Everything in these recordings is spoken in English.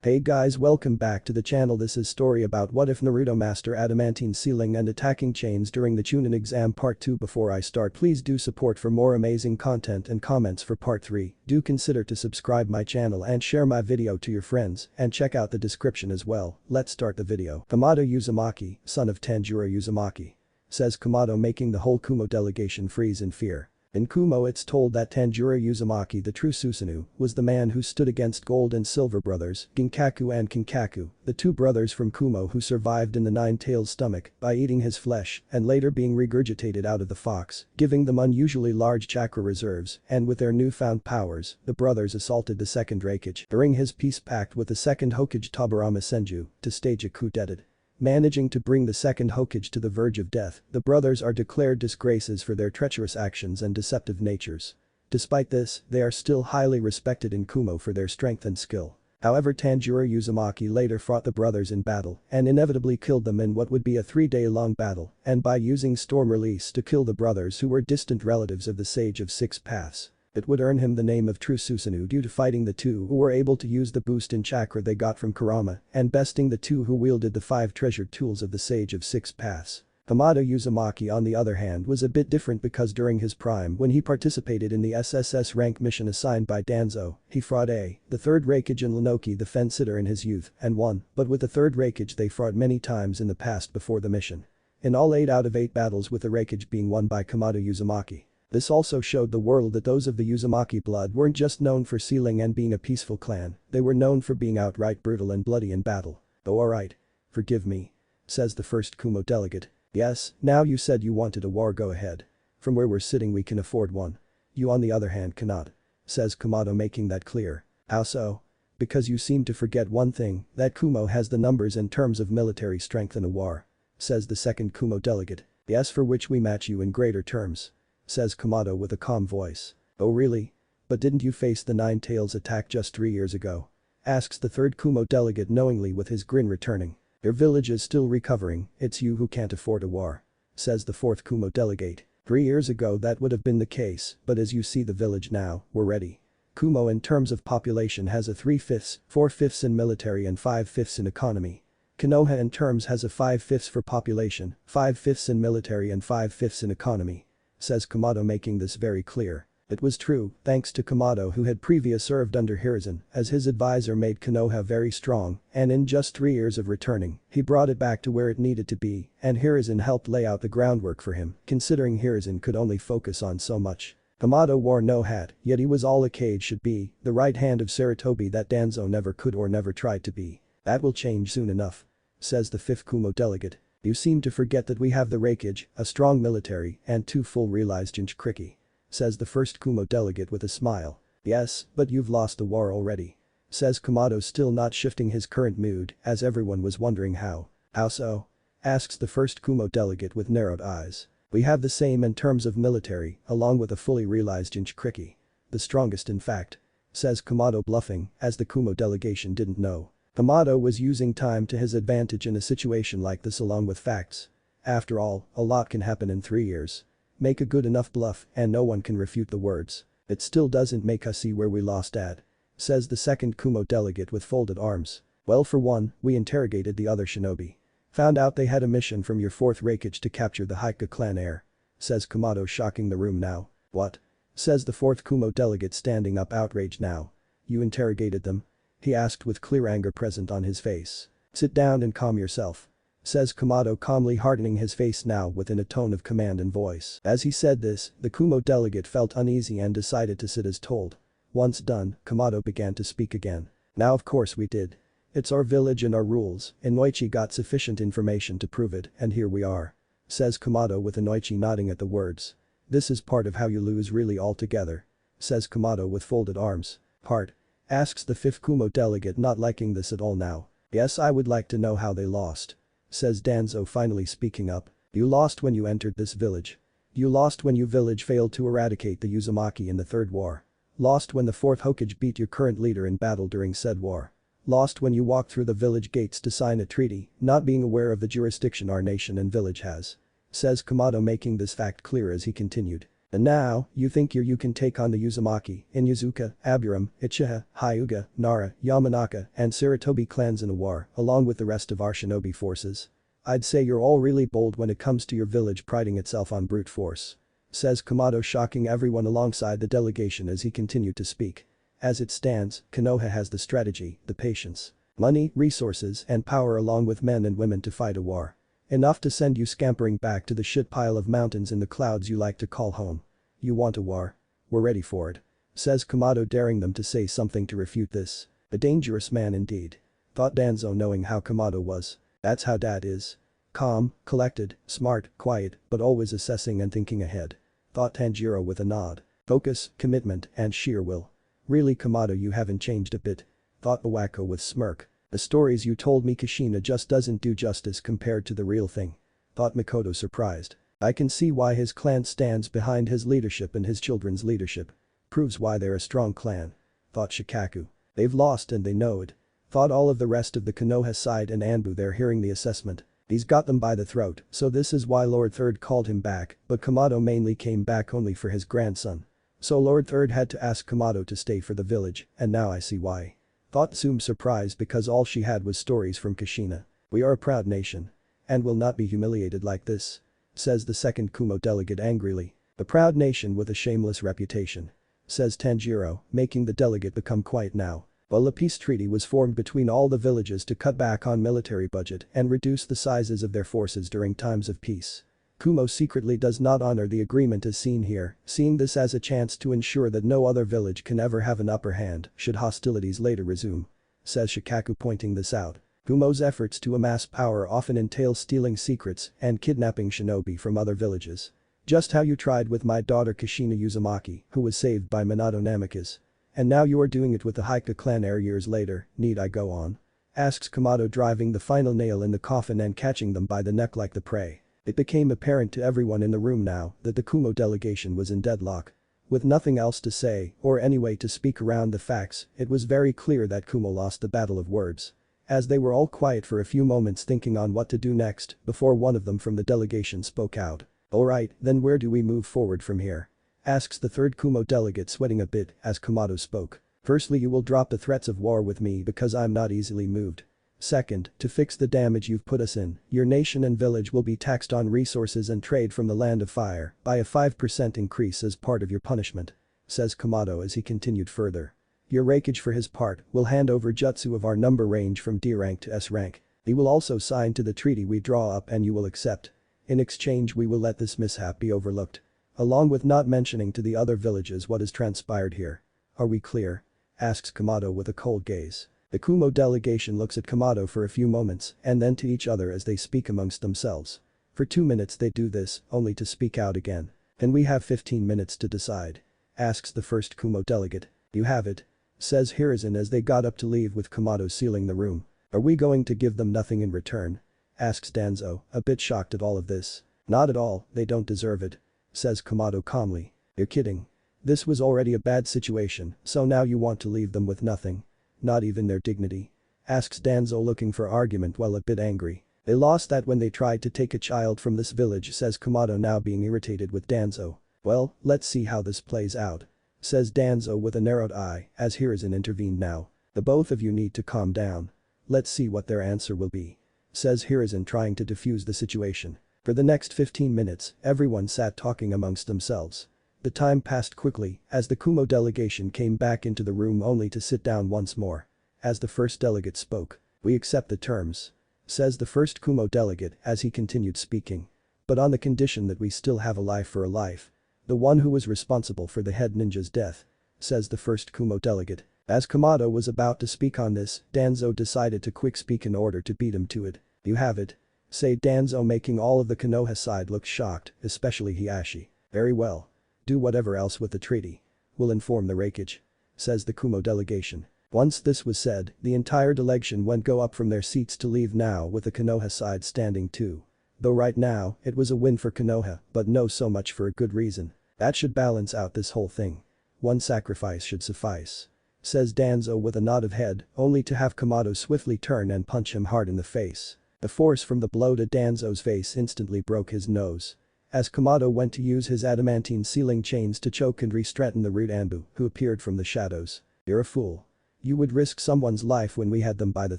Hey guys, welcome back to the channel. This is story about what if Naruto master Adamantine sealing and attacking chains during the Chunin exam part 2. Before I start, please do support for more amazing content and comments for part 3. Do consider to subscribe my channel and share my video to your friends and check out the description as well. Let's start the video. Kamado Uzumaki, son of Tanjiro Uzumaki. Says Kamado, making the whole Kumo delegation freeze in fear. In Kumo it's told that Tanjiro Uzumaki, the true Susanoo, was the man who stood against Gold and Silver brothers, Ginkaku and Kinkaku, the two brothers from Kumo who survived in the Nine-Tails' stomach by eating his flesh and later being regurgitated out of the fox, giving them unusually large chakra reserves, and with their newfound powers, the brothers assaulted the second Raikage during his peace pact with the second Hokage Tobirama Senju to stage a coup d'etat. Managing to bring the second Hokage to the verge of death, the brothers are declared disgraces for their treacherous actions and deceptive natures. Despite this, they are still highly respected in Kumo for their strength and skill. However, Tanjiro Uzumaki later fought the brothers in battle and inevitably killed them in what would be a 3-day-long battle, and by using Storm Release to kill the brothers who were distant relatives of the Sage of Six Paths. It would earn him the name of True Susanoo due to fighting the two who were able to use the boost in chakra they got from Kurama and besting the two who wielded the 5 treasured tools of the Sage of Six Paths. Kamado Uzumaki, on the other hand, was a bit different because during his prime when he participated in the SSS rank mission assigned by Danzo, he fought the 3rd Raikage and Linoki the Fence-Sitter in his youth and won, but with the 3rd Raikage they fought many times in the past before the mission. In all 8 out of 8 battles with the Raikage being won by Kamado Uzumaki. This also showed the world that those of the Uzumaki blood weren't just known for sealing and being a peaceful clan, they were known for being outright brutal and bloody in battle. Oh, alright. Forgive me. Says the first Kumo delegate. Yes, now you said you wanted a war, go ahead. From where we're sitting we can afford one. You on the other hand cannot. Says Kamado, making that clear. How so? Because you seem to forget one thing, that Kumo has the numbers in terms of military strength in a war. Says the second Kumo delegate. Yes, for which we match you in greater terms. Says Kamado with a calm voice. Oh really? But didn't you face the Nine-Tails attack just 3 years ago? Asks the third Kumo delegate knowingly with his grin returning. Your village is still recovering, it's you who can't afford a war. Says the fourth Kumo delegate. 3 years ago that would have been the case, but as you see the village now, we're ready. Kumo in terms of population has a 3/5, 4/5 in military and 5/5 in economy. Konoha in terms has a 5/5 for population, 5/5 in military and 5/5 in economy. Says Kamado, making this very clear. It was true, thanks to Kamado who had previously served under Hiruzen, as his advisor made Konoha very strong, and in just 3 years of returning, he brought it back to where it needed to be, and Hiruzen helped lay out the groundwork for him, considering Hiruzen could only focus on so much. Kamado wore no hat, yet he was all a Kage should be, the right hand of Sarutobi that Danzo never could or never tried to be. That will change soon enough. Says the fifth Kumo delegate. You seem to forget that we have the Raikage, a strong military, and 2 full realized Jinchuriki. Says the first Kumo delegate with a smile. Yes, but you've lost the war already. Says Kamado, still not shifting his current mood, as everyone was wondering how. How so? Asks the first Kumo delegate with narrowed eyes. We have the same in terms of military, along with a fully realized Jinchuriki. The strongest in fact. Says Kamado, bluffing, as the Kumo delegation didn't know. Kamado was using time to his advantage in a situation like this along with facts. After all, a lot can happen in 3 years. Make a good enough bluff and no one can refute the words. It still doesn't make us see where we lost at. Says the second Kumo delegate with folded arms. Well, for one, we interrogated the other shinobi. Found out they had a mission from your 4th Raikage to capture the Hyuga clan heir. Says Kamado, shocking the room now. What? Says the 4th Kumo delegate, standing up outraged now. You interrogated them? He asked with clear anger present on his face. Sit down and calm yourself. Says Kamado, calmly hardening his face now within a tone of command and voice. As he said this, the Kumo delegate felt uneasy and decided to sit as told. Once done, Kamado began to speak again. Now of course we did. It's our village and our rules, Inoichi got sufficient information to prove it, and here we are. Says Kamado with Inoichi nodding at the words. This is part of how you lose really altogether. Says Kamado with folded arms. Part? Asks the 5th Kumo delegate, not liking this at all now. Yes, I would like to know how they lost. Says Danzo, finally speaking up. You lost when you entered this village. You lost when your village failed to eradicate the Uzumaki in the 3rd war. Lost when the 4th Hokage beat your current leader in battle during said war. Lost when you walked through the village gates to sign a treaty, not being aware of the jurisdiction our nation and village has. Says Kamado, making this fact clear as he continued. And now, you think you can take on the Uzumaki, Inuzuka, Aburam, Uchiha, Hyuga, Nara, Yamanaka, and Sarutobi clans in a war, along with the rest of our shinobi forces? I'd say you're all really bold when it comes to your village priding itself on brute force. Says Kamado, shocking everyone alongside the delegation as he continued to speak. As it stands, Konoha has the strategy, the patience, money, resources, and power along with men and women to fight a war. Enough to send you scampering back to the shit pile of mountains in the clouds you like to call home. You want a war? We're ready for it. Says Kamado, daring them to say something to refute this. A dangerous man indeed. Thought Danzo, knowing how Kamado was. That's how dad is. Calm, collected, smart, quiet, but always assessing and thinking ahead. Thought Tanjiro with a nod. Focus, commitment, and sheer will. Really Kamado, you haven't changed a bit. Thought Iwako with smirk. The stories you told me Kushina just doesn't do justice compared to the real thing. Thought Mikoto, surprised. I can see why his clan stands behind his leadership and his children's leadership. Proves why they're a strong clan. Thought Shikaku. They've lost and they know it. Thought all of the rest of the Konoha side and Anbu there hearing the assessment. He's got them by the throat, so this is why Lord Third called him back, but Kamado mainly came back only for his grandson. So Lord Third had to ask Kamado to stay for the village, and now I see why. Thought Tsum, surprised because all she had was stories from Kushina. We are a proud nation. And will not be humiliated like this. Says the second Kumo delegate angrily. A proud nation with a shameless reputation. Says Tanjiro, making the delegate become quiet now. Well, a peace treaty was formed between all the villages to cut back on military budget and reduce the sizes of their forces during times of peace. Kumo secretly does not honor the agreement as seen here, seeing this as a chance to ensure that no other village can ever have an upper hand should hostilities later resume. Says Shikaku, pointing this out. Kumo's efforts to amass power often entail stealing secrets and kidnapping shinobi from other villages. Just how you tried with my daughter Kushina Uzumaki, who was saved by Minato Namikaze. And now you are doing it with the Haika clan years later, need I go on? Asks Kamado, driving the final nail in the coffin and catching them by the neck like the prey. It became apparent to everyone in the room now that the Kumo delegation was in deadlock. With nothing else to say, or any way to speak around the facts, it was very clear that Kumo lost the battle of words. As they were all quiet for a few moments thinking on what to do next, before one of them from the delegation spoke out. Alright, then where do we move forward from here? Asks the third Kumo delegate, sweating a bit as Kamado spoke. Firstly, you will drop the threats of war with me because I'm not easily moved. Second, to fix the damage you've put us in, your nation and village will be taxed on resources and trade from the land of fire by a 5% increase as part of your punishment. Says Kamado as he continued further. Your Raikage for his part will hand over jutsu of our number range from D rank to S rank. He will also sign to the treaty we draw up and you will accept. In exchange we will let this mishap be overlooked. Along with not mentioning to the other villages what has transpired here. Are we clear? Asks Kamado with a cold gaze. The Kumo delegation looks at Kamado for a few moments and then to each other as they speak amongst themselves. For 2 minutes they do this, only to speak out again. Then we have 15 minutes to decide. Asks the first Kumo delegate. You have it. Says Hiruzen as they got up to leave with Kamado sealing the room. Are we going to give them nothing in return? Asks Danzo, a bit shocked at all of this. Not at all, they don't deserve it. Says Kamado calmly. You're kidding. This was already a bad situation, so now you want to leave them with nothing. Not even their dignity? Asks Danzo, looking for argument while a bit angry. They lost that when they tried to take a child from this village, says Kamado, now being irritated with Danzo. Well, let's see how this plays out. Says Danzo with a narrowed eye as Hiruzen intervened now. The both of you need to calm down. Let's see what their answer will be. Says Hiruzen, trying to defuse the situation. For the next 15 minutes, everyone sat talking amongst themselves. The time passed quickly as the Kumo delegation came back into the room only to sit down once more. As the first delegate spoke. We accept the terms. Says the first Kumo delegate as he continued speaking. But on the condition that we still have a life for a life. The one who was responsible for the head ninja's death. Says the first Kumo delegate. As Kamado was about to speak on this, Danzo decided to quick speak in order to beat him to it. You have it. Say Danzo, making all of the Konoha side look shocked, especially Hiashi. Very well. Do whatever else with the treaty. We'll inform the Raikage. Says the Kumo delegation. Once this was said, the entire delegation went go up from their seats to leave now with the Konoha side standing too. Though right now, it was a win for Konoha, but no so much for a good reason. That should balance out this whole thing. One sacrifice should suffice. Says Danzo with a nod of head, only to have Kamado swiftly turn and punch him hard in the face. The force from the blow to Danzo's face instantly broke his nose. As Kamado went to use his adamantine sealing chains to choke and re-straighten the rude Anbu, who appeared from the shadows. "You're a fool. You would risk someone's life when we had them by the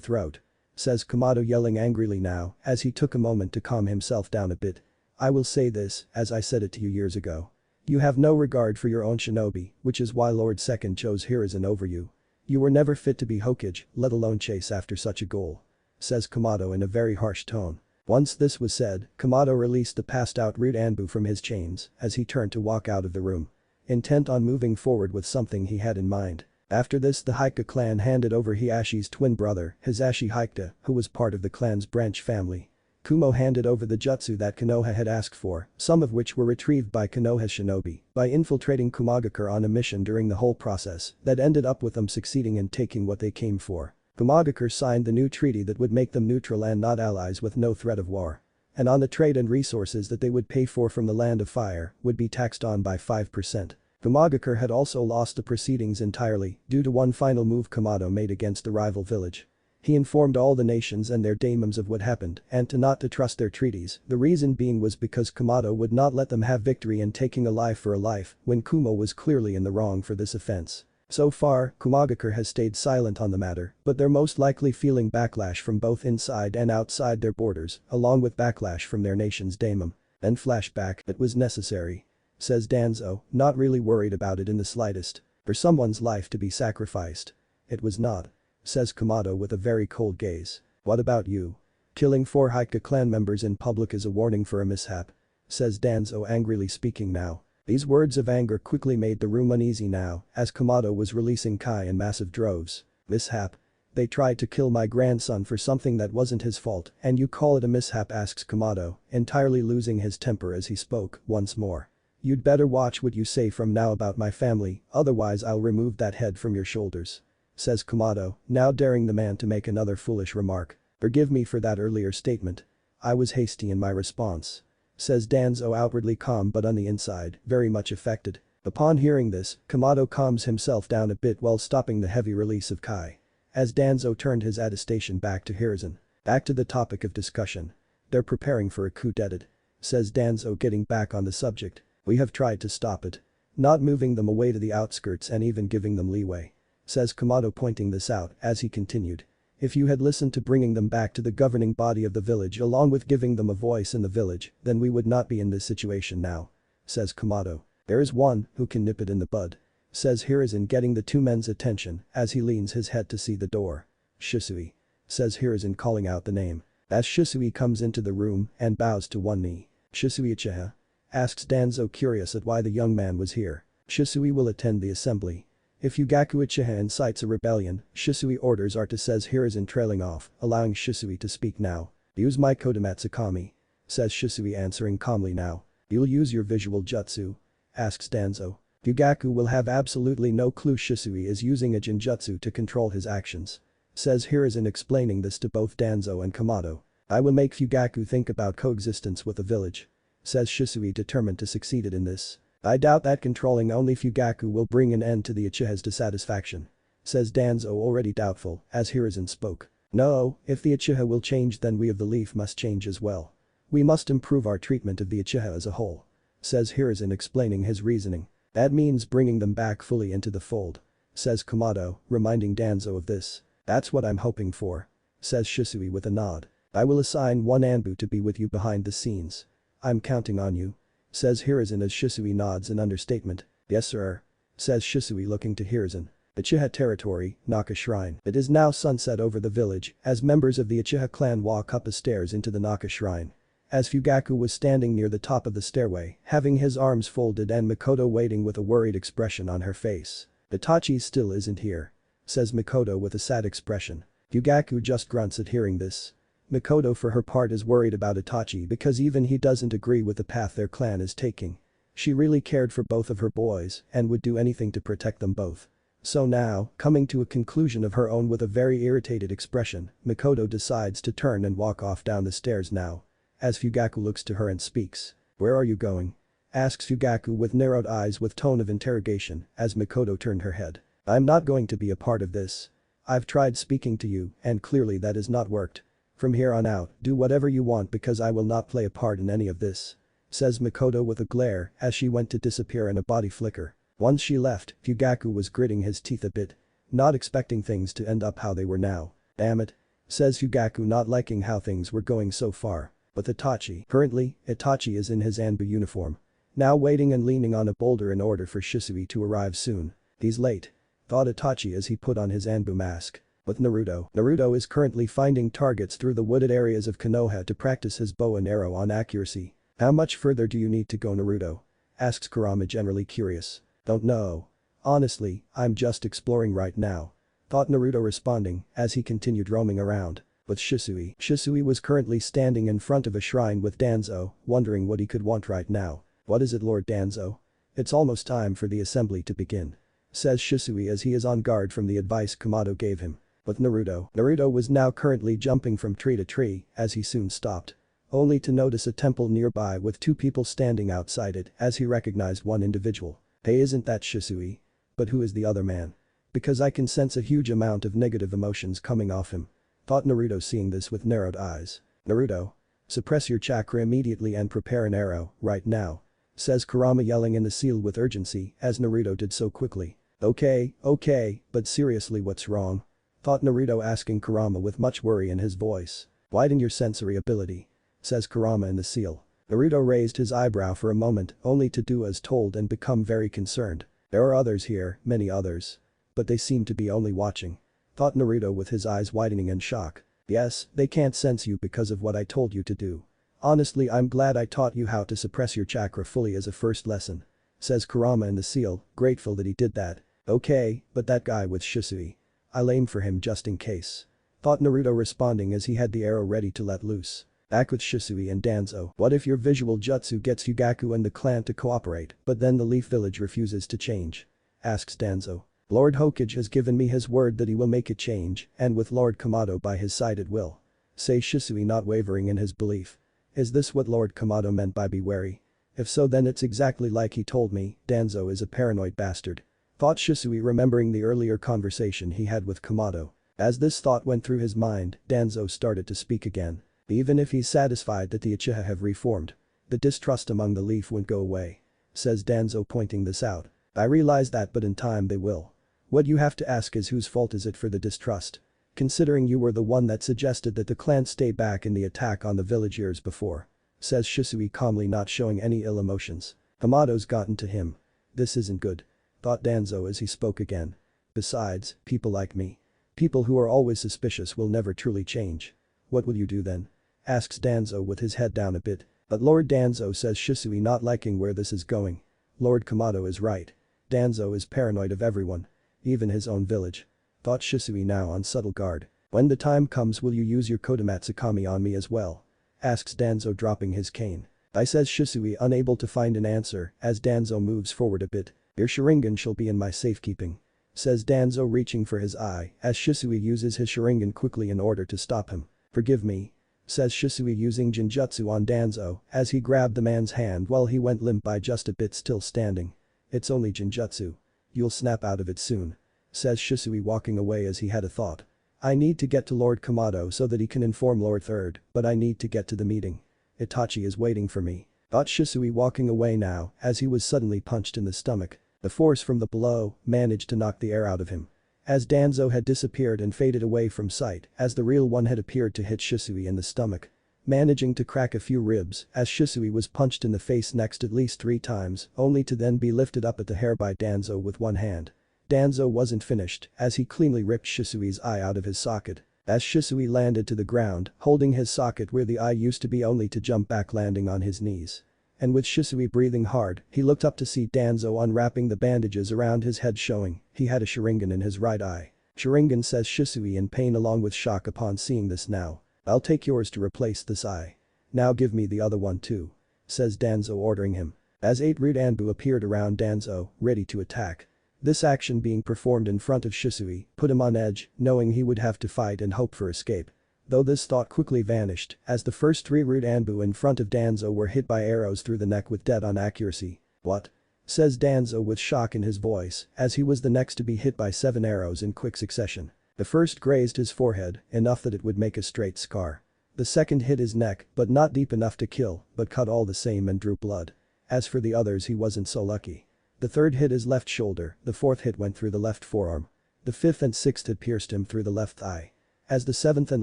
throat," says Kamado, yelling angrily now as he took a moment to calm himself down a bit. "I will say this, as I said it to you years ago. You have no regard for your own shinobi, which is why Lord Second chose Hiruzen over you. You were never fit to be Hokage, let alone chase after such a goal," says Kamado in a very harsh tone. Once this was said, Kamado released the passed out rude Anbu from his chains as he turned to walk out of the room. Intent on moving forward with something he had in mind. After this, the Hyuga clan handed over Hiashi's twin brother, Hisashi Hyuga, who was part of the clan's branch family. Kumo handed over the jutsu that Konoha had asked for, some of which were retrieved by Konoha's shinobi by infiltrating Kumogakure on a mission during the whole process that ended up with them succeeding in taking what they came for. Kumogakure signed the new treaty that would make them neutral and not allies with no threat of war. And on the trade and resources that they would pay for from the Land of Fire would be taxed on by 5%. Kumogakure had also lost the proceedings entirely due to one final move Kamado made against the rival village. He informed all the nations and their daimons of what happened and not to trust their treaties, the reason being was because Kamado would not let them have victory in taking a life for a life when Kumo was clearly in the wrong for this offense. So far, Kumogakure has stayed silent on the matter, but they're most likely feeling backlash from both inside and outside their borders, along with backlash from their nation's daimon. Then flashback, it was necessary, says Danzo, not really worried about it in the slightest. For someone's life to be sacrificed. It was not, says Kamado with a very cold gaze. What about you? Killing 4 Hyuga clan members in public is a warning for a mishap, says Danzo, angrily speaking now. These words of anger quickly made the room uneasy now as Kamado was releasing Kai in massive droves. Mishap? They tried to kill my grandson for something that wasn't his fault and you call it a mishap, asks Kamado, entirely losing his temper as he spoke once more. You'd better watch what you say from now about my family, otherwise I'll remove that head from your shoulders, says Kamado, now daring the man to make another foolish remark. Forgive me for that earlier statement. I was hasty in my response, says Danzo, outwardly calm but on the inside, very much affected. Upon hearing this, Kamado calms himself down a bit while stopping the heavy release of Kai. As Danzo turned his attestation back to Hiruzen. Back to the topic of discussion. They're preparing for a coup d'etat, says Danzo, getting back on the subject. We have tried to stop it. Not moving them away to the outskirts and even giving them leeway, says Kamado, pointing this out as he continued. If you had listened to bringing them back to the governing body of the village along with giving them a voice in the village, then we would not be in this situation now, says Kamado. There is one who can nip it in the bud, says Hiruzen, getting the two men's attention as he leans his head to see the door. Shisui, says Hiruzen, calling out the name. As Shisui comes into the room and bows to one knee. Shisui Uchiha? Asks Danzo, curious at why the young man was here. Shisui will attend the assembly. If Yugaku Uchiha incites a rebellion, Shisui orders are to, says Hiruzen, trailing off, allowing Shisui to speak now. Use my Kodamatsukami, says Shisui, answering calmly now. You'll use your visual jutsu? Asks Danzo. Yugaku will have absolutely no clue Shisui is using a genjutsu to control his actions, says Hiruzen, explaining this to both Danzo and Kamado. I will make Fugaku think about coexistence with the village, says Shisui, determined to succeed in this. I doubt that controlling only Fugaku will bring an end to the Uchiha's dissatisfaction, says Danzo, already doubtful as Hiruzen spoke. No, if the Uchiha will change then we of the Leaf must change as well. We must improve our treatment of the Uchiha as a whole, says Hiruzen, explaining his reasoning. That means bringing them back fully into the fold, says Kamado, reminding Danzo of this. That's what I'm hoping for, says Shisui with a nod. I will assign one Anbu to be with you behind the scenes. I'm counting on you, says Hiruzen as Shisui nods in understatement. Yes sir, says Shisui, looking to Hiruzen. Uchiha territory, Naka shrine. It is now sunset over the village as members of the Uchiha clan walk up the stairs into the Naka shrine. As Fugaku was standing near the top of the stairway, having his arms folded and Mikoto waiting with a worried expression on her face. Itachi still isn't here, says Mikoto with a sad expression. Fugaku just grunts at hearing this. Mikoto for her part is worried about Itachi because even he doesn't agree with the path their clan is taking. She really cared for both of her boys and would do anything to protect them both. So now, coming to a conclusion of her own with a very irritated expression, Mikoto decides to turn and walk off down the stairs now. As Fugaku looks to her and speaks. Where are you going? Asks Fugaku with narrowed eyes with tone of interrogation as Mikoto turned her head. I'm not going to be a part of this. I've tried speaking to you and clearly that has not worked. From here on out, do whatever you want because I will not play a part in any of this, says Makoto with a glare as she went to disappear in a body flicker. Once she left, Fugaku was gritting his teeth a bit. Not expecting things to end up how they were now. Damn it. Says Fugaku, not liking how things were going so far. But Itachi. Currently, Itachi is in his Anbu uniform. Now waiting and leaning on a boulder in order for Shisui to arrive soon. He's late. Thought Itachi as he put on his Anbu mask. With Naruto is currently finding targets through the wooded areas of Konoha to practice his bow and arrow on accuracy. How much further do you need to go, Naruto? Asks Kurama, generally curious. Don't know. Honestly, I'm just exploring right now. Thought Naruto, responding as he continued roaming around. With Shisui. Shisui was currently standing in front of a shrine with Danzo, wondering what he could want right now. What is it, Lord Danzo? It's almost time for the assembly to begin. Says Shisui as he is on guard from the advice Kumato gave him. With Naruto was now currently jumping from tree to tree as he soon stopped. Only to notice a temple nearby with two people standing outside it as he recognized one individual. Hey, isn't that Shisui? But who is the other man? Because I can sense a huge amount of negative emotions coming off him. Thought Naruto, seeing this with narrowed eyes. Naruto. Suppress your chakra immediately and prepare an arrow, right now. Says Kurama, yelling in the seal with urgency as Naruto did so quickly. Okay, but seriously, what's wrong? Thought Naruto, asking Kurama with much worry in his voice. Widen your sensory ability. Says Kurama in the seal. Naruto raised his eyebrow for a moment only to do as told and become very concerned. There are others here, many others. But they seem to be only watching. Thought Naruto with his eyes widening in shock. Yes, they can't sense you because of what I told you to do. Honestly, I'm glad I taught you how to suppress your chakra fully as a first lesson. Says Kurama in the seal, grateful that he did that. Okay, but that guy with Shisui. I'll aim for him just in case. Thought Naruto, responding as he had the arrow ready to let loose. Back with Shisui and Danzo. What if your visual jutsu gets Fugaku and the clan to cooperate, but then the Leaf Village refuses to change? Asks Danzo. Lord Hokage has given me his word that he will make a change, and with Lord Kumato by his side it will. Says Shisui, not wavering in his belief. Is this what Lord Kumato meant by be wary? If so, then it's exactly like he told me. Danzo is a paranoid bastard. Thought Shisui, remembering the earlier conversation he had with Kumato. As this thought went through his mind, Danzo started to speak again. Even if he's satisfied that the Uchiha have reformed, the distrust among the Leaf won't go away. Says Danzo, pointing this out. I realize that, but in time they will. What you have to ask is, whose fault is it for the distrust? Considering you were the one that suggested that the clan stay back in the attack on the village years before. Says Shisui, calmly, not showing any ill emotions. Kumato's gotten to him. This isn't good. Thought Danzo as he spoke again. Besides, people like me. People who are always suspicious will never truly change. What will you do then? Asks Danzo with his head down a bit. But Lord Danzo, says Shisui, not liking where this is going. Lord Kumato is right. Danzo is paranoid of everyone. Even his own village. Thought Shisui, now on subtle guard. When the time comes, will you use your Kodomatsukami on me as well? Asks Danzo, dropping his cane. Says Shisui, unable to find an answer as Danzo moves forward a bit. Your Sharingan shall be in my safekeeping. Says Danzo, reaching for his eye as Shisui uses his Sharingan quickly in order to stop him. Forgive me. Says Shisui, using Jinjutsu on Danzo as he grabbed the man's hand while he went limp by just a bit, still standing. It's only Jinjutsu. You'll snap out of it soon. Says Shisui, walking away as he had a thought. I need to get to Lord Kumato so that he can inform Lord Third, but I need to get to the meeting. Itachi is waiting for me. Thought Shisui, walking away now as he was suddenly punched in the stomach. The force from the blow managed to knock the air out of him. As Danzo had disappeared and faded away from sight as the real one had appeared to hit Shisui in the stomach. Managing to crack a few ribs as Shisui was punched in the face next at least 3 times, only to then be lifted up at the hair by Danzo with one hand. Danzo wasn't finished as he cleanly ripped Shisui's eye out of his socket. As Shisui landed to the ground, holding his socket where the eye used to be, only to jump back, landing on his knees. And with Shisui breathing hard, he looked up to see Danzo unwrapping the bandages around his head, showing he had a Sharingan in his right eye. Sharingan, says Shisui in pain along with shock upon seeing this now. I'll take yours to replace this eye. Now give me the other one too. Says Danzo, ordering him. As 8 rude Anbu appeared around Danzo, ready to attack. This action being performed in front of Shisui put him on edge, knowing he would have to fight and hope for escape. Though this thought quickly vanished as the first 3 rude Anbu in front of Danzo were hit by arrows through the neck with dead on accuracy. What? Says Danzo with shock in his voice as he was the next to be hit by 7 arrows in quick succession. The first grazed his forehead enough that it would make a straight scar. The second hit his neck, but not deep enough to kill, but cut all the same and drew blood. As for the others, he wasn't so lucky. The third hit his left shoulder, the fourth hit went through the left forearm. The fifth and sixth hit pierced him through the left thigh. As the seventh and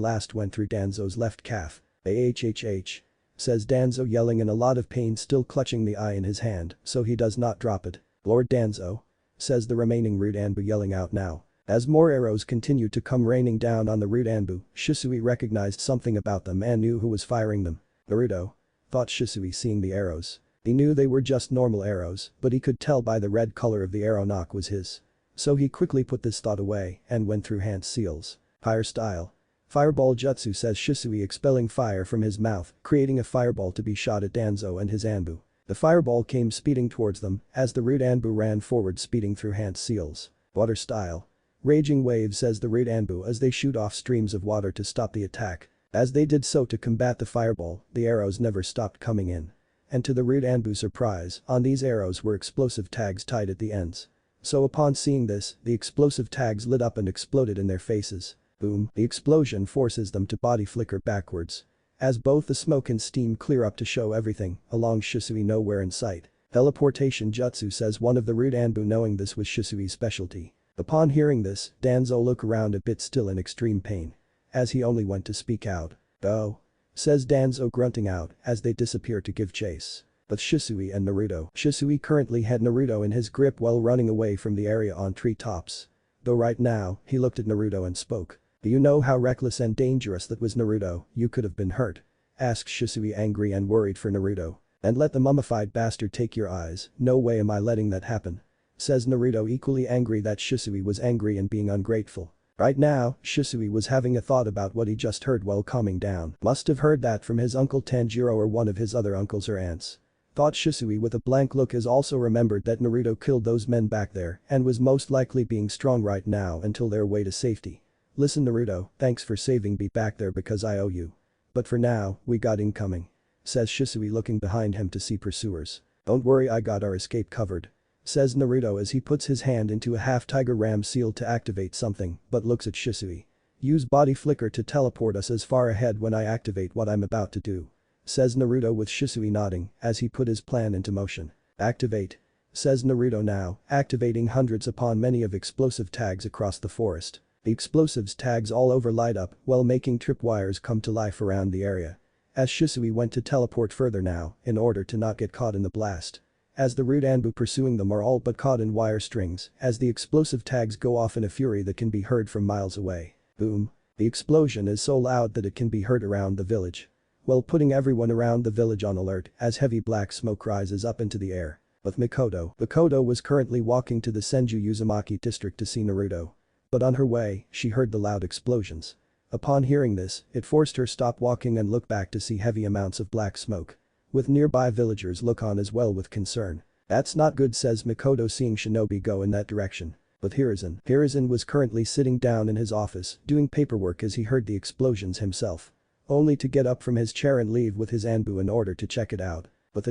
last went through Danzo's left calf. AHHH. Says Danzo, yelling in a lot of pain, still clutching the eye in his hand, so he does not drop it. Lord Danzo. Says the remaining Rude Anbu, yelling out now. As more arrows continued to come raining down on the Rude Anbu, Shisui recognized something about them and knew who was firing them. Naruto. Thought Shisui, seeing the arrows. He knew they were just normal arrows, but he could tell by the red color of the arrow knock was his. So he quickly put this thought away and went through hand seals. Fire style. Fireball jutsu, says Shisui, expelling fire from his mouth, creating a fireball to be shot at Danzo and his Anbu. The fireball came speeding towards them as the Rude Anbu ran forward, speeding through hand seals. Water style. Raging wave, says the Rude Anbu, as they shoot off streams of water to stop the attack. As they did so to combat the fireball, the arrows never stopped coming in. And to the Rude Anbu's surprise, on these arrows were explosive tags tied at the ends. So upon seeing this, the explosive tags lit up and exploded in their faces. Boom, the explosion forces them to body flicker backwards. As both the smoke and steam clear up to show everything, along Shisui nowhere in sight. Teleportation jutsu, says one of the Rude Anbu, knowing this was Shisui's specialty. Upon hearing this, Danzo looked around a bit, still in extreme pain. As he only went to speak out. Oh. Says Danzo, grunting out as they disappear to give chase. But Shisui and Naruto. Shisui currently had Naruto in his grip while running away from the area on treetops. Though right now, he looked at Naruto and spoke. Do you know how reckless and dangerous that was, Naruto? You could have been hurt. Asked Shisui, angry and worried for Naruto. And let the mummified bastard take your eyes. No way am I letting that happen. Says Naruto, equally angry that Shisui was angry and being ungrateful. Right now, Shisui was having a thought about what he just heard while calming down. Must have heard that from his uncle Tanjiro or one of his other uncles or aunts. Thought Shisui with a blank look, as also remembered that Naruto killed those men back there and was most likely being strong right now until their way to safety. Listen, Naruto, thanks for saving me back there because I owe you. But for now, we got incoming. Says Shisui, looking behind him to see pursuers. Don't worry, I got our escape covered. Says Naruto as he puts his hand into a half-tiger ram seal to activate something, but looks at Shisui. Use body flicker to teleport us as far ahead when I activate what I'm about to do. Says Naruto, with Shisui nodding as he put his plan into motion. Activate. Says Naruto, now activating hundreds upon many of explosive tags across the forest. The explosives tags all over light up while making tripwires come to life around the area. As Shisui went to teleport further now in order to not get caught in the blast. As the Rude Anbu pursuing them are all but caught in wire strings as the explosive tags go off in a fury that can be heard from miles away. Boom. The explosion is so loud that it can be heard around the village. While putting everyone around the village on alert as heavy black smoke rises up into the air. But Mikoto was currently walking to the Senju Uzumaki district to see Naruto. But on her way, she heard the loud explosions. Upon hearing this, it forced her stop walking and look back to see heavy amounts of black smoke. With nearby villagers look on as well with concern. That's not good, says Mikoto, seeing shinobi go in that direction. But Hiruzen was currently sitting down in his office doing paperwork as he heard the explosions himself. Only to get up from his chair and leave with his Anbu in order to check it out. But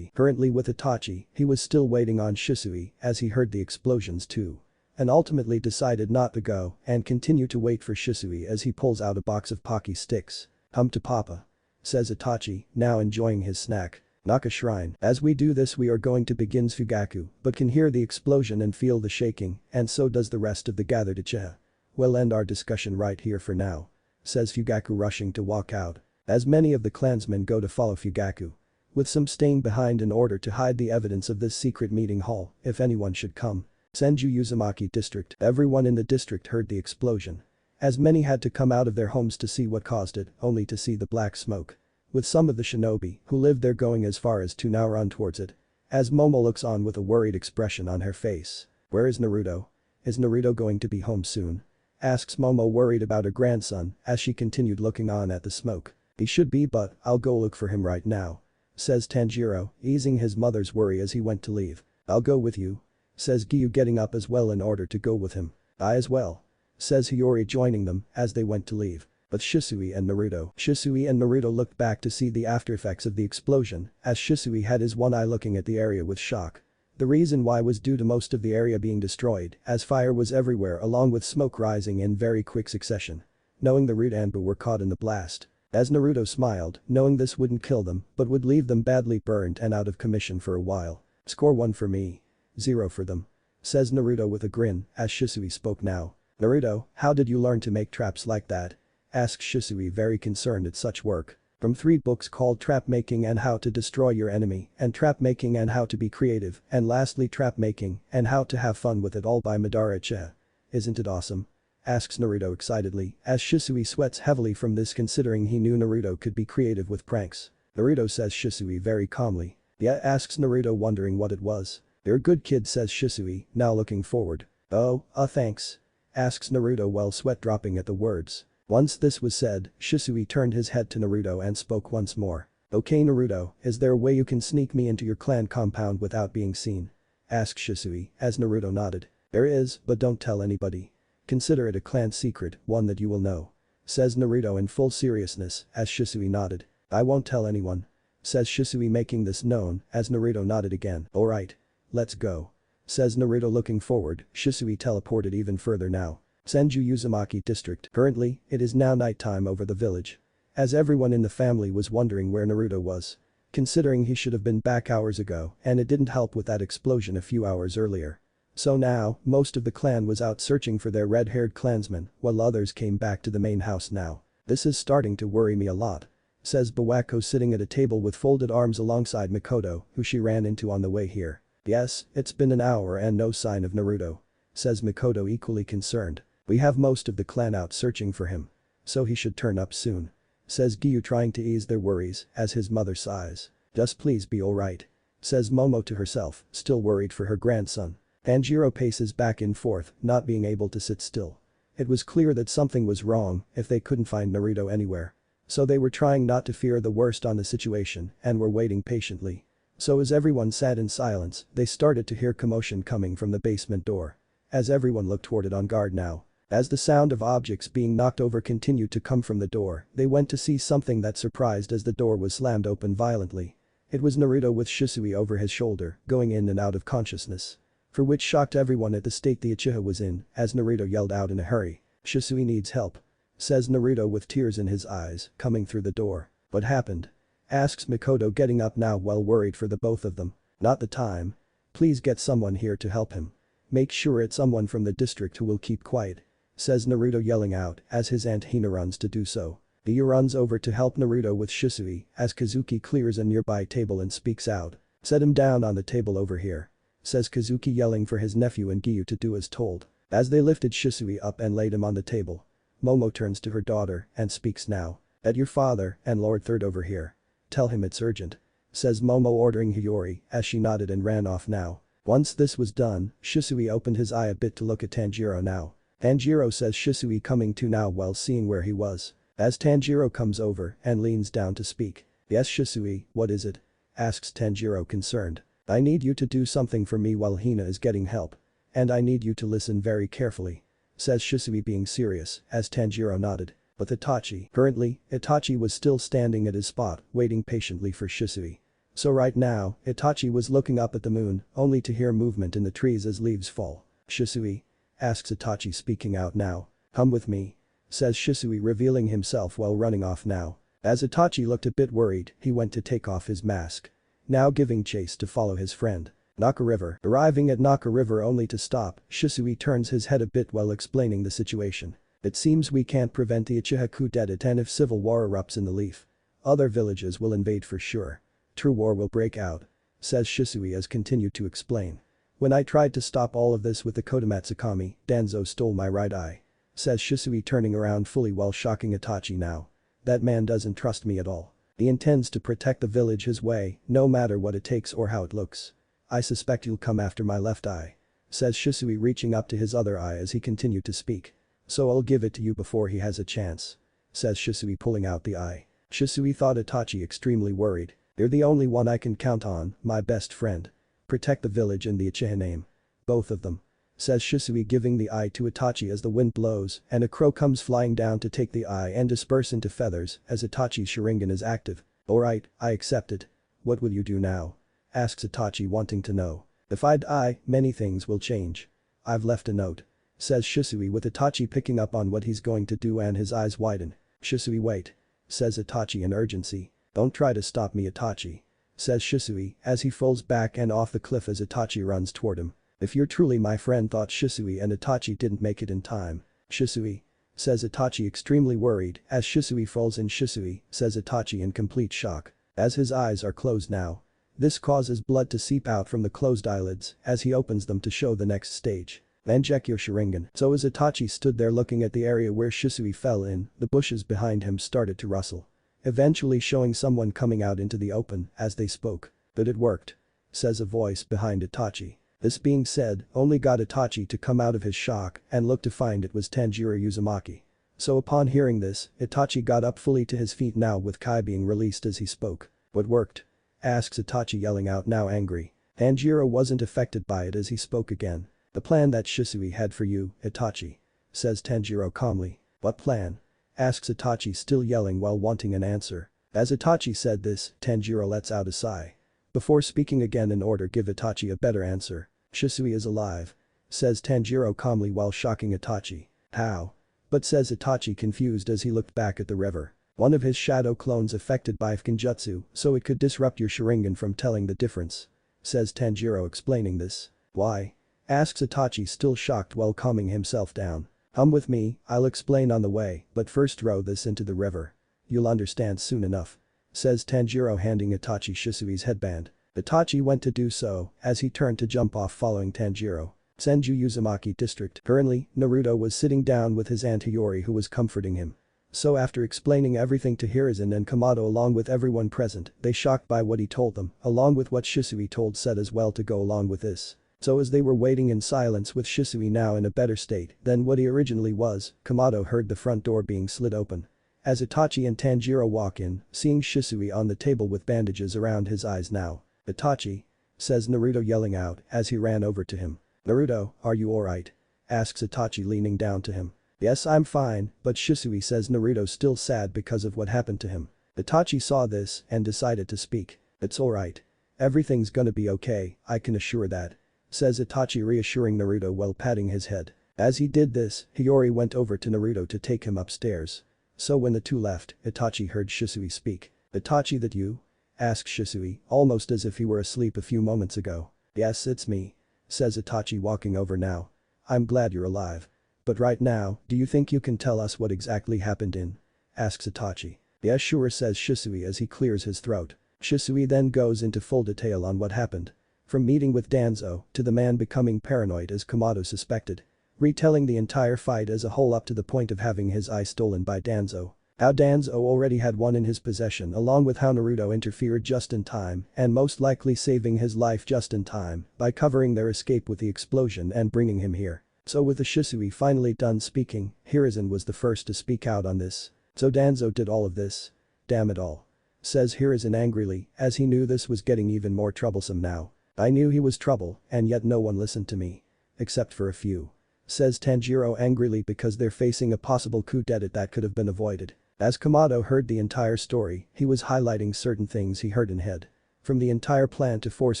currently with Itachi, he was still waiting on Shisui as he heard the explosions too. And ultimately decided not to go and continue to wait for Shisui as he pulls out a box of Pocky sticks. Hum to Papa. Says Itachi, now enjoying his snack. Naka shrine. As we do this, we are going to begin Fugaku, but can hear the explosion and feel the shaking, and so does the rest of the gathered Uchiha. We'll end our discussion right here for now. Says Fugaku, rushing to walk out. As many of the clansmen go to follow Fugaku. With some staying behind in order to hide the evidence of this secret meeting hall if anyone should come. Senju Uzumaki district. Everyone in the district heard the explosion. As many had to come out of their homes to see what caused it, only to see the black smoke. With some of the shinobi who lived there going as far as to now run towards it. As Momo looks on with a worried expression on her face. Where is Naruto? Is Naruto going to be home soon? Asks Momo, worried about her grandson as she continued looking on at the smoke. He should be, but I'll go look for him right now. Says Tanjiro, easing his mother's worry as he went to leave. I'll go with you. Says Giyu, getting up as well in order to go with him. I as well. Says Hiyori, joining them as they went to leave. But Shisui and Naruto looked back to see the aftereffects of the explosion as Shisui had his one eye looking at the area with shock. The reason why was due to most of the area being destroyed as fire was everywhere along with smoke rising in very quick succession. Knowing the Rude Anbu were caught in the blast. As Naruto smiled, knowing this wouldn't kill them but would leave them badly burned and out of commission for a while. Score 1 for me. 0 for them. Says Naruto with a grin as Shisui spoke now. Naruto, how did you learn to make traps like that? Asks Shisui very concerned at such work. From 3 books called Trap Making and How to Destroy Your Enemy and Trap Making and How to Be Creative and lastly Trap Making and How to Have Fun with It all by Madara Uchiha. Isn't it awesome? Asks Naruto excitedly as Shisui sweats heavily from this considering he knew Naruto could be creative with pranks. Naruto says Shisui very calmly. Yeah, asks Naruto wondering what it was. You're a good kid says Shisui, now looking forward. Oh, thanks. Asks Naruto while sweat dropping at the words. Once this was said, Shisui turned his head to Naruto and spoke once more. Okay Naruto, is there a way you can sneak me into your clan compound without being seen? Asks Shisui as Naruto nodded. There is, but don't tell anybody. Consider it a clan secret, one that you will know. Says Naruto in full seriousness as Shisui nodded. I won't tell anyone. Says Shisui making this known as Naruto nodded again. Alright. Let's go. Says Naruto looking forward, Shisui teleported even further now. Senju Uzumaki district. Currently, it is now nighttime over the village. As everyone in the family was wondering where Naruto was. Considering he should have been back hours ago and it didn't help with that explosion a few hours earlier. So now, most of the clan was out searching for their red-haired clansmen while others came back to the main house now. This is starting to worry me a lot. Says Bawako sitting at a table with folded arms alongside Mikoto who she ran into on the way here. Yes, it's been an hour and no sign of Naruto. Says Mikoto equally concerned. We have most of the clan out searching for him. So he should turn up soon. Says Giyu trying to ease their worries as his mother sighs. Just please be alright. Says Momo to herself, still worried for her grandson. Tanjiro paces back and forth, not being able to sit still. It was clear that something was wrong if they couldn't find Naruto anywhere. So they were trying not to fear the worst on the situation and were waiting patiently. So as everyone sat in silence, they started to hear commotion coming from the basement door. As everyone looked toward it on guard now. As the sound of objects being knocked over continued to come from the door, they went to see something that surprised as the door was slammed open violently. It was Naruto with Shisui over his shoulder, going in and out of consciousness. For which shocked everyone at the state the Uchiha was in, as Naruto yelled out in a hurry. Shisui needs help. Says Naruto with tears in his eyes, coming through the door. What happened? Asks Mikoto getting up now well worried for the both of them. Not the time. Please get someone here to help him. Make sure it's someone from the district who will keep quiet. Says Naruto yelling out as his aunt Hina runs to do so. Giyu runs over to help Naruto with Shisui as Kazuki clears a nearby table and speaks out. Set him down on the table over here. Says Kazuki yelling for his nephew and Giyu to do as told. As they lifted Shisui up and laid him on the table. Momo turns to her daughter and speaks now. At your father and Lord Third over here. Tell him it's urgent. Says Momo ordering Hiyori as she nodded and ran off now. Once this was done, Shisui opened his eye a bit to look at Tanjiro now. Tanjiro says Shisui coming to now while seeing where he was. As Tanjiro comes over and leans down to speak. Yes Shisui, what is it? Asks Tanjiro concerned. I need you to do something for me while Hina is getting help. And I need you to listen very carefully. Says Shisui being serious as Tanjiro nodded. But Itachi. Currently, Itachi was still standing at his spot waiting patiently for Shisui. So right now, Itachi was looking up at the moon only to hear movement in the trees as leaves fall. Shisui? Asks Itachi speaking out now. Come with me. Says Shisui revealing himself while running off now. As Itachi looked a bit worried, he went to take off his mask. Now giving chase to follow his friend. Naka River. Arriving at Naka River only to stop, Shisui turns his head a bit while explaining the situation. It seems we can't prevent the Uchiha coup d'etat and if civil war erupts in the Leaf. Other villages will invade for sure. True war will break out. Says Shisui as continued to explain. When I tried to stop all of this with the Kodomatsu Kami, Danzo stole my right eye. Says Shisui turning around fully while shocking Itachi now. That man doesn't trust me at all. He intends to protect the village his way, no matter what it takes or how it looks. I suspect he'll come after my left eye. Says Shisui reaching up to his other eye as he continued to speak. So I'll give it to you before he has a chance. Says Shisui pulling out the eye. Shisui thought Itachi extremely worried. You're the only one I can count on, my best friend. Protect the village in the Uchiha name. Both of them. Says Shisui giving the eye to Itachi as the wind blows and a crow comes flying down to take the eye and disperse into feathers as Itachi's Sharingan is active. Alright, I accept it. What will you do now? Asks Itachi wanting to know. If I die, many things will change. I've left a note. Says Shisui with Itachi picking up on what he's going to do and his eyes widen. Shisui wait. says Itachi in urgency. Don't try to stop me, Itachi, says Shisui as he falls back and off the cliff as Itachi runs toward him. If you're truly my friend, thought Shisui, and Itachi didn't make it in time. Shisui, says Itachi, extremely worried as Shisui falls in. Shisui, says Itachi in complete shock. As his eyes are closed now. This causes blood to seep out from the closed eyelids as he opens them to show the next stage. Inject your Sharingan. So as Itachi stood there looking at the area where Shisui fell in, the bushes behind him started to rustle. Eventually showing someone coming out into the open as they spoke. But it worked, says a voice behind Itachi. This being said, only got Itachi to come out of his shock and look to find it was Tanjiro Uzumaki. So upon hearing this, Itachi got up fully to his feet now with Kai being released as he spoke. What worked? Asks Itachi, yelling out now angry. Tanjiro wasn't affected by it as he spoke again. The plan that Shisui had for you, Itachi, says Tanjiro calmly. What plan? Asks Itachi, still yelling while wanting an answer. As Itachi said this, Tanjiro lets out a sigh. Before speaking again in order give Itachi a better answer. Shisui is alive, says Tanjiro calmly while shocking Itachi. How? But says Itachi confused as he looked back at the river. One of his shadow clones affected by Genjutsu, so it could disrupt your Sharingan from telling the difference, says Tanjiro explaining this. Why? Asks Itachi, still shocked while calming himself down. Come with me, I'll explain on the way, but first throw this into the river. You'll understand soon enough, says Tanjiro handing Itachi Shisui's headband. Itachi went to do so as he turned to jump off following Tanjiro. Senju Uzumaki District. Currently, Naruto was sitting down with his aunt Hiyori, who was comforting him. So after explaining everything to Hiruzen and Kamado along with everyone present, they shocked by what he told them, along with what Shisui told said as well to go along with this. So as they were waiting in silence with Shisui now in a better state than what he originally was, Kamado heard the front door being slid open. As Itachi and Tanjiro walk in, seeing Shisui on the table with bandages around his eyes now. Itachi, says Naruto yelling out as he ran over to him. Naruto, are you alright? Asks Itachi leaning down to him. Yes, I'm fine, but Shisui, says Naruto, still sad because of what happened to him. Itachi saw this and decided to speak. It's alright. Everything's gonna be okay, I can assure that, says Itachi, reassuring Naruto while patting his head. As he did this, Hiyori went over to Naruto to take him upstairs. So when the two left, Itachi heard Shisui speak. Itachi, that you? Asks Shisui, almost as if he were asleep a few moments ago. Yes, it's me, says Itachi walking over now. I'm glad you're alive. But right now, do you think you can tell us what exactly happened in? Asks Itachi. Yes, sure, says Shisui as he clears his throat. Shisui then goes into full detail on what happened. From meeting with Danzo to the man becoming paranoid as Kamado suspected. Retelling the entire fight as a whole up to the point of having his eye stolen by Danzo. How Danzo already had one in his possession, along with how Naruto interfered just in time and most likely saving his life just in time by covering their escape with the explosion and bringing him here. So with the Shisui finally done speaking, Hiruzen was the first to speak out on this. So Danzo did all of this? Damn it all, says Hiruzen angrily as he knew this was getting even more troublesome now. I knew he was trouble and yet no one listened to me. Except for a few, says Tanjiro angrily, because they're facing a possible coup d'etat that could have been avoided. As Kamado heard the entire story, he was highlighting certain things he heard in head. From the entire plan to force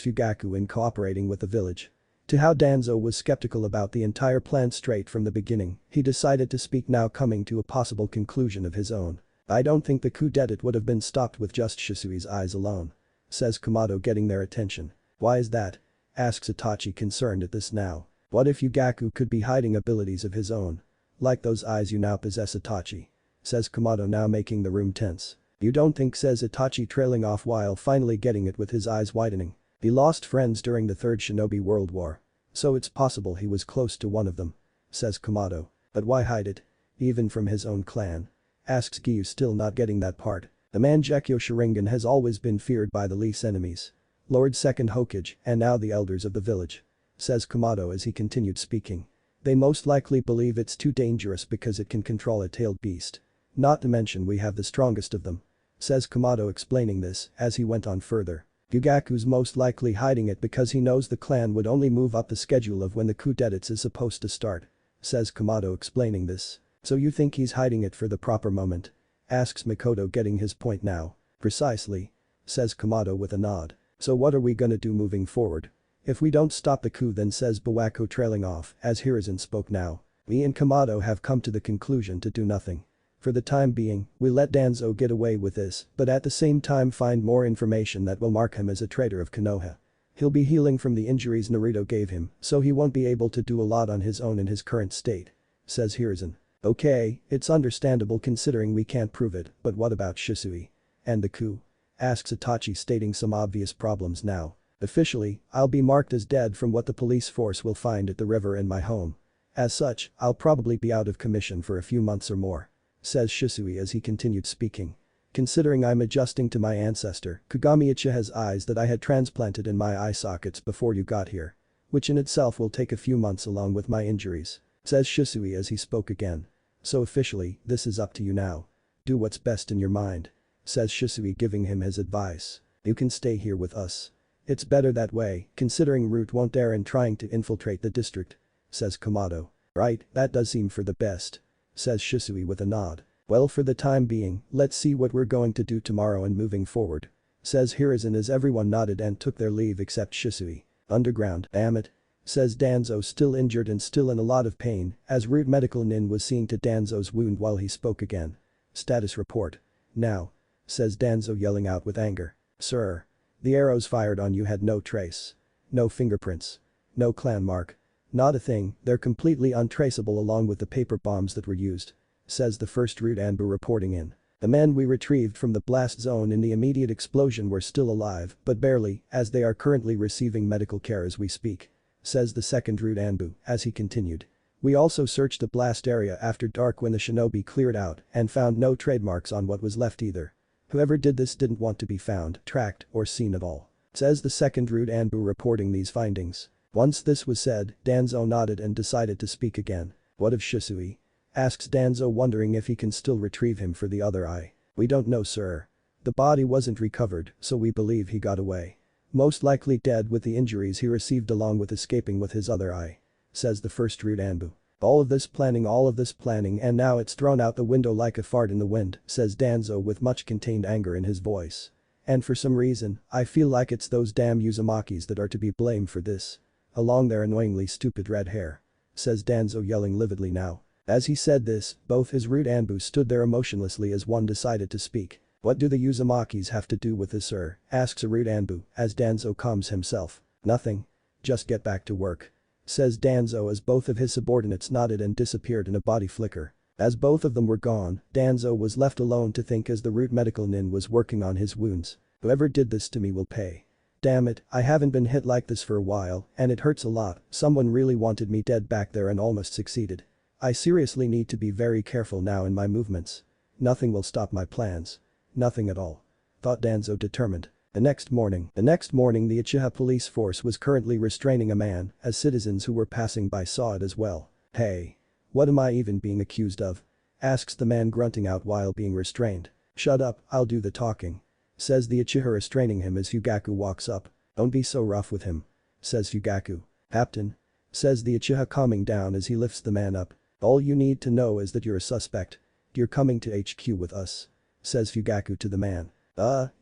Fugaku in cooperating with the village. To how Danzo was skeptical about the entire plan straight from the beginning, he decided to speak now, coming to a possible conclusion of his own. I don't think the coup d'etat would have been stopped with just Shisui's eyes alone, says Kamado, getting their attention. Why is that? Asks Itachi, concerned at this now. What if Fugaku could be hiding abilities of his own? Like those eyes you now possess, Itachi, says Kamado, now making the room tense. You don't think, says Itachi, trailing off while finally getting it with his eyes widening. He lost friends during the Third Shinobi World War. So it's possible he was close to one of them, says Kamado. But why hide it? Even from his own clan? Asks Giyu, still not getting that part. The Mangekyo Sharingan has always been feared by the least enemies. Lord Second Hokage and now the elders of the village, says Kamado as he continued speaking. They most likely believe it's too dangerous because it can control a tailed beast. Not to mention we have the strongest of them, says Kamado, explaining this as he went on further. Fugaku's most likely hiding it because he knows the clan would only move up the schedule of when the coup d'etat is supposed to start, says Kamado, explaining this. So you think he's hiding it for the proper moment? Asks Mikoto, getting his point now. Precisely, says Kamado with a nod. So what are we gonna do moving forward? If we don't stop the coup, then, says Bawako, trailing off as Hiruzen spoke now. Me and Kamado have come to the conclusion to do nothing. For the time being, we let Danzo get away with this, but at the same time find more information that will mark him as a traitor of Konoha. He'll be healing from the injuries Naruto gave him, so he won't be able to do a lot on his own in his current state. Says Hiruzen. Okay, it's understandable considering we can't prove it, but what about Shisui? And the coup? Asks Itachi, stating some obvious problems now. Officially, I'll be marked as dead from what the police force will find at the river and my home. As such, I'll probably be out of commission for a few months or more. Says Shisui as he continued speaking. Considering I'm adjusting to my ancestor, Kagami Uchiha's eyes that I had transplanted in my eye sockets before you got here. Which in itself will take a few months along with my injuries. Says Shisui as he spoke again. So officially, this is up to you now. Do what's best in your mind. Says Shisui, giving him his advice. You can stay here with us. It's better that way, considering Root won't dare in trying to infiltrate the district. Says Komodo. Right, that does seem for the best. Says Shisui with a nod. Well, for the time being, let's see what we're going to do tomorrow and moving forward. Says Hiruzen as everyone nodded and took their leave except Shisui. Underground, damn it. Says Danzo, still injured and still in a lot of pain, as Root Medical Nin was seeing to Danzo's wound while he spoke again. Status report. Now. Says Danzo, yelling out with anger. Sir. The arrows fired on you had no trace. No fingerprints. No clan mark. Not a thing, they're completely untraceable along with the paper bombs that were used. Says the first Root Anbu, reporting in. The men we retrieved from the blast zone in the immediate explosion were still alive, but barely, as they are currently receiving medical care as we speak. Says the second Root Anbu, as he continued. We also searched the blast area after dark when the shinobi cleared out and found no trademarks on what was left either. Whoever did this didn't want to be found, tracked, or seen at all. Says the second Root Anbu, reporting these findings. Once this was said, Danzo nodded and decided to speak again. What of Shisui? Asks Danzo, wondering if he can still retrieve him for the other eye. We don't know, sir. The body wasn't recovered, so we believe he got away. Most likely dead with the injuries he received along with escaping with his other eye. Says the first Root Anbu. All of this planning and now it's thrown out the window like a fart in the wind, says Danzo with much contained anger in his voice. And for some reason, I feel like it's those damn Uzumakis that are to be blamed for this. Along their annoyingly stupid red hair. Says Danzo, yelling lividly now. As he said this, both his Root Anbu stood there emotionlessly as one decided to speak. What do the Uzumakis have to do with this, sir? Asks a Root Anbu, as Danzo calms himself. Nothing. Just get back to work. Says Danzo as both of his subordinates nodded and disappeared in a body flicker. As both of them were gone, Danzo was left alone to think as the Root Medical Nin was working on his wounds. Whoever did this to me will pay. Damn it, I haven't been hit like this for a while, and it hurts a lot. Someone really wanted me dead back there and almost succeeded. I seriously need to be very careful now in my movements. Nothing will stop my plans. Nothing at all. Thought Danzo, determined. The next morning, the Uchiha police force was currently restraining a man, as citizens who were passing by saw it as well. Hey. What am I even being accused of? Asks the man, grunting out while being restrained. Shut up, I'll do the talking. Says the Uchiha, restraining him as Fugaku walks up. Don't be so rough with him. Says Fugaku. Captain. Says the Uchiha, calming down as he lifts the man up. All you need to know is that you're a suspect. You're coming to HQ with us. Says Fugaku to the man.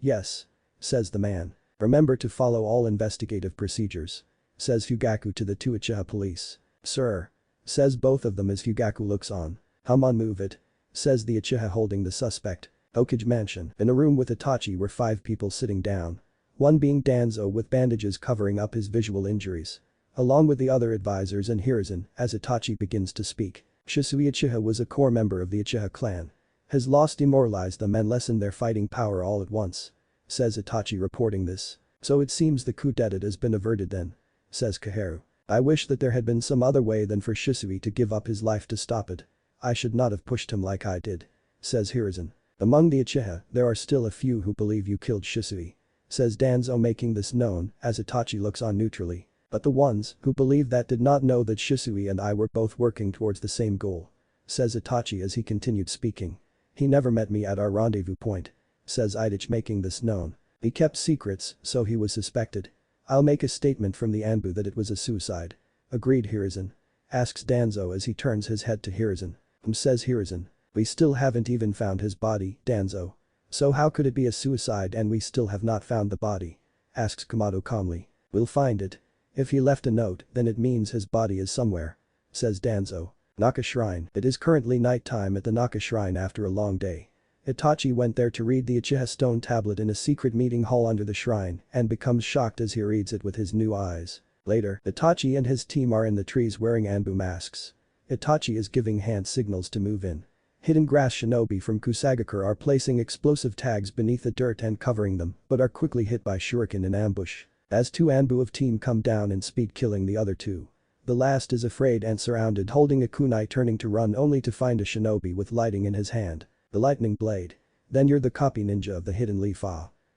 Yes. Says the man. Remember to follow all investigative procedures. Says Fugaku to the two Uchiha police. Sir. Says both of them as Fugaku looks on. Come on, move it. Says the Uchiha, holding the suspect. Okage Mansion. In a room with Itachi were 5 people sitting down. One being Danzo with bandages covering up his visual injuries. Along with the other advisors and Hiruzen, as Itachi begins to speak. Shisui Uchiha was a core member of the Uchiha clan. His loss demoralized them and lessened their fighting power all at once. Says Itachi, reporting this. So it seems the coup d'etat has been averted then. Says Kaharu. I wish that there had been some other way than for Shisui to give up his life to stop it. I should not have pushed him like I did. Says Hiruzen. Among the Uchiha, there are still a few who believe you killed Shisui. Says Danzo, making this known, as Itachi looks on neutrally. But the ones who believe that did not know that Shisui and I were both working towards the same goal. Says Itachi as he continued speaking. He never met me at our rendezvous point. Says Itachi, making this known. He kept secrets, so he was suspected. I'll make a statement from the Anbu that it was a suicide. Agreed, Hiruzen. Asks Danzo as he turns his head to Hiruzen. Says Hiruzen. We still haven't even found his body, Danzo. So how could it be a suicide and we still have not found the body? Asks Komodo calmly. We'll find it. If he left a note, then it means his body is somewhere. Says Danzo. Naka Shrine. It is currently nighttime at the Naka Shrine after a long day. Itachi went there to read the Uchiha stone tablet in a secret meeting hall under the shrine and becomes shocked as he reads it with his new eyes. Later, Itachi and his team are in the trees wearing Anbu masks. Itachi is giving hand signals to move in. Hidden grass shinobi from Kusagakure are placing explosive tags beneath the dirt and covering them, but are quickly hit by shuriken in ambush. As two Anbu of team come down and speed killing the other two. The last is afraid and surrounded holding a kunai turning to run only to find a shinobi with lighting in his hand. The lightning blade. Then you're the copy ninja of the hidden leaf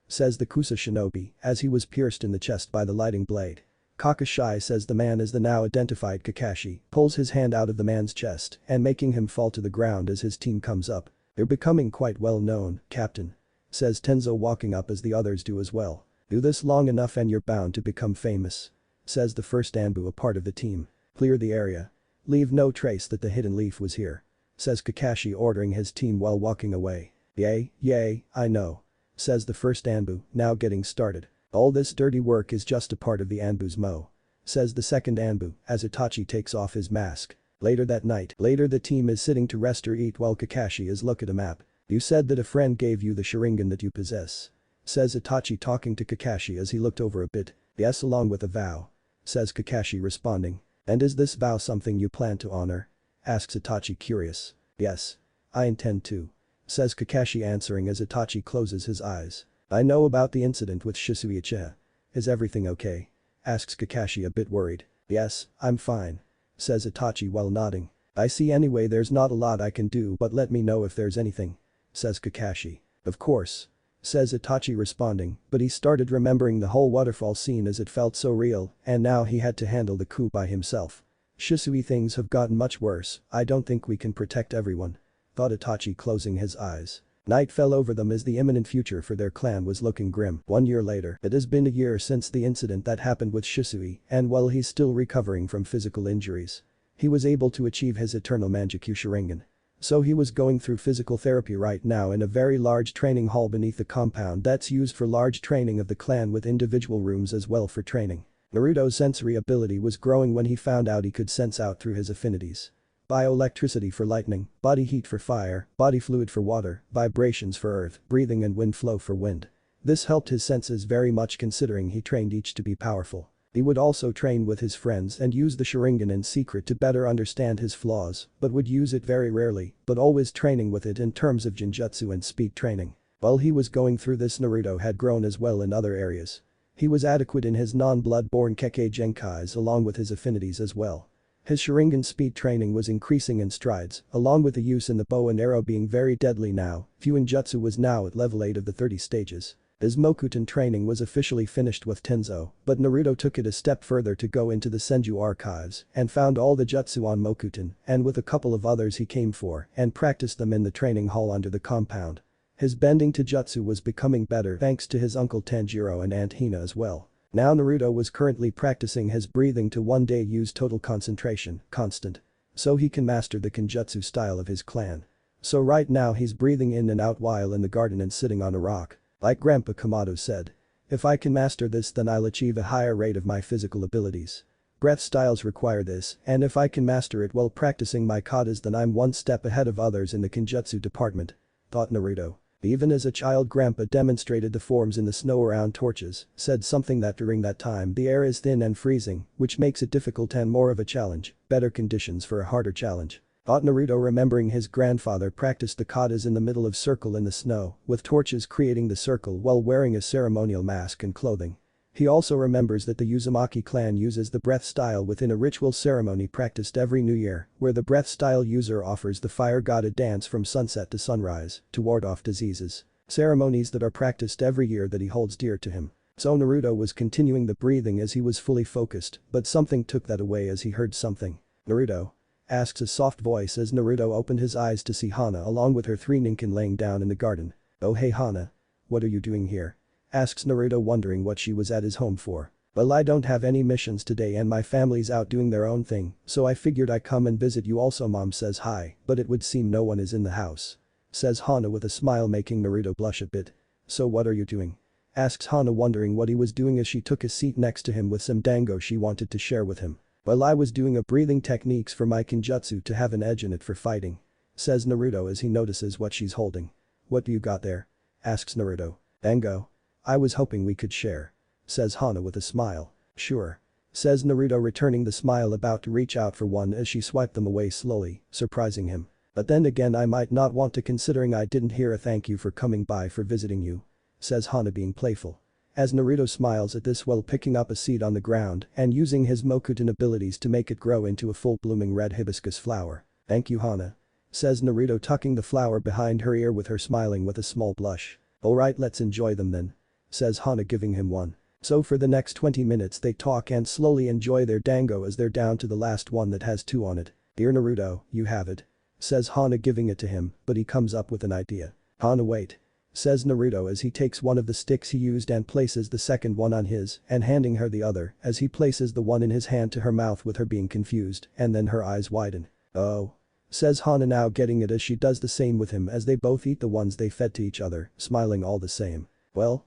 says the Kusa shinobi as he was pierced in the chest by the lighting blade. Kakashi says the man is the now identified Kakashi, pulls his hand out of the man's chest and making him fall to the ground as his team comes up. They're becoming quite well known, Captain. Says Tenzo walking up as the others do as well. Do this long enough and you're bound to become famous. Says the first Anbu a part of the team. Clear the area. Leave no trace that the hidden leaf was here. Says Kakashi ordering his team while walking away. Yay, I know. Says the first Anbu, now getting started. All this dirty work is just a part of the Anbu's mo. Says the second Anbu as Itachi takes off his mask. Later that night, the team is sitting to rest or eat while Kakashi is look at a map. You said that a friend gave you the Sharingan that you possess. Says Itachi talking to Kakashi as he looked over a bit. Yes, along with a vow. Says Kakashi responding. And is this vow something you plan to honor? Asks Itachi curious. Yes. I intend to. Says Kakashi answering as Itachi closes his eyes. I know about the incident with Shisui Uchiha. Is everything okay? Asks Kakashi a bit worried. Yes, I'm fine. Says Itachi while nodding. I see anyway there's not a lot I can do but let me know if there's anything. Says Kakashi. Of course. Says Itachi responding, but he started remembering the whole waterfall scene as it felt so real and now he had to handle the coup by himself. Shisui, things have gotten much worse, I don't think we can protect everyone. Thought Itachi closing his eyes. Night fell over them as the imminent future for their clan was looking grim. 1 year later, it has been a year since the incident that happened with Shisui and while he's still recovering from physical injuries. He was able to achieve his eternal Manjutsu Sharingan. So he was going through physical therapy right now in a very large training hall beneath the compound that's used for large training of the clan with individual rooms as well for training. Naruto's sensory ability was growing when he found out he could sense out through his affinities. Bioelectricity for lightning, body heat for fire, body fluid for water, vibrations for earth, breathing and wind flow for wind. This helped his senses very much considering he trained each to be powerful. He would also train with his friends and use the Sharingan in secret to better understand his flaws, but would use it very rarely, but always training with it in terms of Genjutsu and speed training. While he was going through this, Naruto had grown as well in other areas. He was adequate in his non-blood-borne Kekkei Genkais along with his affinities as well. His Sharingan speed training was increasing in strides, along with the use in the bow and arrow being very deadly now. Fuinjutsu was now at level 8 of the 30 stages. His Mokuton training was officially finished with Tenzo, but Naruto took it a step further to go into the Senju archives and found all the jutsu on Mokuton and with a couple of others he came for and practiced them in the training hall under the compound. His bending to jutsu was becoming better thanks to his uncle Tanjiro and Aunt Hina as well. Now Naruto was currently practicing his breathing to one day use total concentration, constant. So he can master the Kenjutsu style of his clan. So right now he's breathing in and out while in the garden and sitting on a rock. Like Grandpa Kamado said. If I can master this then I'll achieve a higher rate of my physical abilities. Breath styles require this and if I can master it while practicing my katas then I'm one step ahead of others in the Kenjutsu department. Thought Naruto. Even as a child Grandpa demonstrated the forms in the snow around torches, said something that during that time the air is thin and freezing, which makes it difficult and more of a challenge, better conditions for a harder challenge. Thought Naruto remembering his grandfather practiced the katas in the middle of circle in the snow, with torches creating the circle while wearing a ceremonial mask and clothing. He also remembers that the Uzumaki clan uses the breath style within a ritual ceremony practiced every new year, where the breath style user offers the fire god a dance from sunset to sunrise to ward off diseases. Ceremonies that are practiced every year that he holds dear to him. So Naruto was continuing the breathing as he was fully focused, but something took that away as he heard something. Naruto? Asks a soft voice as Naruto opened his eyes to see Hana along with her 3 ninkin laying down in the garden. Oh hey Hana. What are you doing here? Asks Naruto wondering what she was at his home for. Well I don't have any missions today and my family's out doing their own thing, so I figured I come and visit you also. Mom says hi, but it would seem no one is in the house. Says Hana with a smile making Naruto blush a bit. So what are you doing? Asks Hana wondering what he was doing as she took a seat next to him with some dango she wanted to share with him. Well, I was doing a breathing techniques for my kinjutsu to have an edge in it for fighting. Says Naruto as he notices what she's holding. What do you got there? Asks Naruto. Dango. I was hoping we could share. Says Hana with a smile. Sure. Says Naruto returning the smile, about to reach out for one as she swiped them away slowly, surprising him. But then again, I might not want to, considering I didn't hear a thank you for coming by for visiting you. Says Hana being playful. As Naruto smiles at this while picking up a seed on the ground and using his Mokuton abilities to make it grow into a full blooming red hibiscus flower. Thank you, Hana. Says Naruto, tucking the flower behind her ear with her smiling with a small blush. Alright, let's enjoy them then. Says Hana, giving him one. So for the next 20 minutes they talk and slowly enjoy their dango as they're down to the last one that has 2 on it. Dear Naruto, you have it. Says Hana, giving it to him, but he comes up with an idea. Hana, wait. Says Naruto as he takes one of the sticks he used and places the second one on his and handing her the other as he places the one in his hand to her mouth with her being confused, and then her eyes widen. Oh. Says Hana, now getting it as she does the same with him as they both eat the ones they fed to each other, smiling all the same. Well.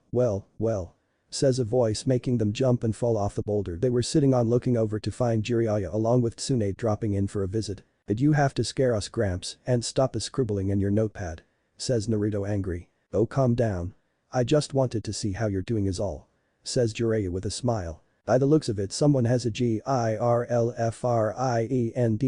Says a voice, making them jump and fall off the boulder they were sitting on, looking over to find Jiraiya along with Tsunade dropping in for a visit. Did you have to scare us, Gramps, and stop the scribbling in your notepad? Says Naruto, angry. Oh, calm down. I just wanted to see how you're doing is all. Says Jiraiya with a smile. By the looks of it, someone has a girlfriend,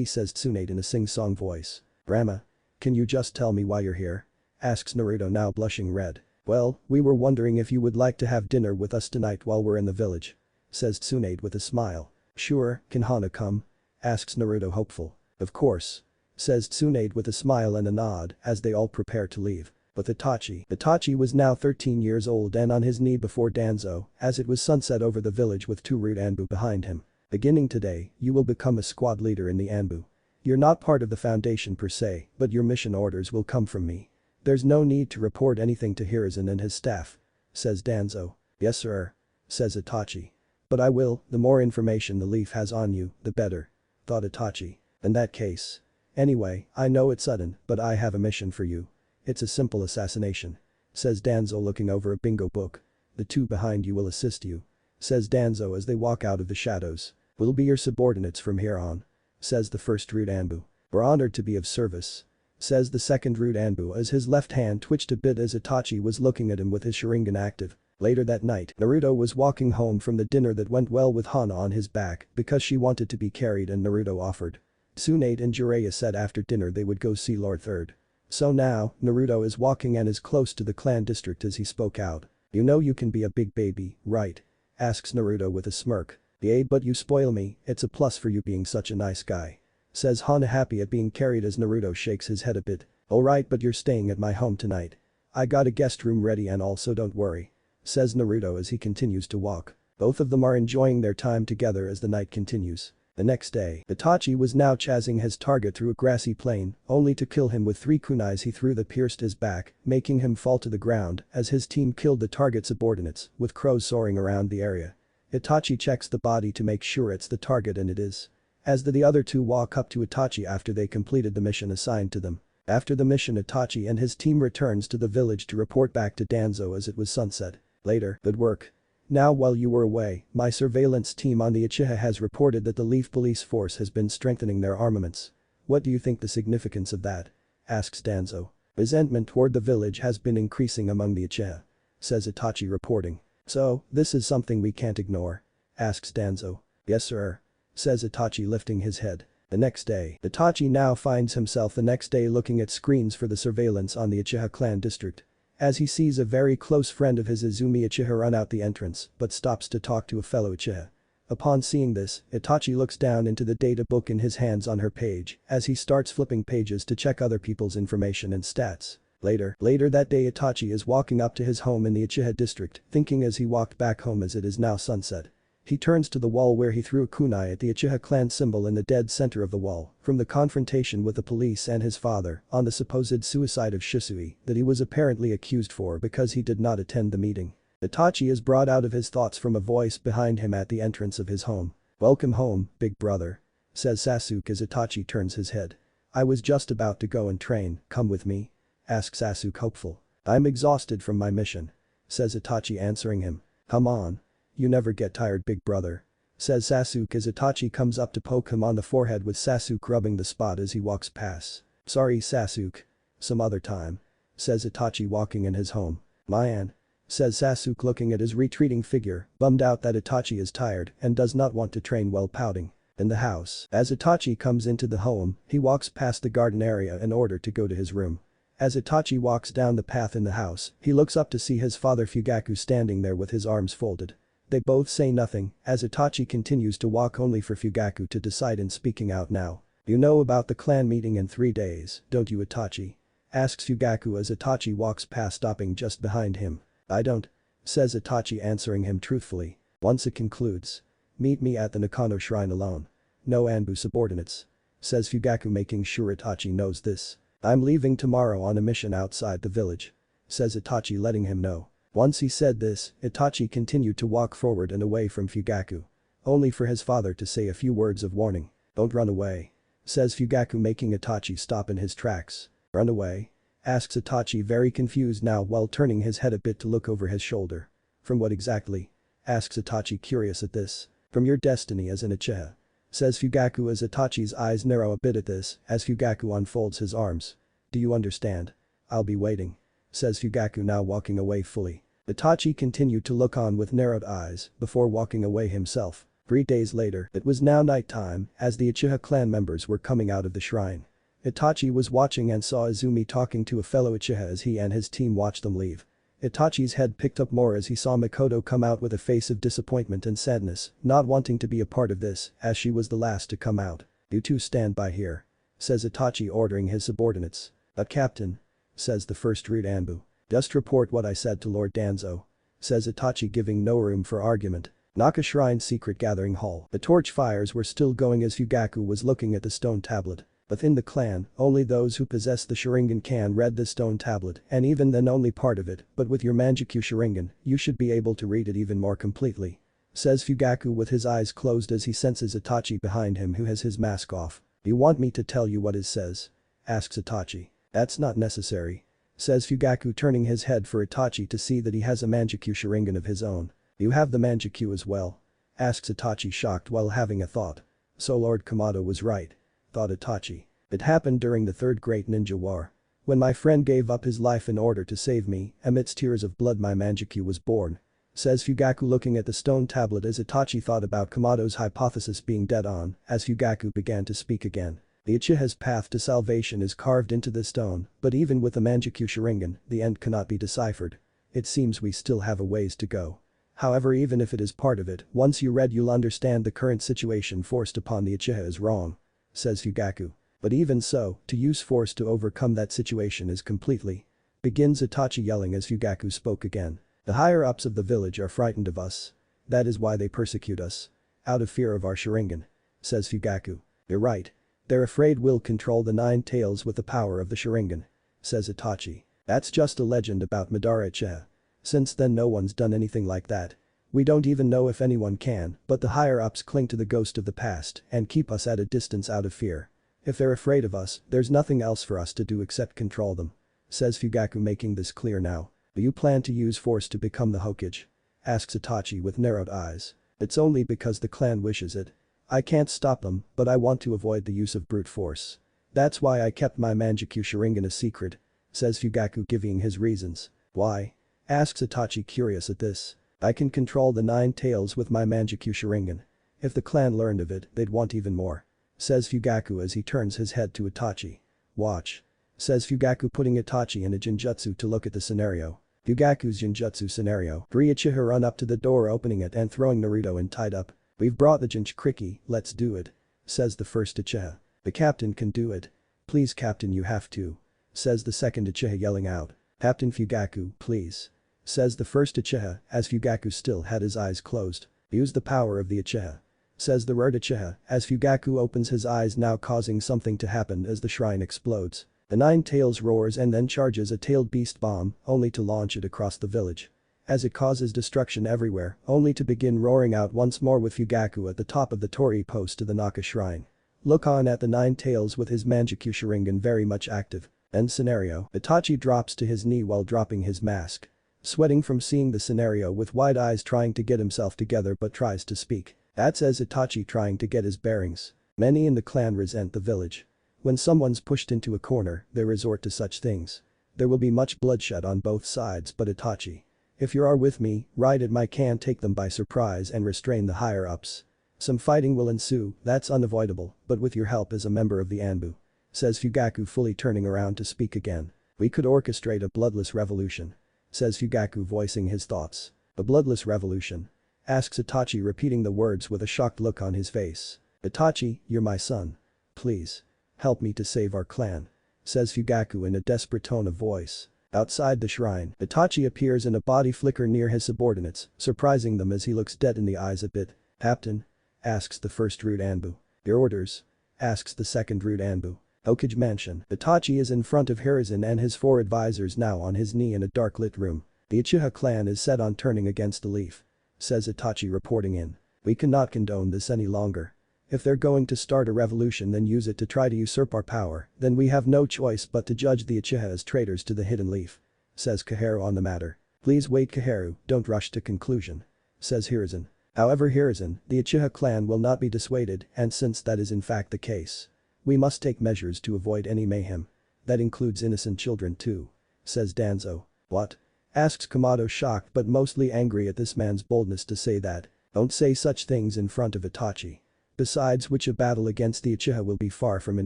says Tsunade in a sing-song voice. Grandma. Can you just tell me why you're here? Asks Naruto, now blushing red. Well, we were wondering if you would like to have dinner with us tonight while we're in the village. Says Tsunade with a smile. Sure, can Hana come? Asks Naruto, hopeful. Of course. Says Tsunade with a smile and a nod as they all prepare to leave. But Itachi was now 13 years old and on his knee before Danzo as it was sunset over the village with 2 rude Anbu behind him. Beginning today, you will become a squad leader in the Anbu. You're not part of the foundation per se, but your mission orders will come from me. There's no need to report anything to Hiruzen and his staff. Says Danzo. Yes sir. Says Itachi. But I will, the more information the Leaf has on you, the better. Thought Itachi. In that case. Anyway, I know it's sudden, but I have a mission for you. It's a simple assassination. Says Danzo, looking over a bingo book. The 2 behind you will assist you. Says Danzo as they walk out of the shadows. We'll be your subordinates from here on. Says the first rude Anbu. We're honored to be of service. Says the second rude Anbu as his left hand twitched a bit as Itachi was looking at him with his Sharingan active. Later that night, Naruto was walking home from the dinner that went well with Hana on his back because she wanted to be carried and Naruto offered. Tsunade and Jiraiya said after dinner they would go see Lord Third. So now, Naruto is walking and is close to the clan district as he spoke out. You know you can be a big baby, right? Asks Naruto with a smirk. Yeah, but you spoil me, it's a plus for you being such a nice guy. Says Hana, happy at being carried as Naruto shakes his head a bit. Alright, but you're staying at my home tonight. I got a guest room ready and all, so don't worry. Says Naruto as he continues to walk. Both of them are enjoying their time together as the night continues. The next day, Itachi was now chasing his target through a grassy plain, only to kill him with 3 kunais he threw that pierced his back, making him fall to the ground as his team killed the target's subordinates, with crows soaring around the area. Itachi checks the body to make sure it's the target, and it is. As the other 2 walk up to Itachi after they completed the mission assigned to them. After the mission, Itachi and his team returns to the village to report back to Danzo as it was sunset. Later. Good work. Now while you were away, my surveillance team on the Uchiha has reported that the Leaf police force has been strengthening their armaments. What do you think the significance of that? Asks Danzo. Resentment toward the village has been increasing among the Uchiha. Says Itachi, reporting. So, this is something we can't ignore? Asks Danzo. Yes sir. Says Itachi, lifting his head. The next day, Itachi now finds himself the next day looking at screens for the surveillance on the Uchiha clan district. As he sees a very close friend of his, Izumi Uchiha, run out the entrance but stops to talk to a fellow Uchiha. Upon seeing this, Itachi looks down into the data book in his hands on her page as he starts flipping pages to check other people's information and stats. Later that day, Itachi is walking up to his home in the Uchiha district, thinking as he walked back home as it is now sunset. He turns to the wall where he threw a kunai at the Uchiha clan symbol in the dead center of the wall from the confrontation with the police and his father on the supposed suicide of Shisui that he was apparently accused for because he did not attend the meeting. Itachi is brought out of his thoughts from a voice behind him at the entrance of his home. Welcome home, big brother. Says Sasuke as Itachi turns his head. I was just about to go and train, come with me? Asks Sasuke, hopeful. I'm exhausted from my mission. Says Itachi, answering him. Come on. You never get tired, big brother. says Sasuke as Itachi comes up to poke him on the forehead with Sasuke rubbing the spot as he walks past. Sorry Sasuke. Some other time. Says Itachi walking in his home. Man. Says Sasuke looking at his retreating figure, bummed out that Itachi is tired and does not want to train while pouting. In the house, as Itachi comes into the home, he walks past the garden area in order to go to his room. As Itachi walks down the path in the house, he looks up to see his father Fugaku standing there with his arms folded. They both say nothing, as Itachi continues to walk only for Fugaku to decide in speaking out now. You know about the clan meeting in 3 days, don't you Itachi? Asks Fugaku as Itachi walks past stopping just behind him. I don't. Says Itachi answering him truthfully. Once it concludes. Meet me at the Nakano shrine alone. No Anbu subordinates. Says Fugaku making sure Itachi knows this. I'm leaving tomorrow on a mission outside the village. Says Itachi letting him know. Once he said this, Itachi continued to walk forward and away from Fugaku. Only for his father to say a few words of warning. Don't run away. Says Fugaku making Itachi stop in his tracks. Run away? Asks Itachi very confused now while turning his head a bit to look over his shoulder. From what exactly? Asks Itachi curious at this. From your destiny as an Uchiha. Says Fugaku as Itachi's eyes narrow a bit at this as Fugaku unfolds his arms. Do you understand? I'll be waiting. Says Fugaku now walking away fully. Itachi continued to look on with narrowed eyes before walking away himself. 3 days later, it was now nighttime as the Uchiha clan members were coming out of the shrine. Itachi was watching and saw Izumi talking to a fellow Uchiha as he and his team watched them leave. Itachi's head picked up more as he saw Makoto come out with a face of disappointment and sadness, not wanting to be a part of this as she was the last to come out. You two stand by here. Says Itachi ordering his subordinates. Captain. Says the first rude Anbu. Just report what I said to Lord Danzo. Says Itachi giving no room for argument. Naka Shrine's secret gathering hall. The torch fires were still going as Fugaku was looking at the stone tablet. Within the clan, only those who possess the Sharingan can read the stone tablet and even then only part of it, but with your Manjikyu Sharingan, you should be able to read it even more completely. Says Fugaku with his eyes closed as he senses Itachi behind him who has his mask off. You want me to tell you what it says? Asks Itachi. That's not necessary. Says Fugaku turning his head for Itachi to see that he has a Manjikyu Sharingan of his own. You have the Manjikyu as well? Asks Itachi shocked while having a thought. So Lord Kamado was right. Thought Itachi. It happened during the Third Great Ninja War. When my friend gave up his life in order to save me, amidst tears of blood my Manjikyu was born. Says Fugaku looking at the stone tablet as Itachi thought about Kamado's hypothesis being dead on, as Fugaku began to speak again. The Uchiha's path to salvation is carved into the stone, but even with the Manjikyu Sharingan, the end cannot be deciphered. It seems we still have a ways to go. However, even if it is part of it, once you read you'll understand the current situation forced upon the Uchiha is wrong. Says Fugaku. But even so, to use force to overcome that situation is completely. Begins Itachi yelling as Fugaku spoke again. The higher-ups of the village are frightened of us. That is why they persecute us. Out of fear of our Sharingan. Says Fugaku. You're right. They're afraid we'll control the 9 tails with the power of the Sharingan. Says Itachi. That's just a legend about Madara Uchiha. Since then no one's done anything like that. We don't even know if anyone can, but the higher-ups cling to the ghost of the past and keep us at a distance out of fear. If they're afraid of us, there's nothing else for us to do except control them. Says Fugaku making this clear now. Do you plan to use force to become the Hokage? Asks Itachi with narrowed eyes. It's only because the clan wishes it. I can't stop them, but I want to avoid the use of brute force. That's why I kept my Manjikyu Sharingan a secret. Says Fugaku giving his reasons. Why? Asks Itachi curious at this. I can control the 9 tails with my Manjikyu Sharingan. If the clan learned of it, they'd want even more. Says Fugaku as he turns his head to Itachi. Watch. Says Fugaku putting Itachi in a Jinjutsu to look at the scenario. Fugaku's Jinjutsu scenario. 3 Uchiha run up to the door opening it and throwing Naruto in tied up. We've brought the Jinchuriki, let's do it. Says the first Uchiha. The captain can do it. Please captain you have to. Says the second Uchiha yelling out. Captain Fugaku, please. Says the first Uchiha as Fugaku still had his eyes closed. Use the power of the Uchiha. Says the third Uchiha as Fugaku opens his eyes now causing something to happen as the shrine explodes. The 9 tails roars and then charges a tailed beast bomb only to launch it across the village. As it causes destruction everywhere only to begin roaring out once more with Fugaku at the top of the torii post to the Naka shrine. Look on at the 9 tails with his Manjikyu Sharingan very much active. End scenario. Itachi drops to his knee while dropping his mask. Sweating from seeing the scenario with wide eyes trying to get himself together but tries to speak. That says Itachi trying to get his bearings. Many in the clan resent the village. When someone's pushed into a corner, they resort to such things. There will be much bloodshed on both sides but Itachi. If you are with me, ride at my can take them by surprise and restrain the higher-ups. Some fighting will ensue, that's unavoidable, but with your help as a member of the Anbu. Says Fugaku fully turning around to speak again. We could orchestrate a bloodless revolution. Says Fugaku voicing his thoughts. A bloodless revolution? Asks Itachi repeating the words with a shocked look on his face. Itachi, you're my son. Please. Help me to save our clan. Says Fugaku in a desperate tone of voice. Outside the shrine, Itachi appears in a body flicker near his subordinates, surprising them as he looks dead in the eyes a bit. Captain? Asks the first rude Anbu. Your orders? Asks the second rude Anbu. Hokage Mansion. Itachi is in front of Hiruzen and his 4 advisors now on his knee in a dark lit room. The Uchiha clan is set on turning against the Leaf. Says Itachi reporting in. We cannot condone this any longer. If they're going to start a revolution then use it to try to usurp our power, then we have no choice but to judge the Uchiha as traitors to the Hidden Leaf. Says Kaharu on the matter. Please wait Kaharu, don't rush to conclusion. Says Hiruzen. However Hiruzen, the Uchiha clan will not be dissuaded and since that is in fact the case. We must take measures to avoid any mayhem. That includes innocent children too. Says Danzo. What? Asks Kamado shocked but mostly angry at this man's boldness to say that. Don't say such things in front of Itachi. Besides which a battle against the Uchiha will be far from an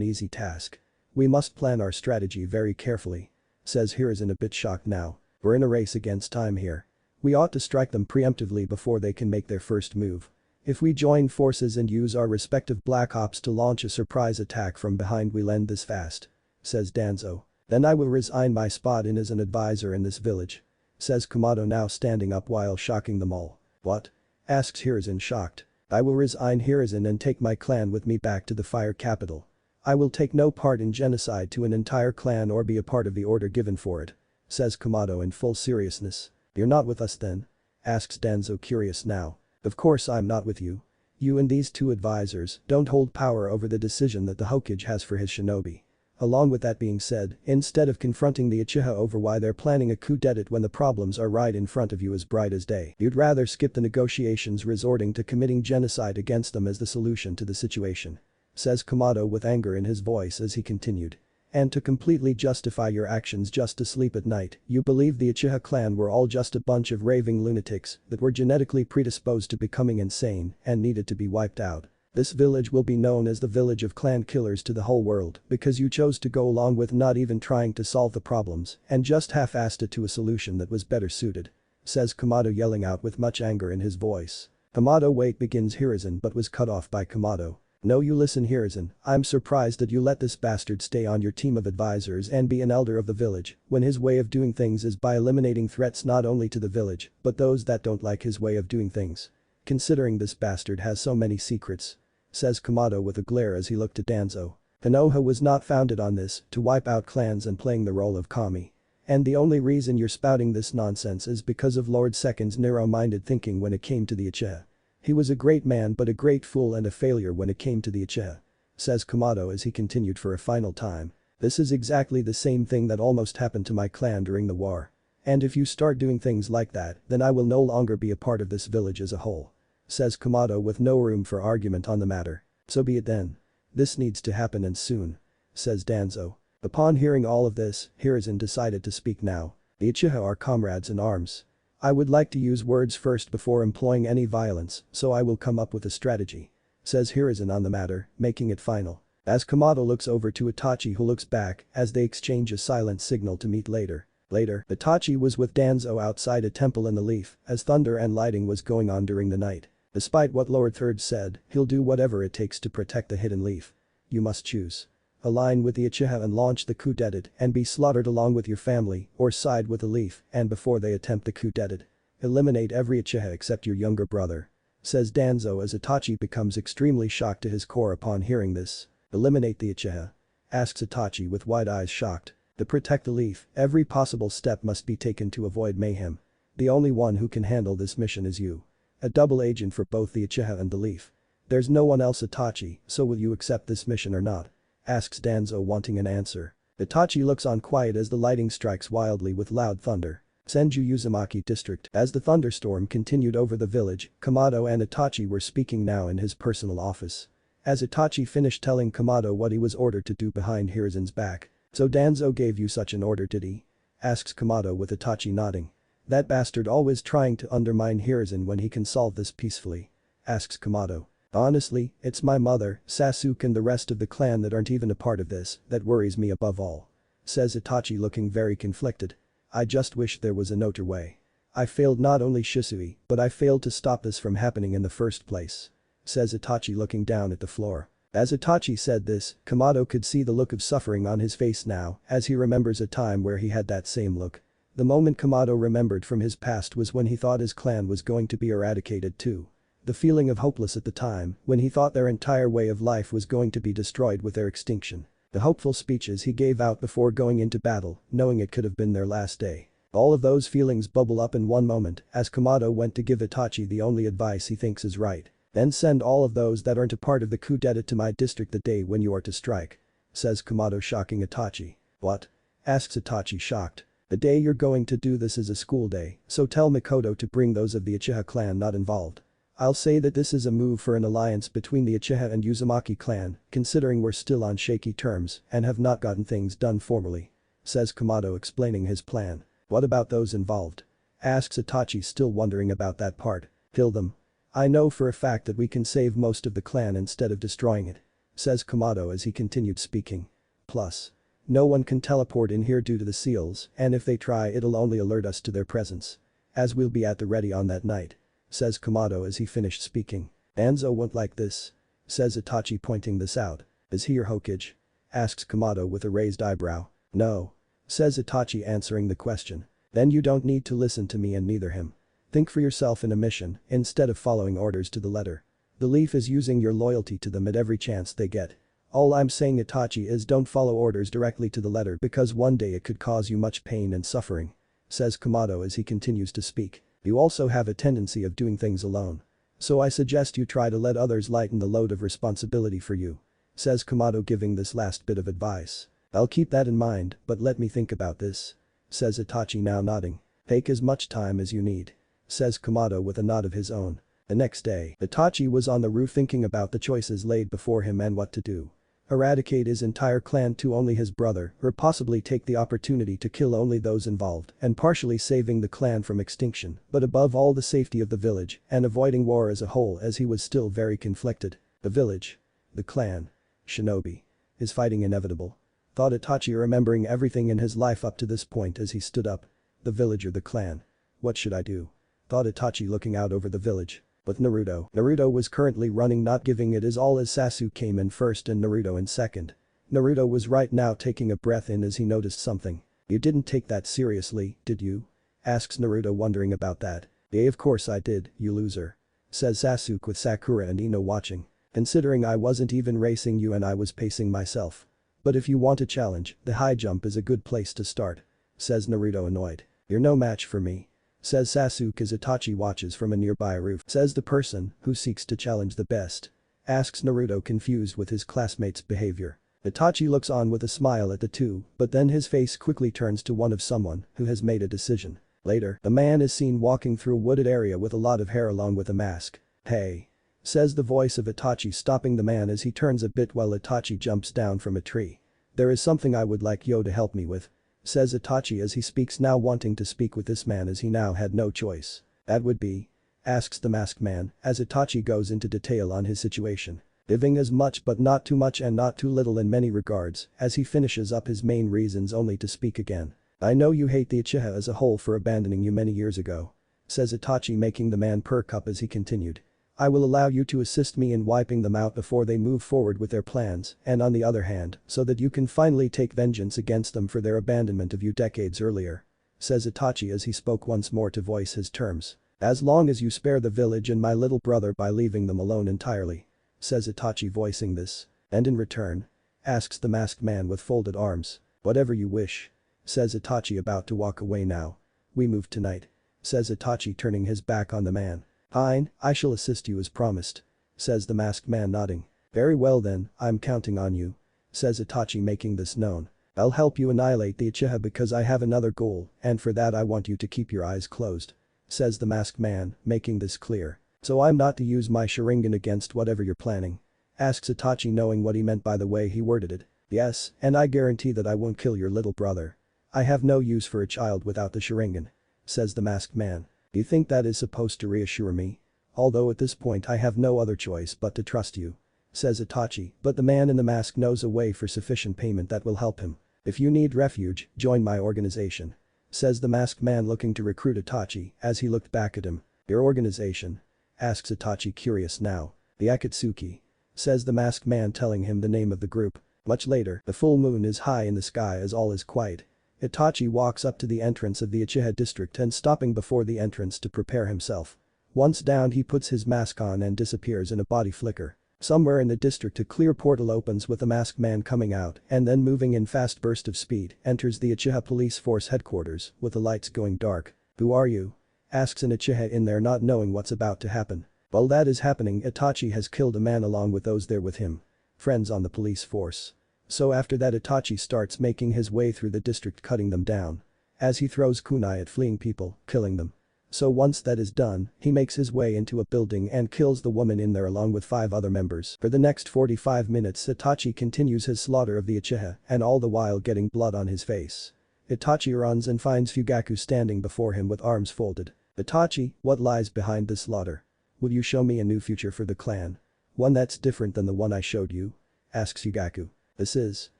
easy task. We must plan our strategy very carefully. Says Hiruzen a bit shocked now. We're in a race against time here. We ought to strike them preemptively before they can make their first move. If we join forces and use our respective black ops to launch a surprise attack from behind we'll end this fast. Says Danzo. Then I will resign my spot in as an advisor in this village. Says Kamado now standing up while shocking them all. What? Asks Hiruzen shocked. I will resign Hiruzen and take my clan with me back to the Fire Capital. I will take no part in genocide to an entire clan or be a part of the order given for it. Says Kamado in full seriousness. You're not with us then? Asks Danzo curious now. Of course I'm not with you. You and these 2 advisors don't hold power over the decision that the Hokage has for his shinobi. Along with that being said, instead of confronting the Uchiha over why they're planning a coup d'etat when the problems are right in front of you as bright as day, you'd rather skip the negotiations resorting to committing genocide against them as the solution to the situation. Says Kamado with anger in his voice as he continued. And to completely justify your actions just to sleep at night, you believe the Uchiha clan were all just a bunch of raving lunatics that were genetically predisposed to becoming insane and needed to be wiped out. This village will be known as the village of clan killers to the whole world because you chose to go along with not even trying to solve the problems and just half-assed it to a solution that was better suited. Says Kamado yelling out with much anger in his voice. Kamado wait begins Hiruzen but was cut off by Kamado. No you listen Hiruzen, I'm surprised that you let this bastard stay on your team of advisors and be an elder of the village when his way of doing things is by eliminating threats not only to the village but those that don't like his way of doing things. Considering this bastard has so many secrets. Says Kamado with a glare as he looked at Danzo. Konoha was not founded on this, to wipe out clans and playing the role of kami. And the only reason you're spouting this nonsense is because of Lord Second's narrow-minded thinking when it came to the Uchiha. He was a great man but a great fool and a failure when it came to the Uchiha. Says Kamado as he continued for a final time. This is exactly the same thing that almost happened to my clan during the war. And if you start doing things like that, then I will no longer be a part of this village as a whole. Says Kamado with no room for argument on the matter. So be it then. This needs to happen and soon. Says Danzo. Upon hearing all of this, Hiruzen decided to speak now. The Uchiha are comrades in arms. I would like to use words first before employing any violence, so I will come up with a strategy. Says Hiruzen on the matter, making it final. As Kamado looks over to Itachi who looks back as they exchange a silent signal to meet later. Later, Itachi was with Danzo outside a temple in the Leaf as thunder and lighting was going on during the night. Despite what Lord Third said, he'll do whatever it takes to protect the Hidden Leaf. You must choose. Align with the Uchiha and launch the coup d'etat and be slaughtered along with your family or side with the Leaf and before they attempt the coup d'etat. Eliminate every Uchiha except your younger brother. Says Danzo as Itachi becomes extremely shocked to his core upon hearing this. Eliminate the Uchiha? Asks Itachi with wide eyes shocked. To protect the Leaf, every possible step must be taken to avoid mayhem. The only one who can handle this mission is you. A double agent for both the Uchiha and the Leaf. There's no one else Itachi, so will you accept this mission or not? Asks Danzo wanting an answer. Itachi looks on quiet as the lighting strikes wildly with loud thunder. Senju Uzumaki District. As the thunderstorm continued over the village, Kamado and Itachi were speaking now in his personal office. As Itachi finished telling Kamado what he was ordered to do behind Hiruzen's back. "So Danzo gave you such an order, did he?" asks Kamado with Itachi nodding. "That bastard always trying to undermine Hiruzen when he can solve this peacefully," asks Kamado. "Honestly, it's my mother, Sasuke and the rest of the clan that aren't even a part of this that worries me above all," says Itachi looking very conflicted. "I just wish there was a noter way. I failed not only Shisui, but I failed to stop this from happening in the first place," says Itachi looking down at the floor. As Itachi said this, Kamado could see the look of suffering on his face now as he remembers a time where he had that same look. The moment Kamado remembered from his past was when he thought his clan was going to be eradicated too. The feeling of hopeless at the time when he thought their entire way of life was going to be destroyed with their extinction. The hopeful speeches he gave out before going into battle, knowing it could have been their last day. All of those feelings bubble up in one moment as Kamado went to give Itachi the only advice he thinks is right. "Then send all of those that aren't a part of the coup d'etat to my district the day when you are to strike," says Kamado, shocking Itachi. "What?" asks Itachi, shocked. "The day you're going to do this is a school day, so tell Mikoto to bring those of the Uchiha clan not involved. I'll say that this is a move for an alliance between the Uchiha and Uzumaki clan, considering we're still on shaky terms and have not gotten things done formally," says Kamado, explaining his plan. "What about those involved?" asks Itachi, still wondering about that part. "Kill them. I know for a fact that we can save most of the clan instead of destroying it," says Kamado as he continued speaking. "Plus, no one can teleport in here due to the seals, and if they try it'll only alert us to their presence. As we'll be at the ready on that night," says Kamado as he finished speaking. "Danzo won't like this," says Itachi, pointing this out. "Is he your Hokage?" asks Kamado with a raised eyebrow. "No," says Itachi, answering the question. "Then you don't need to listen to me and neither him. Think for yourself in a mission instead of following orders to the letter. The leaf is using your loyalty to them at every chance they get. All I'm saying, Itachi, is don't follow orders directly to the letter because one day it could cause you much pain and suffering," says Kamado as he continues to speak. "You also have a tendency of doing things alone. So I suggest you try to let others lighten the load of responsibility for you," says Kamado, giving this last bit of advice. "I'll keep that in mind, but let me think about this," says Itachi, now nodding. "Take as much time as you need," says Kamado with a nod of his own. The next day, Itachi was on the roof thinking about the choices laid before him and what to do. Eradicate his entire clan to only his brother, or possibly take the opportunity to kill only those involved and partially saving the clan from extinction, but above all the safety of the village and avoiding war as a whole, as he was still very conflicted. The village, the clan, shinobi. Is fighting inevitable? Thought Itachi, remembering everything in his life up to this point as he stood up. The village or the clan? What should I do? Thought Itachi, looking out over the village. With Naruto. Naruto was currently running, not giving it his all as Sasuke came in first and Naruto in second. Naruto was right now taking a breath in as he noticed something. "You didn't take that seriously, did you?" asks Naruto, wondering about that. "Yeah, of course I did, you loser," says Sasuke with Sakura and Ino watching. "Considering I wasn't even racing you and I was pacing myself. But if you want a challenge, the high jump is a good place to start," says Naruto, annoyed. "You're no match for me," says Sasuke as Itachi watches from a nearby roof. "Says the person who seeks to challenge the best," asks Naruto, confused with his classmate's behavior. Itachi looks on with a smile at the two, but then his face quickly turns to one of someone who has made a decision. Later, the man is seen walking through a wooded area with a lot of hair along with a mask. "Hey," says the voice of Itachi, stopping the man as he turns a bit while Itachi jumps down from a tree. "There is something I would like Yo to help me with," says Itachi as he speaks, now wanting to speak with this man as he now had no choice. "That would be?" asks the masked man as Itachi goes into detail on his situation. Giving as much but not too much and not too little in many regards as he finishes up his main reasons only to speak again. "I know you hate the Uchiha as a whole for abandoning you many years ago," says Itachi, making the man perk up as he continued. "I will allow you to assist me in wiping them out before they move forward with their plans, and on the other hand, so that you can finally take vengeance against them for their abandonment of you decades earlier," says Itachi as he spoke once more to voice his terms. "As long as you spare the village and my little brother by leaving them alone entirely," says Itachi, voicing this. "And in return?" asks the masked man with folded arms. "Whatever you wish," says Itachi, about to walk away now. "We move tonight," says Itachi, turning his back on the man. "Fine, I shall assist you as promised," says the masked man, nodding. "Very well then, I'm counting on you," says Itachi, making this known. I'll help you annihilate the Uchiha because I have another goal, and for that I want you to keep your eyes closed. Says the masked man, making this clear. So I'm not to use my Sharingan against whatever you're planning? Asks Itachi, knowing what he meant by the way he worded it. Yes, and I guarantee that I won't kill your little brother. I have no use for a child without the Sharingan. Says the masked man. Do you think that is supposed to reassure me? Although at this point I have no other choice but to trust you. Says Itachi, but the man in the mask knows a way for sufficient payment that will help him. If you need refuge, join my organization. Says the masked man, looking to recruit Itachi as he looked back at him. Your organization? Asks Itachi, curious now. The Akatsuki. Says the masked man, telling him the name of the group. Much later, the full moon is high in the sky as all is quiet. Itachi walks up to the entrance of the Uchiha district and stopping before the entrance to prepare himself. Once down, he puts his mask on and disappears in a body flicker. Somewhere in the district, a clear portal opens with a masked man coming out and then moving in fast burst of speed enters the Uchiha police force headquarters with the lights going dark. Who are you? Asks an Uchiha in there, not knowing what's about to happen. While that is happening, Itachi has killed a man along with those there with him. Friends on the police force. So after that, Itachi starts making his way through the district, cutting them down. As he throws kunai at fleeing people, killing them. So once that is done, he makes his way into a building and kills the woman in there along with 5 other members. For the next 45 minutes, Itachi continues his slaughter of the Uchiha and all the while getting blood on his face. Itachi runs and finds Fugaku standing before him with arms folded. Itachi, what lies behind this slaughter? Will you show me a new future for the clan? One that's different than the one I showed you? Asks Fugaku. This is.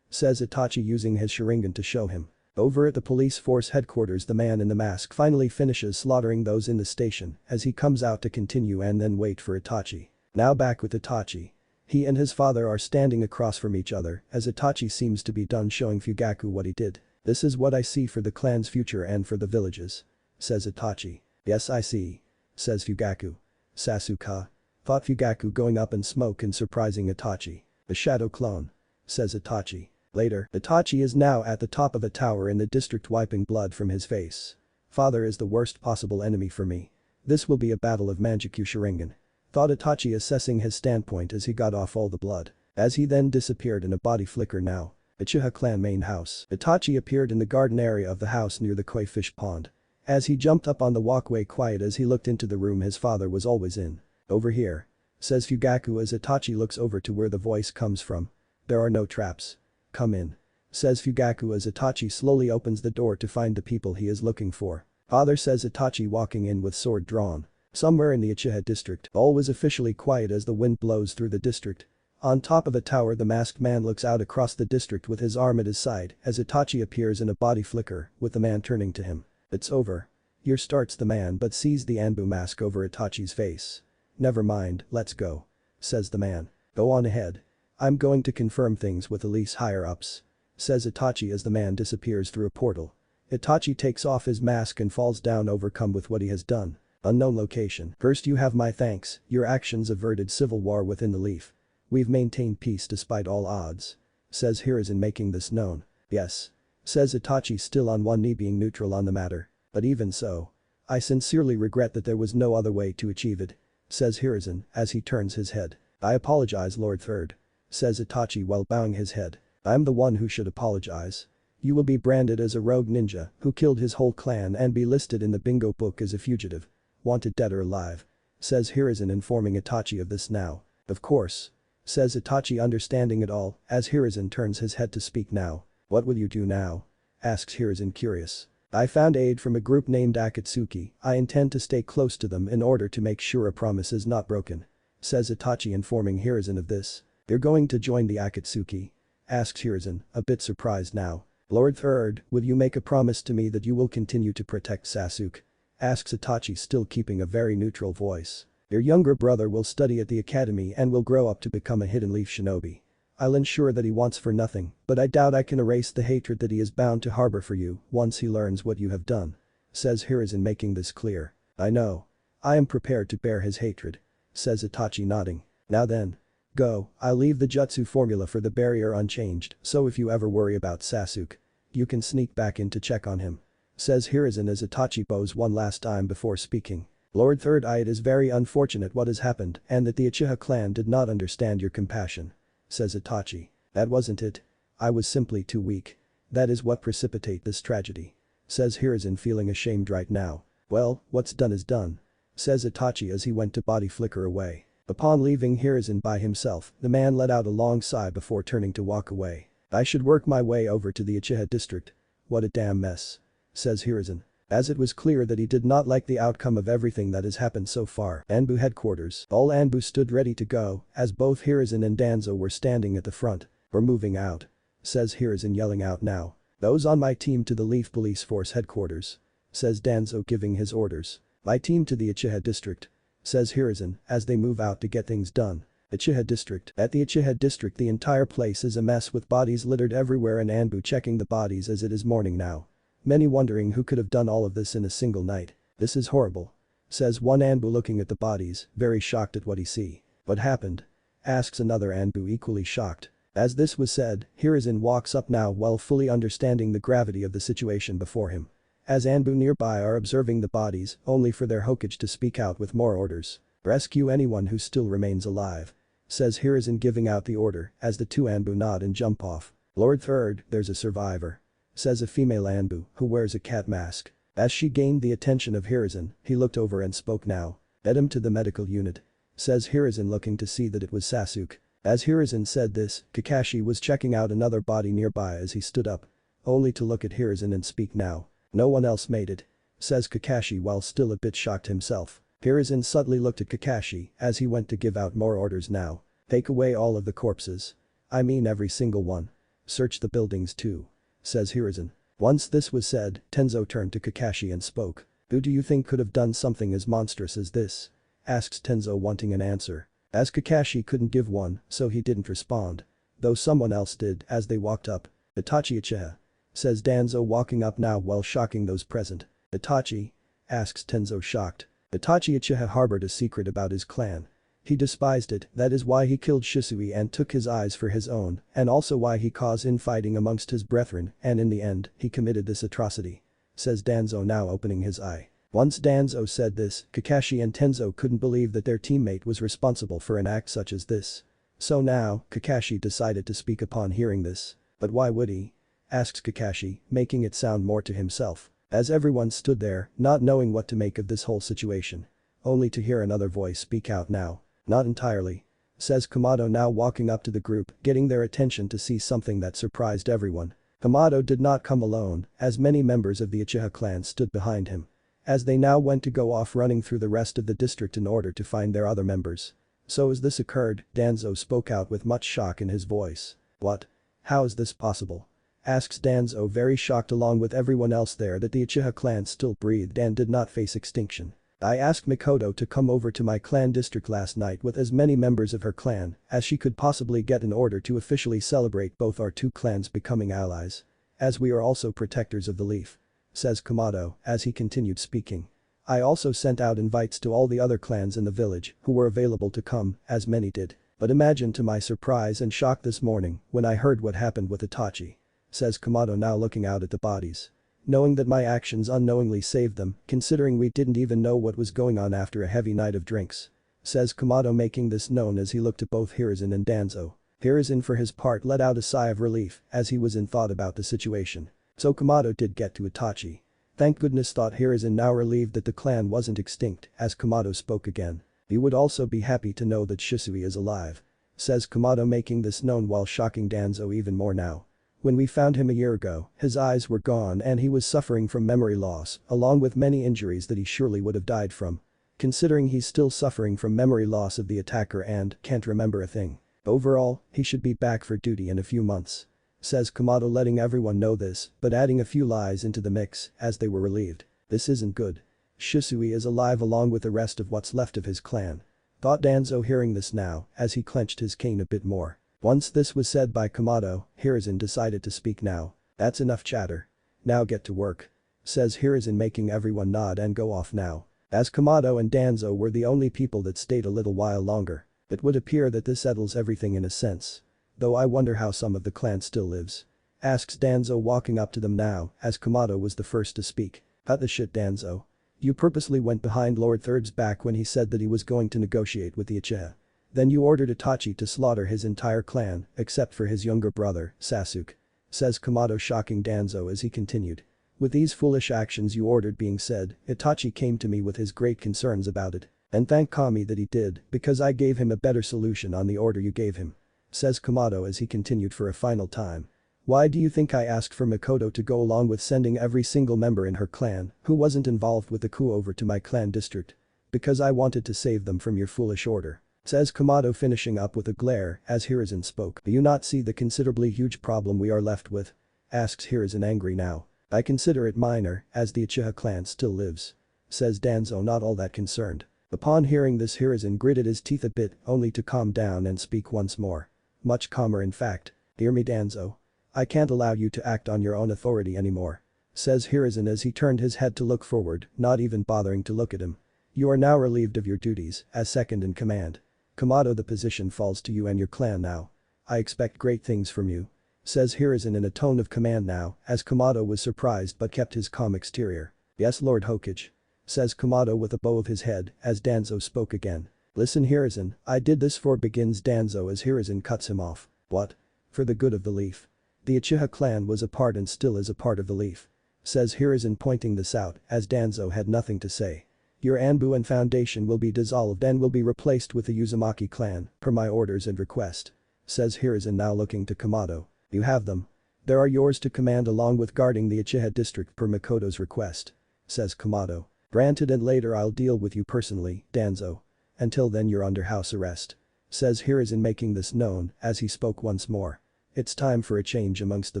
Says Itachi, using his Sharingan to show him. Over at the police force headquarters, the man in the mask finally finishes slaughtering those in the station as he comes out to continue and then wait for Itachi. Now back with Itachi. He and his father are standing across from each other as Itachi seems to be done showing Fugaku what he did. This is what I see for the clan's future and for the villages. Says Itachi. Yes, I see. Says Fugaku. Sasuke. Thought Fugaku, going up in smoke and surprising Itachi. The shadow clone. Says Itachi. Later, Itachi is now at the top of a tower in the district, wiping blood from his face. Father is the worst possible enemy for me. This will be a battle of Manjutsu Sharingan. Thought Itachi, assessing his standpoint as he got off all the blood. As he then disappeared in a body flicker. Now. Uchiha clan main house. Itachi appeared in the garden area of the house near the koi fish pond. As he jumped up on the walkway, quiet as he looked into the room his father was always in. Over here. Says Fugaku as Itachi looks over to where the voice comes from. There are no traps. Come in. Says Fugaku as Itachi slowly opens the door to find the people he is looking for. Father, says Itachi, walking in with sword drawn. Somewhere in the Uchiha district, all was officially quiet as the wind blows through the district. On top of a tower, the masked man looks out across the district with his arm at his side as Itachi appears in a body flicker with the man turning to him. It's over. Here, starts the man, but sees the Anbu mask over Itachi's face. Never mind, let's go. Says the man. Go on ahead. I'm going to confirm things with Elise higher ups. Says Itachi as the man disappears through a portal. Itachi takes off his mask and falls down, overcome with what he has done. Unknown location. First, you have my thanks. Your actions averted civil war within the Leaf. We've maintained peace despite all odds. Says Hiruzen, making this known. Yes. Says Itachi, still on one knee, being neutral on the matter. But even so. I sincerely regret that there was no other way to achieve it. Says Hiruzen as he turns his head. I apologize, Lord Third. Says Itachi while bowing his head. I'm the one who should apologize. You will be branded as a rogue ninja who killed his whole clan and be listed in the bingo book as a fugitive. Wanted dead or alive. Says Hiruzen, informing Itachi of this now. Of course. Says Itachi, understanding it all as Hiruzen turns his head to speak now. What will you do now? Asks Hiruzen, curious. I found aid from a group named Akatsuki. I intend to stay close to them in order to make sure a promise is not broken. Says Itachi, informing Hiruzen of this. You're going to join the Akatsuki? Asks Hiruzen, a bit surprised now. Lord Third, will you make a promise to me that you will continue to protect Sasuke? Asks Itachi, still keeping a very neutral voice. Your younger brother will study at the academy and will grow up to become a Hidden Leaf shinobi. I'll ensure that he wants for nothing, but I doubt I can erase the hatred that he is bound to harbor for you once he learns what you have done. Says Hiruzen, making this clear. I know. I am prepared to bear his hatred. Says Itachi, nodding. Now then. Go, I'll leave the jutsu formula for the barrier unchanged, so if you ever worry about Sasuke, you can sneak back in to check on him. Says Hiruzen as Itachi bows one last time before speaking. Lord Third Eye, it is very unfortunate what has happened and that the Uchiha clan did not understand your compassion. Says Itachi. That wasn't it. I was simply too weak. That is what precipitate this tragedy. Says Hiruzen feeling ashamed right now. Well, what's done is done. Says Itachi as he went to body flicker away. Upon leaving Hiruzen by himself, the man let out a long sigh before turning to walk away. I should work my way over to the Uchiha district. What a damn mess. Says Hiruzen. As it was clear that he did not like the outcome of everything that has happened so far. Anbu headquarters. All Anbu stood ready to go, as both Hiruzen and Danzo were standing at the front. We're moving out. Says Hiruzen yelling out now. Those on my team to the Leaf Police Force headquarters. Says Danzo giving his orders. My team to the Uchiha district. Says Hiruzen as they move out to get things done. Uchiha district. At the Uchiha district the entire place is a mess with bodies littered everywhere and Anbu checking the bodies as it is morning now. Many wondering who could have done all of this in a single night. This is horrible. Says one Anbu looking at the bodies, very shocked at what he see. What happened? Asks another Anbu equally shocked. As this was said, Hiruzen walks up now while fully understanding the gravity of the situation before him. As Anbu nearby are observing the bodies, only for their Hokage to speak out with more orders. Rescue anyone who still remains alive. Says Hiruzen giving out the order, as the two Anbu nod and jump off. Lord Third, there's a survivor. Says a female Anbu, who wears a cat mask. As she gained the attention of Hiruzen, he looked over and spoke now. Get him to the medical unit. Says Hiruzen looking to see that it was Sasuke. As Hiruzen said this, Kakashi was checking out another body nearby as he stood up. Only to look at Hiruzen and speak now. No one else made it. Says Kakashi while still a bit shocked himself. Hiruzen subtly looked at Kakashi as he went to give out more orders now. Take away all of the corpses. I mean every single one. Search the buildings too. Says Hiruzen. Once this was said, Tenzo turned to Kakashi and spoke. Who do you think could have done something as monstrous as this? Asks Tenzo wanting an answer. As Kakashi couldn't give one, so he didn't respond. Though someone else did as they walked up. Itachi Uchiha. Says Danzo walking up now while shocking those present. Itachi? Asks Tenzo shocked. Itachi Uchiha harbored a secret about his clan. He despised it, that is why he killed Shisui and took his eyes for his own, and also why he caused infighting amongst his brethren, and in the end, he committed this atrocity. Says Danzo now opening his eye. Once Danzo said this, Kakashi and Tenzo couldn't believe that their teammate was responsible for an act such as this. So now, Kakashi decided to speak upon hearing this. But why would he? Asks Kakashi, making it sound more to himself. As everyone stood there, not knowing what to make of this whole situation. Only to hear another voice speak out now. Not entirely. Says Kamado now walking up to the group, getting their attention to see something that surprised everyone. Kamado did not come alone, as many members of the Uchiha clan stood behind him. As they now went to go off running through the rest of the district in order to find their other members. So as this occurred, Danzo spoke out with much shock in his voice. What? How is this possible? Asks Danzo very shocked along with everyone else there that the Uchiha clan still breathed and did not face extinction. I asked Mikoto to come over to my clan district last night with as many members of her clan as she could possibly get in order to officially celebrate both our two clans becoming allies. As we are also protectors of the leaf. Says Kamado as he continued speaking. I also sent out invites to all the other clans in the village who were available to come, as many did. But imagine to my surprise and shock this morning when I heard what happened with Itachi. Says Kamado now looking out at the bodies. Knowing that my actions unknowingly saved them, considering we didn't even know what was going on after a heavy night of drinks. Says Kamado making this known as he looked at both Hiruzen and Danzo. Hiruzen for his part let out a sigh of relief as he was in thought about the situation. So Kamado did get to Itachi. Thank goodness thought Hiruzen now relieved that the clan wasn't extinct as Kamado spoke again. He would also be happy to know that Shisui is alive. Says Kamado making this known while shocking Danzo even more now. When we found him a year ago, his eyes were gone and he was suffering from memory loss, along with many injuries that he surely would have died from. Considering he's still suffering from memory loss of the attacker and can't remember a thing. Overall, he should be back for duty in a few months. Says Kamado letting everyone know this, but adding a few lies into the mix as they were relieved. This isn't good. Shisui is alive along with the rest of what's left of his clan. Thought Danzo hearing this now as he clenched his cane a bit more. Once this was said by Kamado, Hiruzen decided to speak now. That's enough chatter. Now get to work. Says Hiruzen making everyone nod and go off now. As Kamado and Danzo were the only people that stayed a little while longer. It would appear that this settles everything in a sense. Though I wonder how some of the clan still lives. Asks Danzo walking up to them now as Kamado was the first to speak. Cut the shit Danzo. You purposely went behind Lord Third's back when he said that he was going to negotiate with the Uchiha. Then you ordered Itachi to slaughter his entire clan, except for his younger brother, Sasuke. says Kamado, shocking Danzo as he continued. With these foolish actions you ordered being said, Itachi came to me with his great concerns about it. And thank Kami that he did, because I gave him a better solution on the order you gave him. Says Kamado as he continued for a final time. Why do you think I asked for Makoto to go along with sending every single member in her clan who wasn't involved with the coup over to my clan district? Because I wanted to save them from your foolish order. Says Kamado, finishing up with a glare as Hiruzen spoke. Do you not see the considerably huge problem we are left with? Asks Hiruzen, angry now. I consider it minor, as the Uchiha clan still lives. Says Danzo, not all that concerned. Upon hearing this, Hiruzen gritted his teeth a bit, only to calm down and speak once more. Much calmer, in fact. Hear me, Danzo. I can't allow you to act on your own authority anymore. Says Hiruzen as he turned his head to look forward, not even bothering to look at him. You are now relieved of your duties as second in command. Kamado, the position falls to you and your clan now. I expect great things from you. Says Hiruzen in a tone of command now, as Kamado was surprised but kept his calm exterior. Yes, Lord Hokage. Says Kamado with a bow of his head as Danzo spoke again. Listen, Hiruzen, I did this for begins Danzo as Hiruzen cuts him off. What? For the good of the Leaf. The Uchiha clan was a part and still is a part of the Leaf. Says Hiruzen, pointing this out as Danzo had nothing to say. Your Anbu and foundation will be dissolved and will be replaced with the Uzumaki clan, per my orders and request. Says Hiruzen, now looking to Kamado. You have them. They are yours to command along with guarding the Uchiha district per Makoto's request. Says Kamado. Granted, and later I'll deal with you personally, Danzo. Until then you're under house arrest. Says Hiruzen, making this known as he spoke once more. It's time for a change amongst the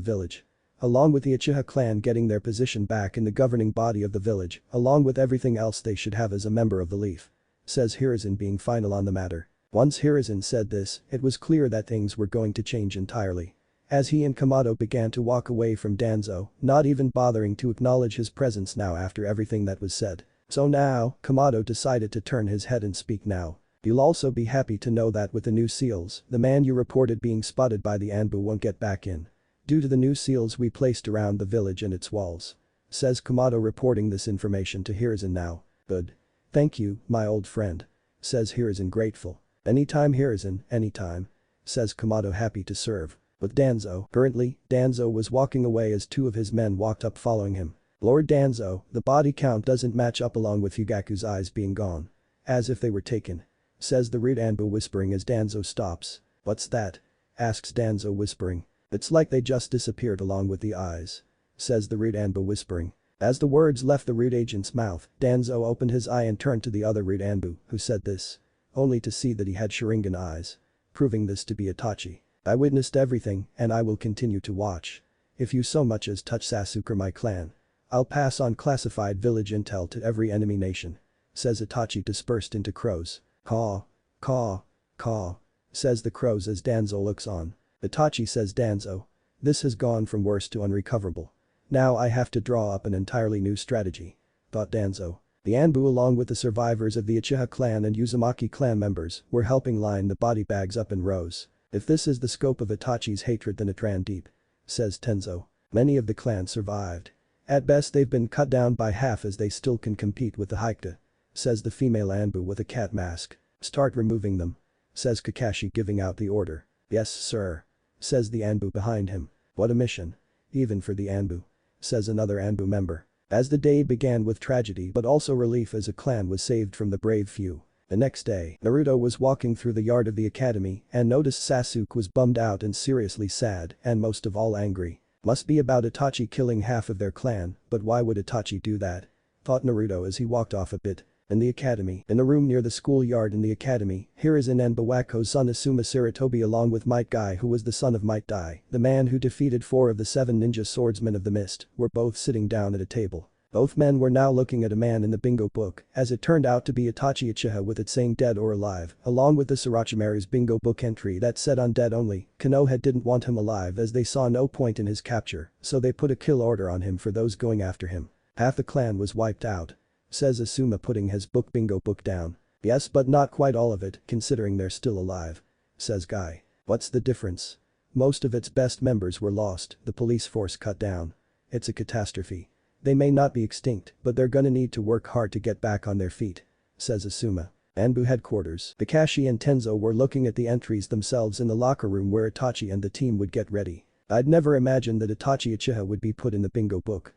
village. Along with the Uchiha clan getting their position back in the governing body of the village, along with everything else they should have as a member of the Leaf. Says Hiruzen, being final on the matter. Once Hiruzen said this, it was clear that things were going to change entirely. As he and Kamado began to walk away from Danzo, not even bothering to acknowledge his presence now after everything that was said. So now, Kamado decided to turn his head and speak now. You'll also be happy to know that with the new seals, the man you reported being spotted by the Anbu won't get back in. Due to the new seals we placed around the village and its walls. Says Kamado, reporting this information to Hiruzen now. Good. Thank you, my old friend. Says Hiruzen, grateful. Anytime, Hiruzen, anytime. Says Kamado, happy to serve. With Danzo. Currently, Danzo was walking away as two of his men walked up following him. Lord Danzo, the body count doesn't match up along with Fugaku's eyes being gone. As if they were taken. Says the rude Anbu, whispering as Danzo stops. What's that? Asks Danzo, whispering. It's like they just disappeared along with the eyes. Says the rude Anbu, whispering. As the words left the rude agent's mouth, Danzo opened his eye and turned to the other rude Anbu, who said this. Only to see that he had Sharingan eyes. Proving this to be Itachi. I witnessed everything and I will continue to watch. If you so much as touch Sasuke or my clan, I'll pass on classified village intel to every enemy nation. Says Itachi, dispersed into crows. Caw. Caw. Caw. Says the crows as Danzo looks on. Itachi, says Danzo. This has gone from worse to unrecoverable. Now I have to draw up an entirely new strategy. Thought Danzo. The Anbu along with the survivors of the Uchiha clan and Uzumaki clan members were helping line the body bags up in rows. If this is the scope of Itachi's hatred, then it ran deep. Says Tenzo. Many of the clans survived. At best they've been cut down by half as they still can compete with the Haikta. Says the female Anbu with a cat mask. Start removing them. Says Kakashi, giving out the order. Yes, sir. Says the Anbu behind him. What a mission. Even for the Anbu. Says another Anbu member. As the day began with tragedy but also relief as a clan was saved from the brave few. The next day, Naruto was walking through the yard of the academy and noticed Sasuke was bummed out and seriously sad and most of all angry. Must be about Itachi killing half of their clan, but why would Itachi do that? Thought Naruto as he walked off a bit. In the academy, in the room near the schoolyard in the academy, Hiruzen and Bawako's son Asuma Sarutobi along with Might Guy, who was the son of Might Dai, the man who defeated 4 of the 7 ninja swordsmen of the mist, were both sitting down at a table. Both men were now looking at a man in the bingo book, as it turned out to be Itachi Uchiha with it saying dead or alive, along with the Sorochimaru's bingo book entry that said undead only. Konoha didn't want him alive as they saw no point in his capture, so they put a kill order on him for those going after him. Half the clan was wiped out. Says Asuma, putting his bingo book down. Yes, but not quite all of it, considering they're still alive. Says Guy. What's the difference? Most of its best members were lost, the police force cut down. It's a catastrophe. They may not be extinct, but they're gonna need to work hard to get back on their feet. Says Asuma. Anbu headquarters. Kakashi and Tenzo were looking at the entries themselves in the locker room where Itachi and the team would get ready. I'd never imagined that Itachi Uchiha would be put in the bingo book.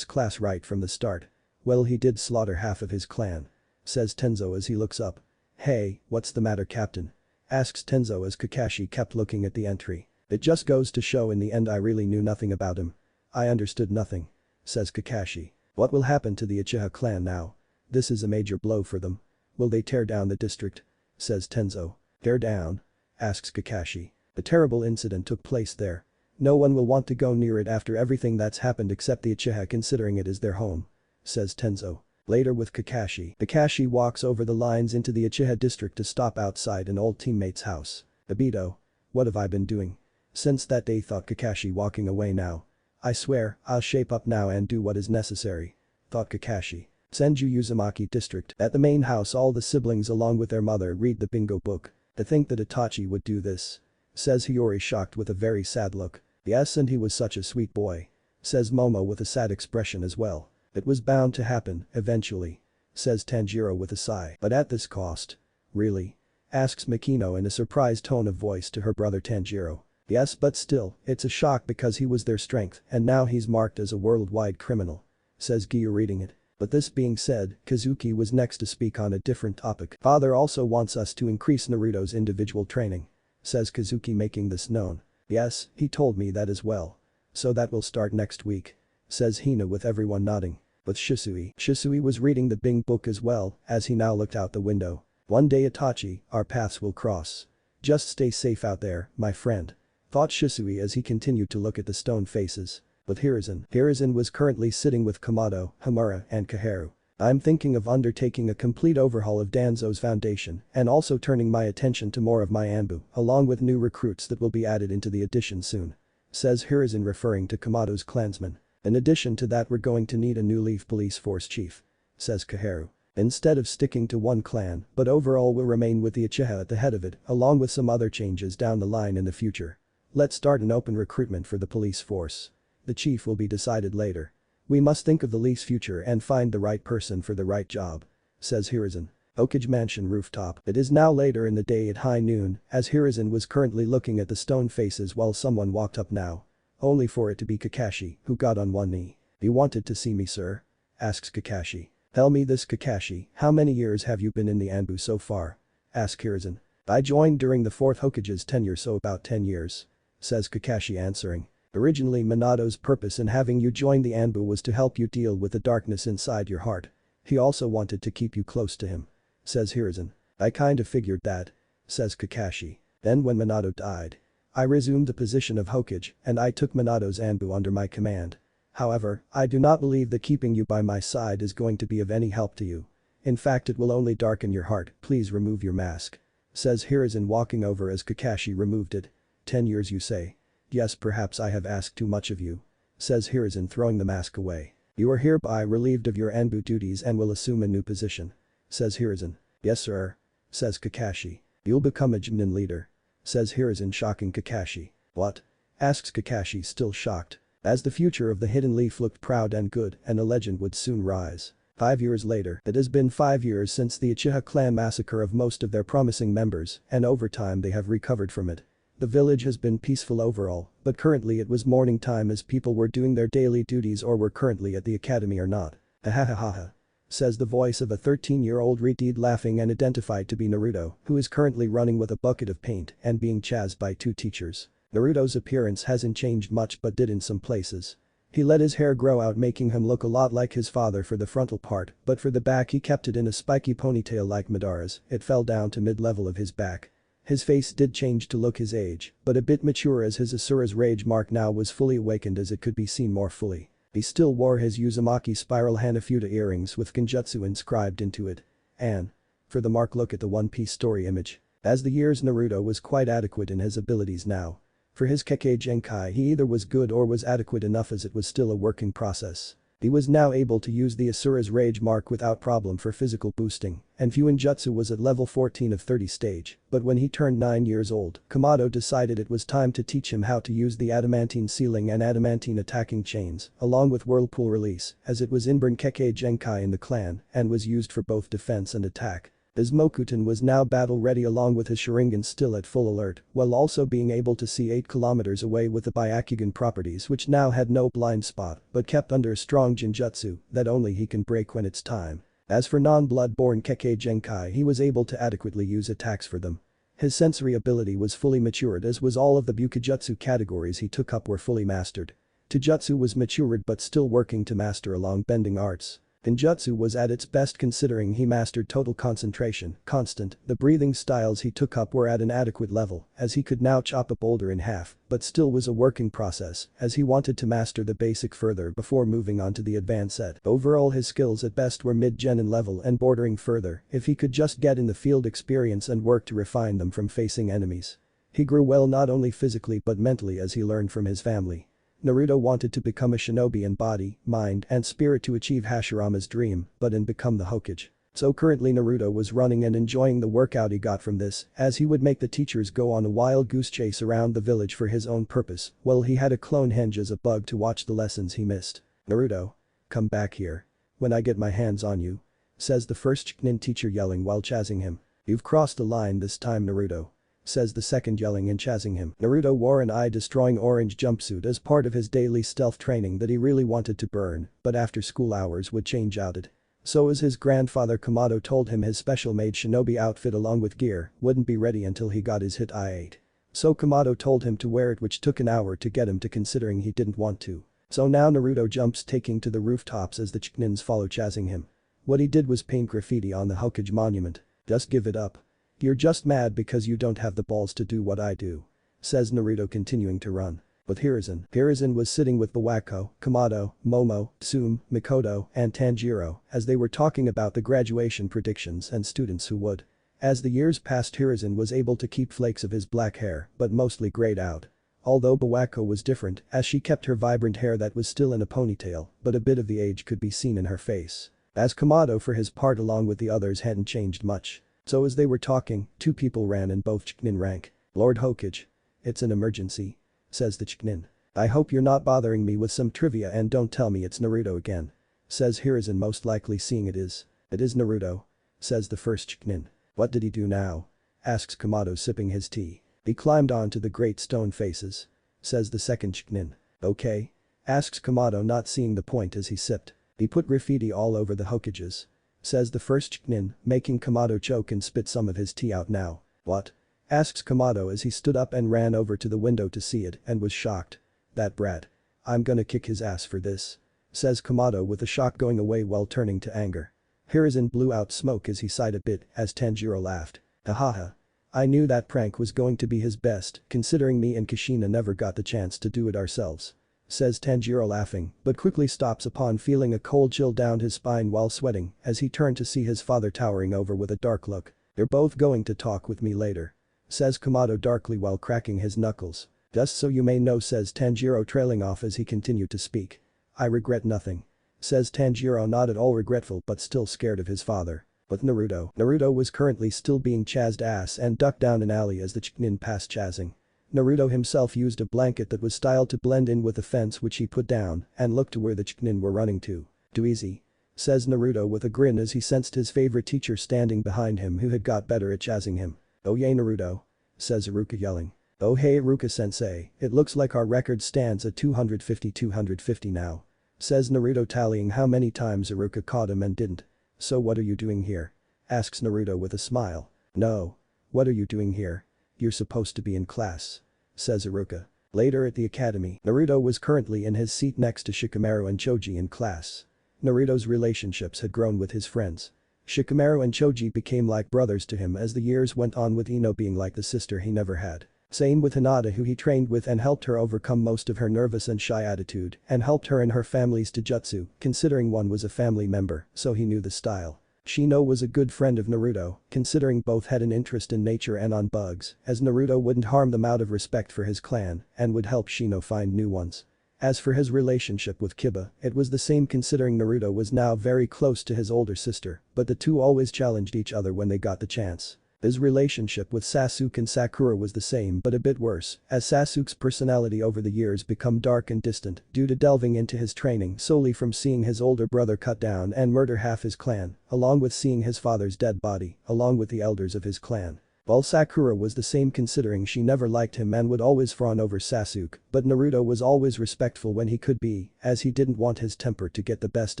Class right from the start. Well, he did slaughter half of his clan. Says Tenzo as he looks up. Hey, what's the matter, Captain? Asks Tenzo as Kakashi kept looking at the entry. It just goes to show in the end I really knew nothing about him. I understood nothing. Says Kakashi. What will happen to the Uchiha clan now? This is a major blow for them. Will they tear down the district? Says Tenzo. Tear down? Asks Kakashi. A terrible incident took place there. No one will want to go near it after everything that's happened except the Uchiha, considering it is their home. Says Tenzo. Later with Kakashi. Kakashi walks over the lines into the Uchiha district to stop outside an old teammate's house. Obito. What have I been doing? Since that day, thought Kakashi, walking away now. I swear, I'll shape up now and do what is necessary. Thought Kakashi. Senju Uzumaki district. At the main house, all the siblings along with their mother read the bingo book. To think that Itachi would do this. Says Hiyori, shocked with a very sad look. Yes, and he was such a sweet boy. Says Momo with a sad expression as well. It was bound to happen, eventually. Says Tanjiro with a sigh. But at this cost. Really? Asks Makino in a surprised tone of voice to her brother Tanjiro. Yes, but still, it's a shock because he was their strength and now he's marked as a worldwide criminal. Says Giyu, reading it. But this being said, Kazuki was next to speak on a different topic. Father also wants us to increase Naruto's individual training. Says Kazuki, making this known. Yes, he told me that as well. So that will start next week. Says Hina with everyone nodding. But Shisui was reading the Bing book as well as he now looked out the window. One day, Itachi, our paths will cross. Just stay safe out there, my friend. Thought Shisui as he continued to look at the stone faces. But Hiruzen was currently sitting with Kamado, Hamura and Kaharu. I'm thinking of undertaking a complete overhaul of Danzo's foundation and also turning my attention to more of my Anbu along with new recruits that will be added into the addition soon. Says Hiruzen, referring to Kamado's clansmen. In addition to that, we're going to need a new Leaf Police Force chief. Says Kaharu. Instead of sticking to one clan, but overall we'll remain with the Uchiha at the head of it along with some other changes down the line in the future. Let's start an open recruitment for the police force. The chief will be decided later. We must think of the Leaf's future and find the right person for the right job. Says Hiruzen. Okage Mansion rooftop. It is now later in the day at high noon as Hiruzen was currently looking at the stone faces while someone walked up now. Only for it to be Kakashi, who got on one knee. You wanted to see me, sir? Asks Kakashi. Tell me this, Kakashi, how many years have you been in the Anbu so far? Asks Hiruzen. I joined during the 4th Hokage's tenure, so about 10 years. Says Kakashi, answering. Originally, Minato's purpose in having you join the Anbu was to help you deal with the darkness inside your heart. He also wanted to keep you close to him. Says Hiruzen. I kind of figured that. Says Kakashi. Then when Minato died, I resumed the position of Hokage and I took Minato's Anbu under my command. However, I do not believe that keeping you by my side is going to be of any help to you. In fact, it will only darken your heart. Please remove your mask. Says Hiruzen, walking over as Kakashi removed it. 10 years, you say? Yes, perhaps I have asked too much of you. Says Hiruzen, throwing the mask away. You are hereby relieved of your Anbu duties and will assume a new position. Says Hiruzen. Yes, sir. Says Kakashi. You'll become a Chunin leader. Says Hiruzen, shocking Kakashi. What? Asks Kakashi, still shocked. As the future of the Hidden Leaf looked proud and good and a legend would soon rise. 5 years later, it has been 5 years since the Uchiha clan massacre of most of their promising members and over time they have recovered from it. The village has been peaceful overall, but currently it was morning time as people were doing their daily duties or were currently at the academy or not. Ha. Says the voice of a 13-year-old Reed, laughing and identified to be Naruto, who is currently running with a bucket of paint and being chased by 2 teachers. Naruto's appearance hasn't changed much but did in some places. He let his hair grow out, making him look a lot like his father for the frontal part, but for the back he kept it in a spiky ponytail like Madara's. It fell down to mid-level of his back. His face did change to look his age, but a bit mature as his Asura's rage mark now was fully awakened as it could be seen more fully. He still wore his Uzumaki spiral Hanafuda earrings with Genjutsu inscribed into it. And for the mark, look at the One Piece story image. As the years, Naruto was quite adequate in his abilities now. For his Kekkei Genkai, he either was good or was adequate enough as it was still a working process. He was now able to use the Asura's Rage mark without problem for physical boosting, and Fuinjutsu was at level 14 of 30 stage, but when he turned 9 years old, Kamado decided it was time to teach him how to use the Adamantine Sealing and Adamantine Attacking Chains, along with Whirlpool Release, as it was inborn Kekkei Genkai in the clan and was used for both defense and attack. His Mokuton was now battle ready along with his Sharingan still at full alert, while also being able to see 8 kilometers away with the Byakugan properties which now had no blind spot but kept under a strong Jinjutsu that only he can break when it's time. As for non-blood-born Kekkei Genkai, he was able to adequately use attacks for them. His sensory ability was fully matured, as was all of the Bukijutsu categories he took up were fully mastered. Taijutsu was matured but still working to master along bending arts. Genjutsu was at its best considering he mastered total concentration, constant. The breathing styles he took up were at an adequate level, as he could now chop a boulder in half, but still was a working process, as he wanted to master the basic further before moving on to the advanced set. Overall his skills at best were mid-gen in level and bordering further if he could just get in the field experience and work to refine them from facing enemies. He grew well not only physically but mentally as he learned from his family. Naruto wanted to become a shinobi in body, mind, and spirit to achieve Hashirama's dream, but and become the Hokage. So currently Naruto was running and enjoying the workout he got from this, as he would make the teachers go on a wild goose chase around the village for his own purpose, while he had a clone henge as a bug to watch the lessons he missed. "Naruto. Come back here. When I get my hands on you," says the first Chunin teacher yelling while chasing him. "You've crossed the line this time, Naruto," says the second yelling and chasing him. Naruto wore an eye-destroying orange jumpsuit as part of his daily stealth training that he really wanted to burn, but after school hours would change out it. So as his grandfather Kamado told him his special-made shinobi outfit along with gear wouldn't be ready until he got his hit I-8. So Kamado told him to wear it, which took an hour to get him to, considering he didn't want to. So now Naruto jumps taking to the rooftops as the Chunins follow chasing him. What he did was paint graffiti on the Hokage monument. "Just give it up. You're just mad because you don't have the balls to do what I do," says Naruto continuing to run. With Hiruzen was sitting with Bawako, Kamado, Momo, Tsume, Mikoto, and Tanjiro as they were talking about the graduation predictions and students who would. As the years passed, Hiruzen was able to keep flakes of his black hair but mostly grayed out. Although Bawako was different as she kept her vibrant hair that was still in a ponytail, but a bit of the age could be seen in her face. As Kamado for his part along with the others hadn't changed much. So as they were talking, 2 people ran in both Chunin rank. "Lord Hokage. It's an emergency," says the Chunin. "I hope you're not bothering me with some trivia and don't tell me it's Naruto again," says Hiruzen, most likely seeing it is. "It is Naruto," says the first Chunin. "What did he do now?" asks Kamado sipping his tea. "He climbed onto the great stone faces," says the second Chunin. "Okay?" asks Kamado, not seeing the point as he sipped. "He put graffiti all over the Hokages," says the first Chunin, making Kamado choke and spit some of his tea out now. "What?" asks Kamado as he stood up and ran over to the window to see it and was shocked. "That brat. I'm gonna kick his ass for this," says Kamado with the shock going away while turning to anger. Hiruzen blew out smoke as he sighed a bit as Tanjiro laughed. "Hahaha. I knew that prank was going to be his best, considering me and Kushina never got the chance to do it ourselves," says Tanjiro laughing, but quickly stops upon feeling a cold chill down his spine while sweating as he turned to see his father towering over with a dark look. "You're both going to talk with me later," says Kamado darkly while cracking his knuckles. "Just so you may know," says Tanjiro trailing off as he continued to speak. "I regret nothing," says Tanjiro, not at all regretful but still scared of his father. But Naruto was currently still being chased ass and ducked down an alley as the Chunin passed chasing. Naruto himself used a blanket that was styled to blend in with the fence which he put down and looked to where the Chunin were running to. "Too easy," says Naruto with a grin as he sensed his favorite teacher standing behind him who had got better at chasing him. "Oh yay Naruto," says Iruka yelling. "Oh hey Iruka-sensei, it looks like our record stands at 250 now," says Naruto tallying how many times Iruka caught him and didn't. "So what are you doing here?" asks Naruto with a smile. "No. What are you doing here? You're supposed to be in class," says Iruka. Later at the academy, Naruto was currently in his seat next to Shikamaru and Choji in class. Naruto's relationships had grown with his friends. Shikamaru and Choji became like brothers to him as the years went on, with Ino being like the sister he never had. Same with Hinata, who he trained with and helped her overcome most of her nervous and shy attitude and helped her in her family's taijutsu, considering one was a family member, so he knew the style. Shino was a good friend of Naruto, considering both had an interest in nature and on bugs, as Naruto wouldn't harm them out of respect for his clan and would help Shino find new ones. As for his relationship with Kiba, it was the same, considering Naruto was now very close to his older sister, but the two always challenged each other when they got the chance. His relationship with Sasuke and Sakura was the same but a bit worse, as Sasuke's personality over the years become dark and distant due to delving into his training solely from seeing his older brother cut down and murder half his clan, along with seeing his father's dead body, along with the elders of his clan. While Sakura was the same considering she never liked him and would always fawn over Sasuke, but Naruto was always respectful when he could be, as he didn't want his temper to get the best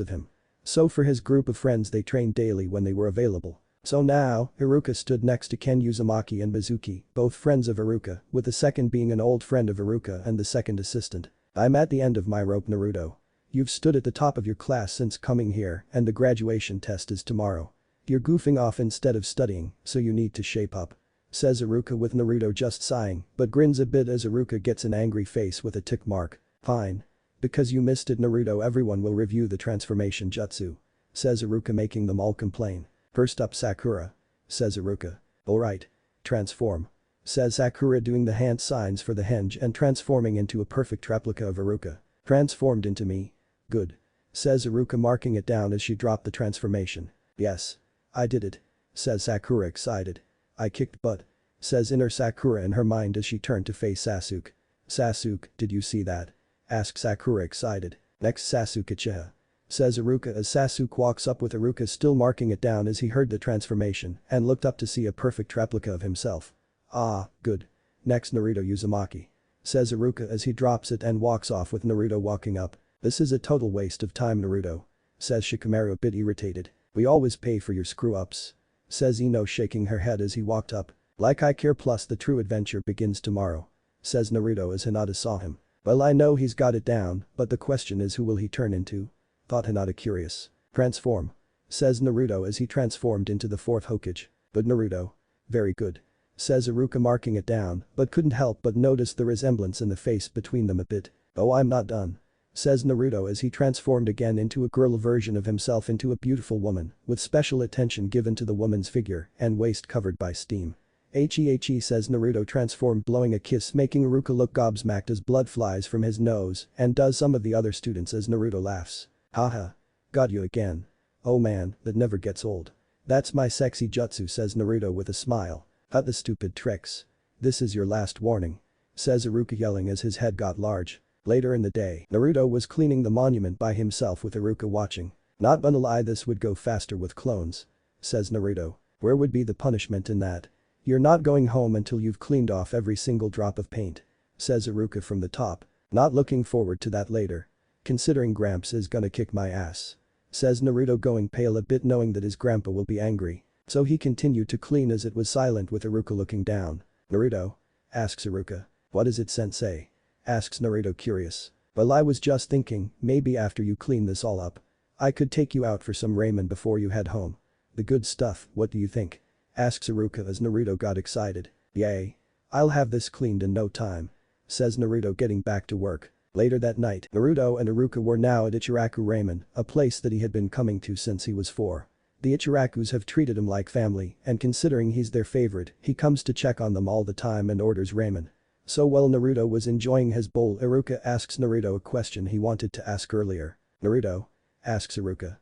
of him. So for his group of friends they trained daily when they were available. So now, Iruka stood next to Ken Uzumaki and Mizuki, both friends of Iruka, with the second being an old friend of Iruka and the second assistant. I'm at the end of my rope, Naruto. You've stood at the top of your class since coming here and the graduation test is tomorrow. You're goofing off instead of studying, so you need to shape up. Says Iruka with Naruto just sighing, but grins a bit as Iruka gets an angry face with a tick mark. Fine. Because you missed it, Naruto, everyone will review the transformation jutsu. Says Iruka, making them all complain. First up, Sakura. Says Iruka. Alright. Transform. Says Sakura, doing the hand signs for the henge and transforming into a perfect replica of Iruka. Transformed into me. Good. Says Iruka, marking it down as she dropped the transformation. Yes. I did it. Says Sakura, excited. I kicked butt. Says inner Sakura in her mind as she turned to face Sasuke. Sasuke, did you see that? Asks Sakura, excited. Next, Sasuke Uchiha. Says Iruka as Sasuke walks up with Iruka still marking it down as he heard the transformation and looked up to see a perfect replica of himself. Ah, good. Next, Naruto Uzumaki. Says Iruka as he drops it and walks off with Naruto walking up. This is a total waste of time, Naruto. Says Shikamaru, a bit irritated. We always pay for your screw-ups. Says Ino, shaking her head as he walked up. Like I care, plus the true adventure begins tomorrow. Says Naruto as Hinata saw him. Well, I know he's got it down, but the question is, who will he turn into? Thought Hinata, curious. Transform. Says Naruto as he transformed into the fourth Hokage. Good, Naruto. Very good. Says Iruka, marking it down, but couldn't help but notice the resemblance in the face between them a bit. Oh, I'm not done. Says Naruto as he transformed again into a girl version of himself into a beautiful woman, with special attention given to the woman's figure and waist covered by steam. He, says Naruto, transformed, blowing a kiss, making Iruka look gobsmacked as blood flies from his nose and does some of the other students as Naruto laughs. Haha. Got you again. Oh man, that never gets old. That's my sexy jutsu, says Naruto with a smile. Cut the stupid tricks. This is your last warning. Says Iruka, yelling as his head got large. Later in the day, Naruto was cleaning the monument by himself with Iruka watching. Not gonna lie, this would go faster with clones. Says Naruto. Where would be the punishment in that? You're not going home until you've cleaned off every single drop of paint. Says Iruka from the top. Not looking forward to that later. Considering Gramps is gonna kick my ass. Says Naruto, going pale a bit, knowing that his grandpa will be angry. So he continued to clean as it was silent with Iruka looking down. Naruto? Asks Iruka. What is it, sensei? Asks Naruto, curious. Well, I was just thinking, maybe after you clean this all up, I could take you out for some ramen before you head home. The good stuff, what do you think? Asks Iruka as Naruto got excited. Yay. I'll have this cleaned in no time. Says Naruto, getting back to work. Later that night, Naruto and Iruka were now at Ichiraku Ramen, a place that he had been coming to since he was 4. The Ichirakus have treated him like family, and considering he's their favorite, he comes to check on them all the time and orders ramen. So while Naruto was enjoying his bowl, Iruka asks Naruto a question he wanted to ask earlier. Naruto? Asks Iruka.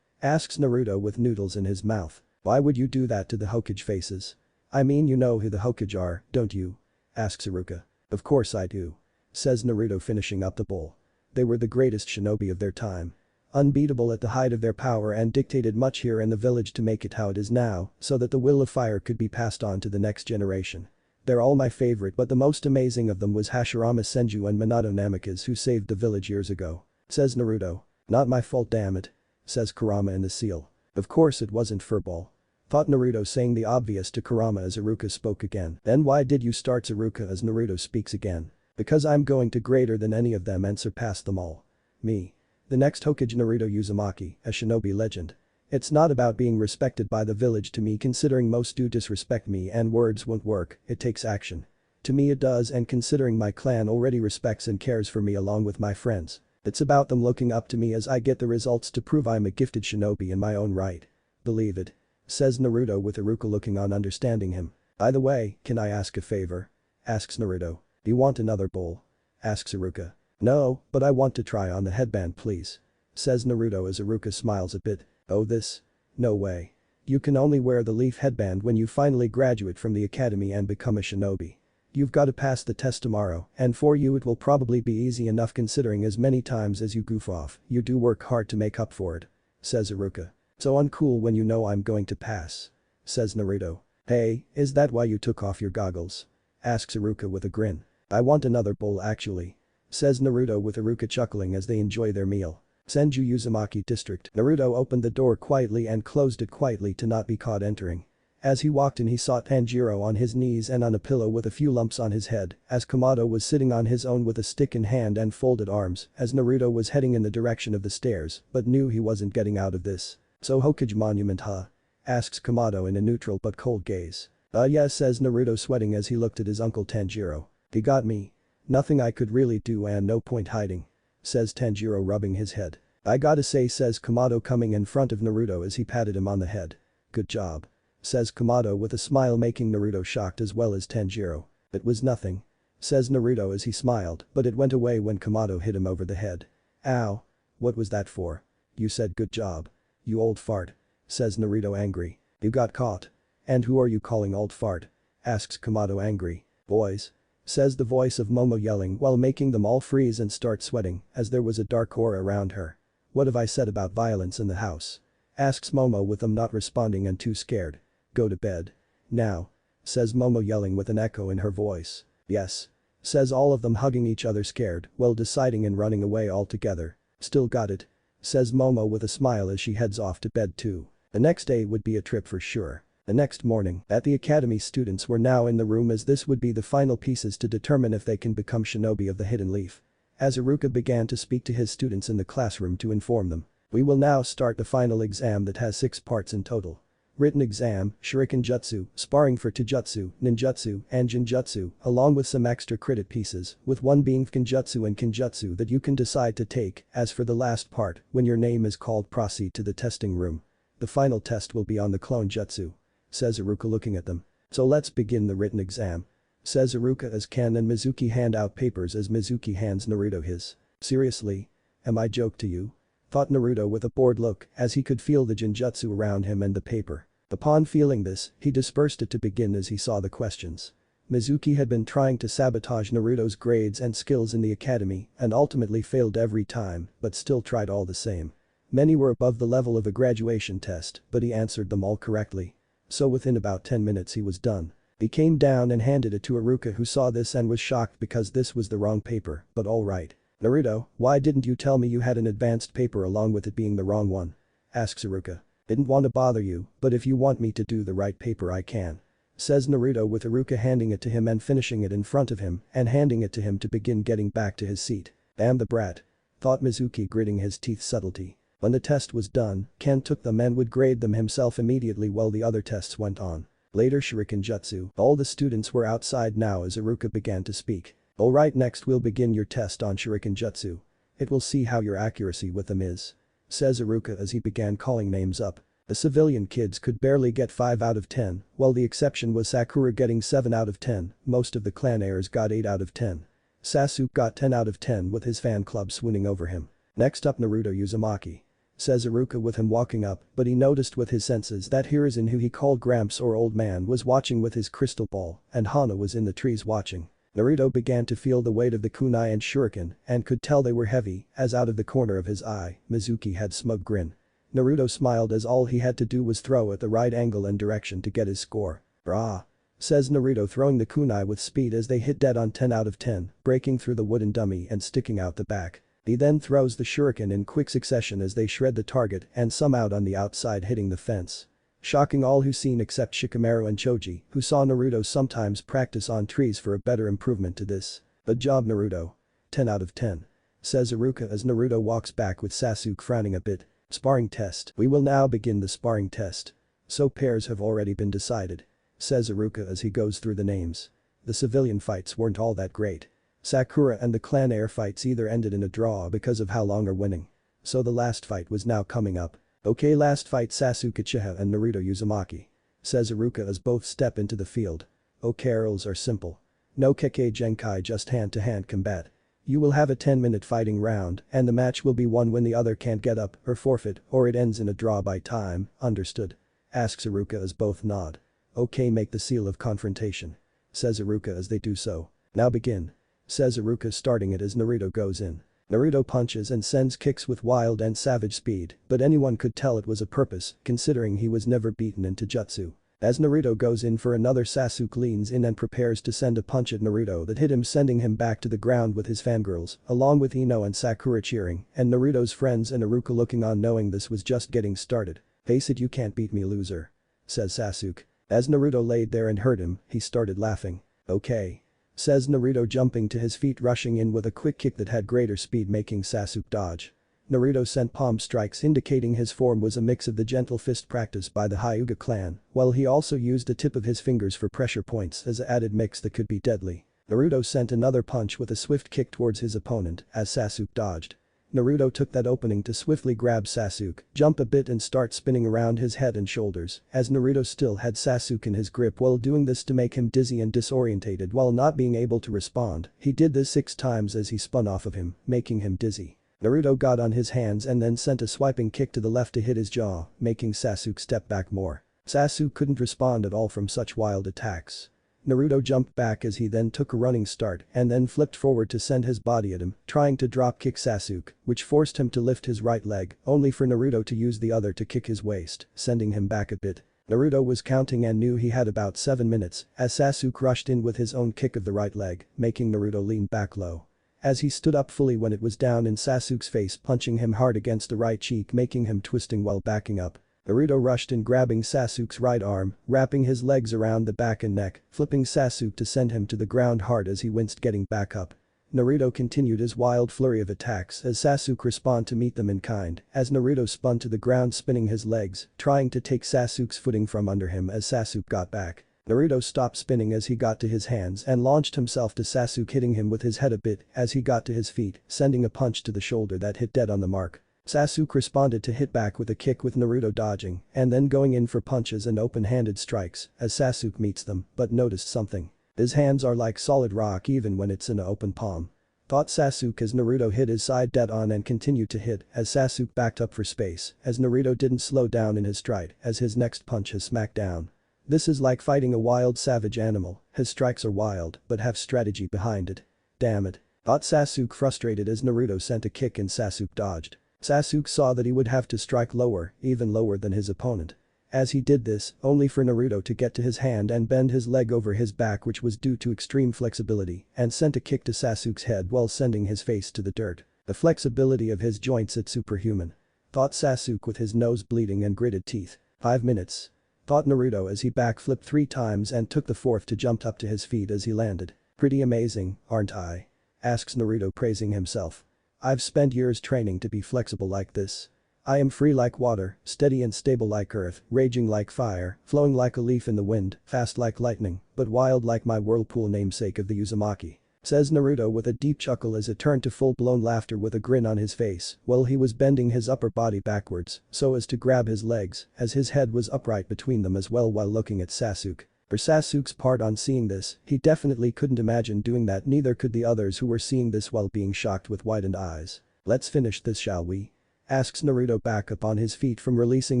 Asks Naruto with noodles in his mouth. Why would you do that to the Hokage faces? I mean, you know who the Hokage are, don't you? Asks Iruka. Of course I do. Says Naruto, finishing up the bowl. They were the greatest shinobi of their time. Unbeatable at the height of their power and dictated much here in the village to make it how it is now, so that the will of fire could be passed on to the next generation. They're all my favorite, but the most amazing of them was Hashirama Senju and Minato Namikaze, who saved the village years ago. Says Naruto. Not my fault, damn it. Says Kurama in the seal. Of course it wasn't furball. Thought Naruto, saying the obvious to Kurama as Iruka spoke again. Then why did you start? Iruka as Naruto speaks again. Because I'm going to greater than any of them and surpass them all. Me. The next Hokage, Naruto Uzumaki, a shinobi legend. It's not about being respected by the village to me, considering most do disrespect me and words won't work, it takes action. To me it does, and considering my clan already respects and cares for me along with my friends. It's about them looking up to me as I get the results to prove I'm a gifted shinobi in my own right. Believe it. Says Naruto with Iruka looking on, understanding him. By the way, can I ask a favor? Asks Naruto. Do you want another bowl? Asks Iruka. No, but I want to try on the headband, please. Says Naruto as Iruka smiles a bit. Oh, this? No way. You can only wear the leaf headband when you finally graduate from the academy and become a shinobi. You've got to pass the test tomorrow, and for you it will probably be easy enough considering as many times as you goof off, you do work hard to make up for it. Says Iruka. So uncool when you know I'm going to pass. Says Naruto. Hey, is that why you took off your goggles? Asks Iruka with a grin. I want another bowl actually. Says Naruto with Iruka chuckling as they enjoy their meal. Senju Uzumaki District. Naruto opened the door quietly and closed it quietly to not be caught entering. As he walked in he saw Tanjiro on his knees and on a pillow with a few lumps on his head, as Kamado was sitting on his own with a stick in hand and folded arms, as Naruto was heading in the direction of the stairs, but knew he wasn't getting out of this. So Hokage Monument huh? Asks Kamado in a neutral but cold gaze. Yeah, says Naruto sweating as he looked at his uncle Tanjiro. He got me. Nothing I could really do and no point hiding. Says Tanjiro rubbing his head. I gotta say, says Kamado coming in front of Naruto as he patted him on the head. Good job. Says Kamado with a smile making Naruto shocked as well as Tanjiro. It was nothing. Says Naruto as he smiled, but it went away when Kamado hit him over the head. Ow. What was that for? You said good job. You old fart. Says Naruto angry. You got caught. And who are you calling old fart? Asks Kamado angry. Boys. Says the voice of Momo yelling while making them all freeze and start sweating as there was a dark aura around her. What have I said about violence in the house? Asks Momo with them not responding and too scared. Go to bed. Now. Says Momo yelling with an echo in her voice. Yes. Says all of them hugging each other scared while deciding and running away all together. Still got it. Says Momo with a smile as she heads off to bed too. The next day would be a trip for sure. The next morning, at the academy students were now in the room as this would be the final pieces to determine if they can become shinobi of the Hidden Leaf. As Iruka began to speak to his students in the classroom to inform them. We will now start the final exam that has 6 parts in total. Written exam, shuriken jutsu, sparring for taijutsu, ninjutsu, and jinjutsu, along with some extra credit pieces, with one being fukinjutsu and kinjutsu that you can decide to take. As for the last part, when your name is called proceed to the testing room. The final test will be on the clone jutsu. Says Iruka looking at them. So let's begin the written exam. Says Iruka as Ken and Mizuki hand out papers as Mizuki hands Naruto his. Seriously? Am I joke to you? Thought Naruto with a bored look as he could feel the jinjutsu around him and the paper. Upon feeling this, he dispersed it to begin as he saw the questions. Mizuki had been trying to sabotage Naruto's grades and skills in the academy and ultimately failed every time, but still tried all the same. Many were above the level of a graduation test, but he answered them all correctly. So within about 10 minutes he was done. He came down and handed it to Iruka who saw this and was shocked because this was the wrong paper, but alright. Naruto, why didn't you tell me you had an advanced paper along with it being the wrong one? Asks Iruka. Didn't want to bother you, but if you want me to do the right paper I can. Says Naruto with Iruka handing it to him and finishing it in front of him and handing it to him to begin getting back to his seat. Damn the brat. Thought Mizuki gritting his teeth subtlety. When the test was done, Ken took them and would grade them himself immediately while the other tests went on. Later shuriken jutsu. All the students were outside now as Iruka began to speak. Alright, next we'll begin your test on shuriken jutsu. It will see how your accuracy with them is. Says Iruka as he began calling names up. The civilian kids could barely get 5 out of 10, while the exception was Sakura getting 7 out of 10, most of the clan heirs got 8 out of 10. Sasuke got 10 out of 10 with his fan club swooning over him. Next up Naruto Uzumaki. Says Iruka with him walking up, but he noticed with his senses that Hiruzen who he called Gramps or Old Man was watching with his crystal ball and Hana was in the trees watching. Naruto began to feel the weight of the kunai and shuriken and could tell they were heavy as out of the corner of his eye, Mizuki had smug grin. Naruto smiled as all he had to do was throw at the right angle and direction to get his score. Brah. Says Naruto throwing the kunai with speed as they hit dead on 10 out of 10, breaking through the wooden dummy and sticking out the back. He then throws the shuriken in quick succession as they shred the target and some out on the outside hitting the fence. Shocking all who seen except Shikamaru and Choji, who saw Naruto sometimes practice on trees for a better improvement to this. Good job Naruto. 10 out of 10. Says Iruka as Naruto walks back with Sasuke frowning a bit. Sparring test. We will now begin the sparring test. So pairs have already been decided. Says Iruka as he goes through the names. The civilian fights weren't all that great. Sakura and the clan heir fights either ended in a draw because of how long are winning. So the last fight was now coming up. Okay, last fight Sasuke Uchiha and Naruto Uzumaki. Says Iruka as both step into the field. Okay, rules are simple. No Kekkei Genkai, just hand-to-hand combat. You will have a 10-minute fighting round and the match will be won when the other can't get up or forfeit or it ends in a draw by time, understood? Asks Iruka as both nod. Okay, make the seal of confrontation. Says Iruka as they do so. Now begin. Says Iruka, starting it as Naruto goes in. Naruto punches and sends kicks with wild and savage speed, but anyone could tell it was a purpose, considering he was never beaten in Taijutsu. As Naruto goes in for another, Sasuke leans in and prepares to send a punch at Naruto that hit him, sending him back to the ground with his fangirls, along with Ino and Sakura cheering, and Naruto's friends and Iruka looking on, knowing this was just getting started. Face it, you can't beat me, loser. Says Sasuke. As Naruto laid there and heard him, he started laughing. Okay. Says Naruto, jumping to his feet, rushing in with a quick kick that had greater speed, making Sasuke dodge. Naruto sent palm strikes, indicating his form was a mix of the gentle fist practiced by the Hyuga clan, while he also used the tip of his fingers for pressure points as an added mix that could be deadly. Naruto sent another punch with a swift kick towards his opponent as Sasuke dodged. Naruto took that opening to swiftly grab Sasuke, jump a bit and start spinning around his head and shoulders, as Naruto still had Sasuke in his grip while doing this to make him dizzy and disorientated while not being able to respond. He did this 6 times as he spun off of him, making him dizzy. Naruto got on his hands and then sent a swiping kick to the left to hit his jaw, making Sasuke step back more. Sasuke couldn't respond at all from such wild attacks. Naruto jumped back as he then took a running start and then flipped forward to send his body at him, trying to drop kick Sasuke, which forced him to lift his right leg, only for Naruto to use the other to kick his waist, sending him back a bit. Naruto was counting and knew he had about 7 minutes, as Sasuke rushed in with his own kick of the right leg, making Naruto lean back low. As he stood up fully when it was down in Sasuke's face, punching him hard against the right cheek, making him twisting while backing up. Naruto rushed in, grabbing Sasuke's right arm, wrapping his legs around the back and neck, flipping Sasuke to send him to the ground hard as he winced getting back up. Naruto continued his wild flurry of attacks as Sasuke responded to meet them in kind, as Naruto spun to the ground, spinning his legs, trying to take Sasuke's footing from under him as Sasuke got back. Naruto stopped spinning as he got to his hands and launched himself to Sasuke, hitting him with his head a bit as he got to his feet, sending a punch to the shoulder that hit dead on the mark. Sasuke responded to hit back with a kick, with Naruto dodging and then going in for punches and open-handed strikes as Sasuke meets them, but noticed something. His hands are like solid rock even when it's in an open palm. Thought Sasuke as Naruto hit his side dead on and continued to hit as Sasuke backed up for space as Naruto didn't slow down in his stride as his next punch has smacked down. This is like fighting a wild savage animal, his strikes are wild but have strategy behind it. Damn it. Thought Sasuke, frustrated as Naruto sent a kick and Sasuke dodged. Sasuke saw that he would have to strike lower, even lower than his opponent. As he did this, only for Naruto to get to his hand and bend his leg over his back, which was due to extreme flexibility, and sent a kick to Sasuke's head while sending his face to the dirt. The flexibility of his joints, it's superhuman. Thought Sasuke with his nose bleeding and gritted teeth. 5 minutes. Thought Naruto as he backflipped 3 times and took the 4th to jump up to his feet as he landed. Pretty amazing, aren't I? Asks Naruto, praising himself. I've spent years training to be flexible like this. I am free like water, steady and stable like earth, raging like fire, flowing like a leaf in the wind, fast like lightning, but wild like my whirlpool, namesake of the Uzumaki. Says Naruto with a deep chuckle as it turned to full-blown laughter with a grin on his face while he was bending his upper body backwards so as to grab his legs as his head was upright between them as well while looking at Sasuke. For Sasuke's part, on seeing this, he definitely couldn't imagine doing that, neither could the others who were seeing this while being shocked with widened eyes. Let's finish this, shall we? Asks Naruto back up on his feet from releasing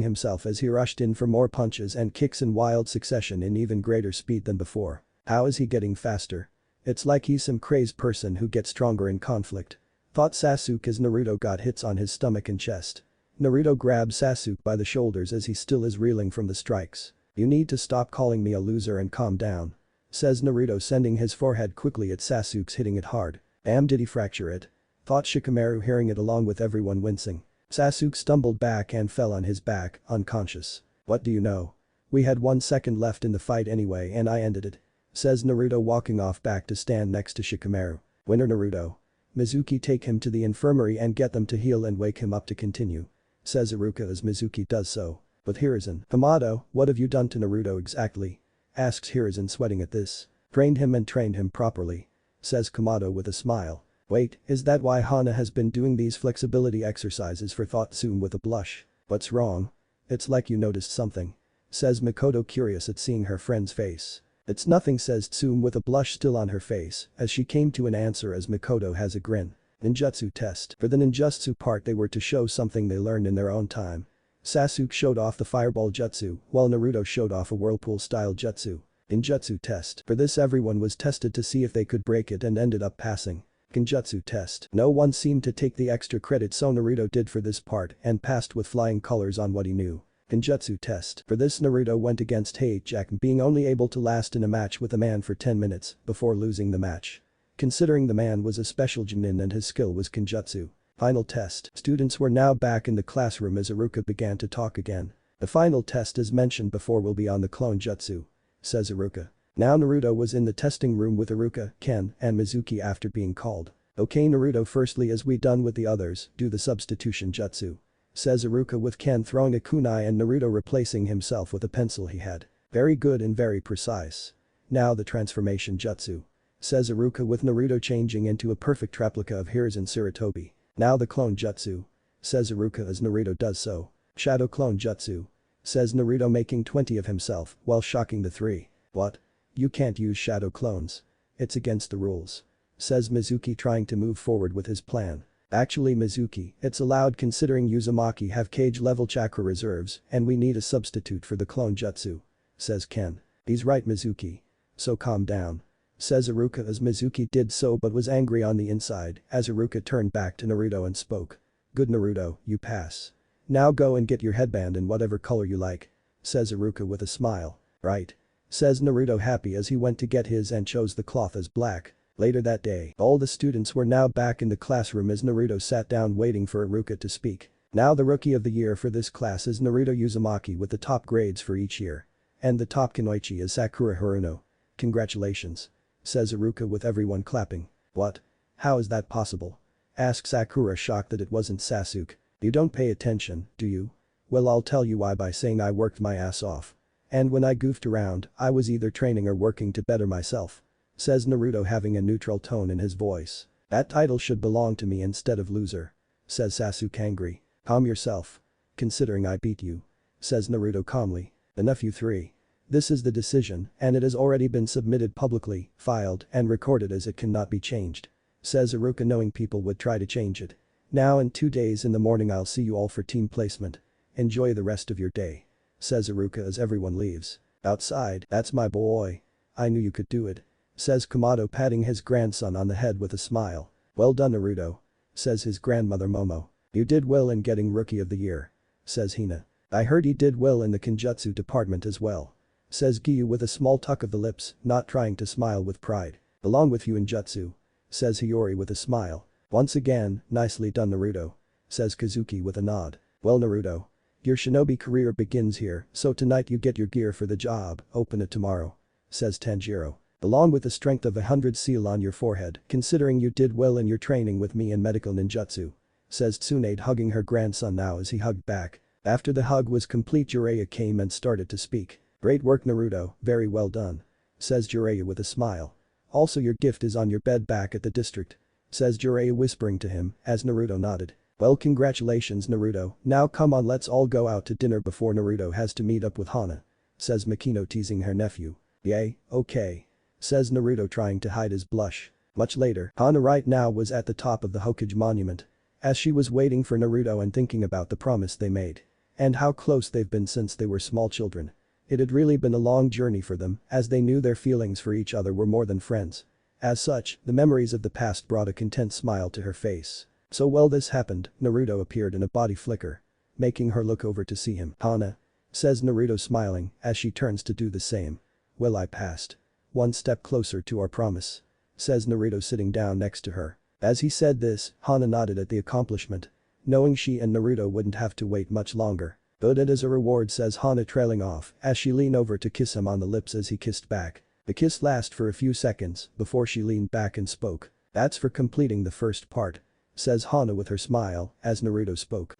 himself as he rushed in for more punches and kicks in wild succession in even greater speed than before. How is he getting faster? It's like he's some crazed person who gets stronger in conflict. Thought Sasuke as Naruto got hits on his stomach and chest. Naruto grabbed Sasuke by the shoulders as he still is reeling from the strikes. You need to stop calling me a loser and calm down. Says Naruto, sending his forehead quickly at Sasuke's, hitting it hard. Damn, did he fracture it? Thought Shikamaru, hearing it along with everyone wincing. Sasuke stumbled back and fell on his back, unconscious. What do you know? We had 1 second left in the fight anyway and I ended it. Says Naruto, walking off back to stand next to Shikamaru. Winner Naruto. Mizuki, take him to the infirmary and get them to heal and wake him up to continue. Says Iruka as Mizuki does so. But Hiruzen. Kamado, what have you done to Naruto exactly? Asks Hiruzen, sweating at this. Trained him and trained him properly. Says Kamado with a smile. Wait, is that why Hana has been doing these flexibility exercises for? Thought Tsume with a blush. What's wrong? It's like you noticed something. Says Mikoto, curious at seeing her friend's face. It's nothing, says Tsume with a blush still on her face as she came to an answer as Mikoto has a grin. Ninjutsu test. For the ninjutsu part, they were to show something they learned in their own time. Sasuke showed off the fireball jutsu, while Naruto showed off a whirlpool-style jutsu. Genjutsu test. For this everyone was tested to see if they could break it and ended up passing. Genjutsu test. No one seemed to take the extra credit, so Naruto did for this part and passed with flying colors on what he knew. Genjutsu test. For this Naruto went against Hichak, being only able to last in a match with a man for 10 minutes before losing the match. Considering the man was a special Chunin and his skill was Genjutsu. Final test. Students were now back in the classroom as Iruka began to talk again. The final test as mentioned before will be on the clone jutsu, says Iruka. Now Naruto was in the testing room with Iruka, Ken, and Mizuki after being called. Okay Naruto, firstly as we done with the others, do the substitution jutsu, says Iruka with Ken throwing a kunai and Naruto replacing himself with a pencil he had. Very good and very precise. Now the transformation jutsu, says Iruka with Naruto changing into a perfect replica of Hiruzen Sarutobi. Now the clone jutsu, says Iruka as Naruto does so. Shadow clone jutsu, says Naruto making 20 of himself while shocking the three. What? You can't use shadow clones. It's against the rules, says Mizuki trying to move forward with his plan. Actually Mizuki, it's allowed considering Uzumaki have cage level chakra reserves and we need a substitute for the clone jutsu, says Ken. He's right Mizuki. So calm down, says Iruka as Mizuki did so but was angry on the inside as Iruka turned back to Naruto and spoke. Good Naruto, you pass. Now go and get your headband in whatever color you like, says Iruka with a smile. Right, says Naruto happy as he went to get his and chose the cloth as black. Later that day, all the students were now back in the classroom as Naruto sat down waiting for Iruka to speak. Now the rookie of the year for this class is Naruto Uzumaki with the top grades for each year. And the top kunoichi is Sakura Haruno. Congratulations, says Iruka with everyone clapping. What? How is that possible? Asks Sakura shocked that it wasn't Sasuke. You don't pay attention, do you? Well I'll tell you why by saying I worked my ass off. And when I goofed around, I was either training or working to better myself, says Naruto having a neutral tone in his voice. That title should belong to me instead of loser, says Sasuke angry. Calm yourself. Considering I beat you, says Naruto calmly. Enough you three. This is the decision and it has already been submitted publicly, filed and recorded as it cannot be changed, says Iruka knowing people would try to change it. Now in 2 days in the morning I'll see you all for team placement. Enjoy the rest of your day, says Iruka as everyone leaves. Outside, that's my boy. I knew you could do it, says Kumato patting his grandson on the head with a smile. Well done Naruto, says his grandmother Momo. You did well in getting rookie of the year, says Hina. I heard he did well in the Kenjutsu department as well, says Giyu with a small tuck of the lips, not trying to smile with pride. Along with you in jutsu, says Hiyori with a smile. Once again, nicely done Naruto, says Kazuki with a nod. Well Naruto, your shinobi career begins here, so tonight you get your gear for the job, open it tomorrow, says Tanjiro. Along with the strength of 100 seal on your forehead, considering you did well in your training with me in medical ninjutsu, says Tsunade hugging her grandson now as he hugged back. After the hug was complete Jiraiya came and started to speak. Great work Naruto, very well done, says Jiraiya with a smile. Also your gift is on your bed back at the district, says Jiraiya whispering to him as Naruto nodded. Well congratulations Naruto, now come on let's all go out to dinner before Naruto has to meet up with Hana, says Makino teasing her nephew. Yay, okay, says Naruto trying to hide his blush. Much later, Hana right now was at the top of the Hokage monument, as she was waiting for Naruto and thinking about the promise they made. And how close they've been since they were small children. It had really been a long journey for them as they knew their feelings for each other were more than friends. As such, the memories of the past brought a content smile to her face. So while this happened, Naruto appeared in a body flicker, making her look over to see him. Hana, says Naruto smiling as she turns to do the same. Well I passed. One step closer to our promise, says Naruto sitting down next to her. As he said this, Hana nodded at the accomplishment, knowing she and Naruto wouldn't have to wait much longer. But it as a reward says Hana trailing off as she leaned over to kiss him on the lips as he kissed back. The kiss lasted for a few seconds before she leaned back and spoke. That's for completing the first part, says Hana with her smile as Naruto spoke.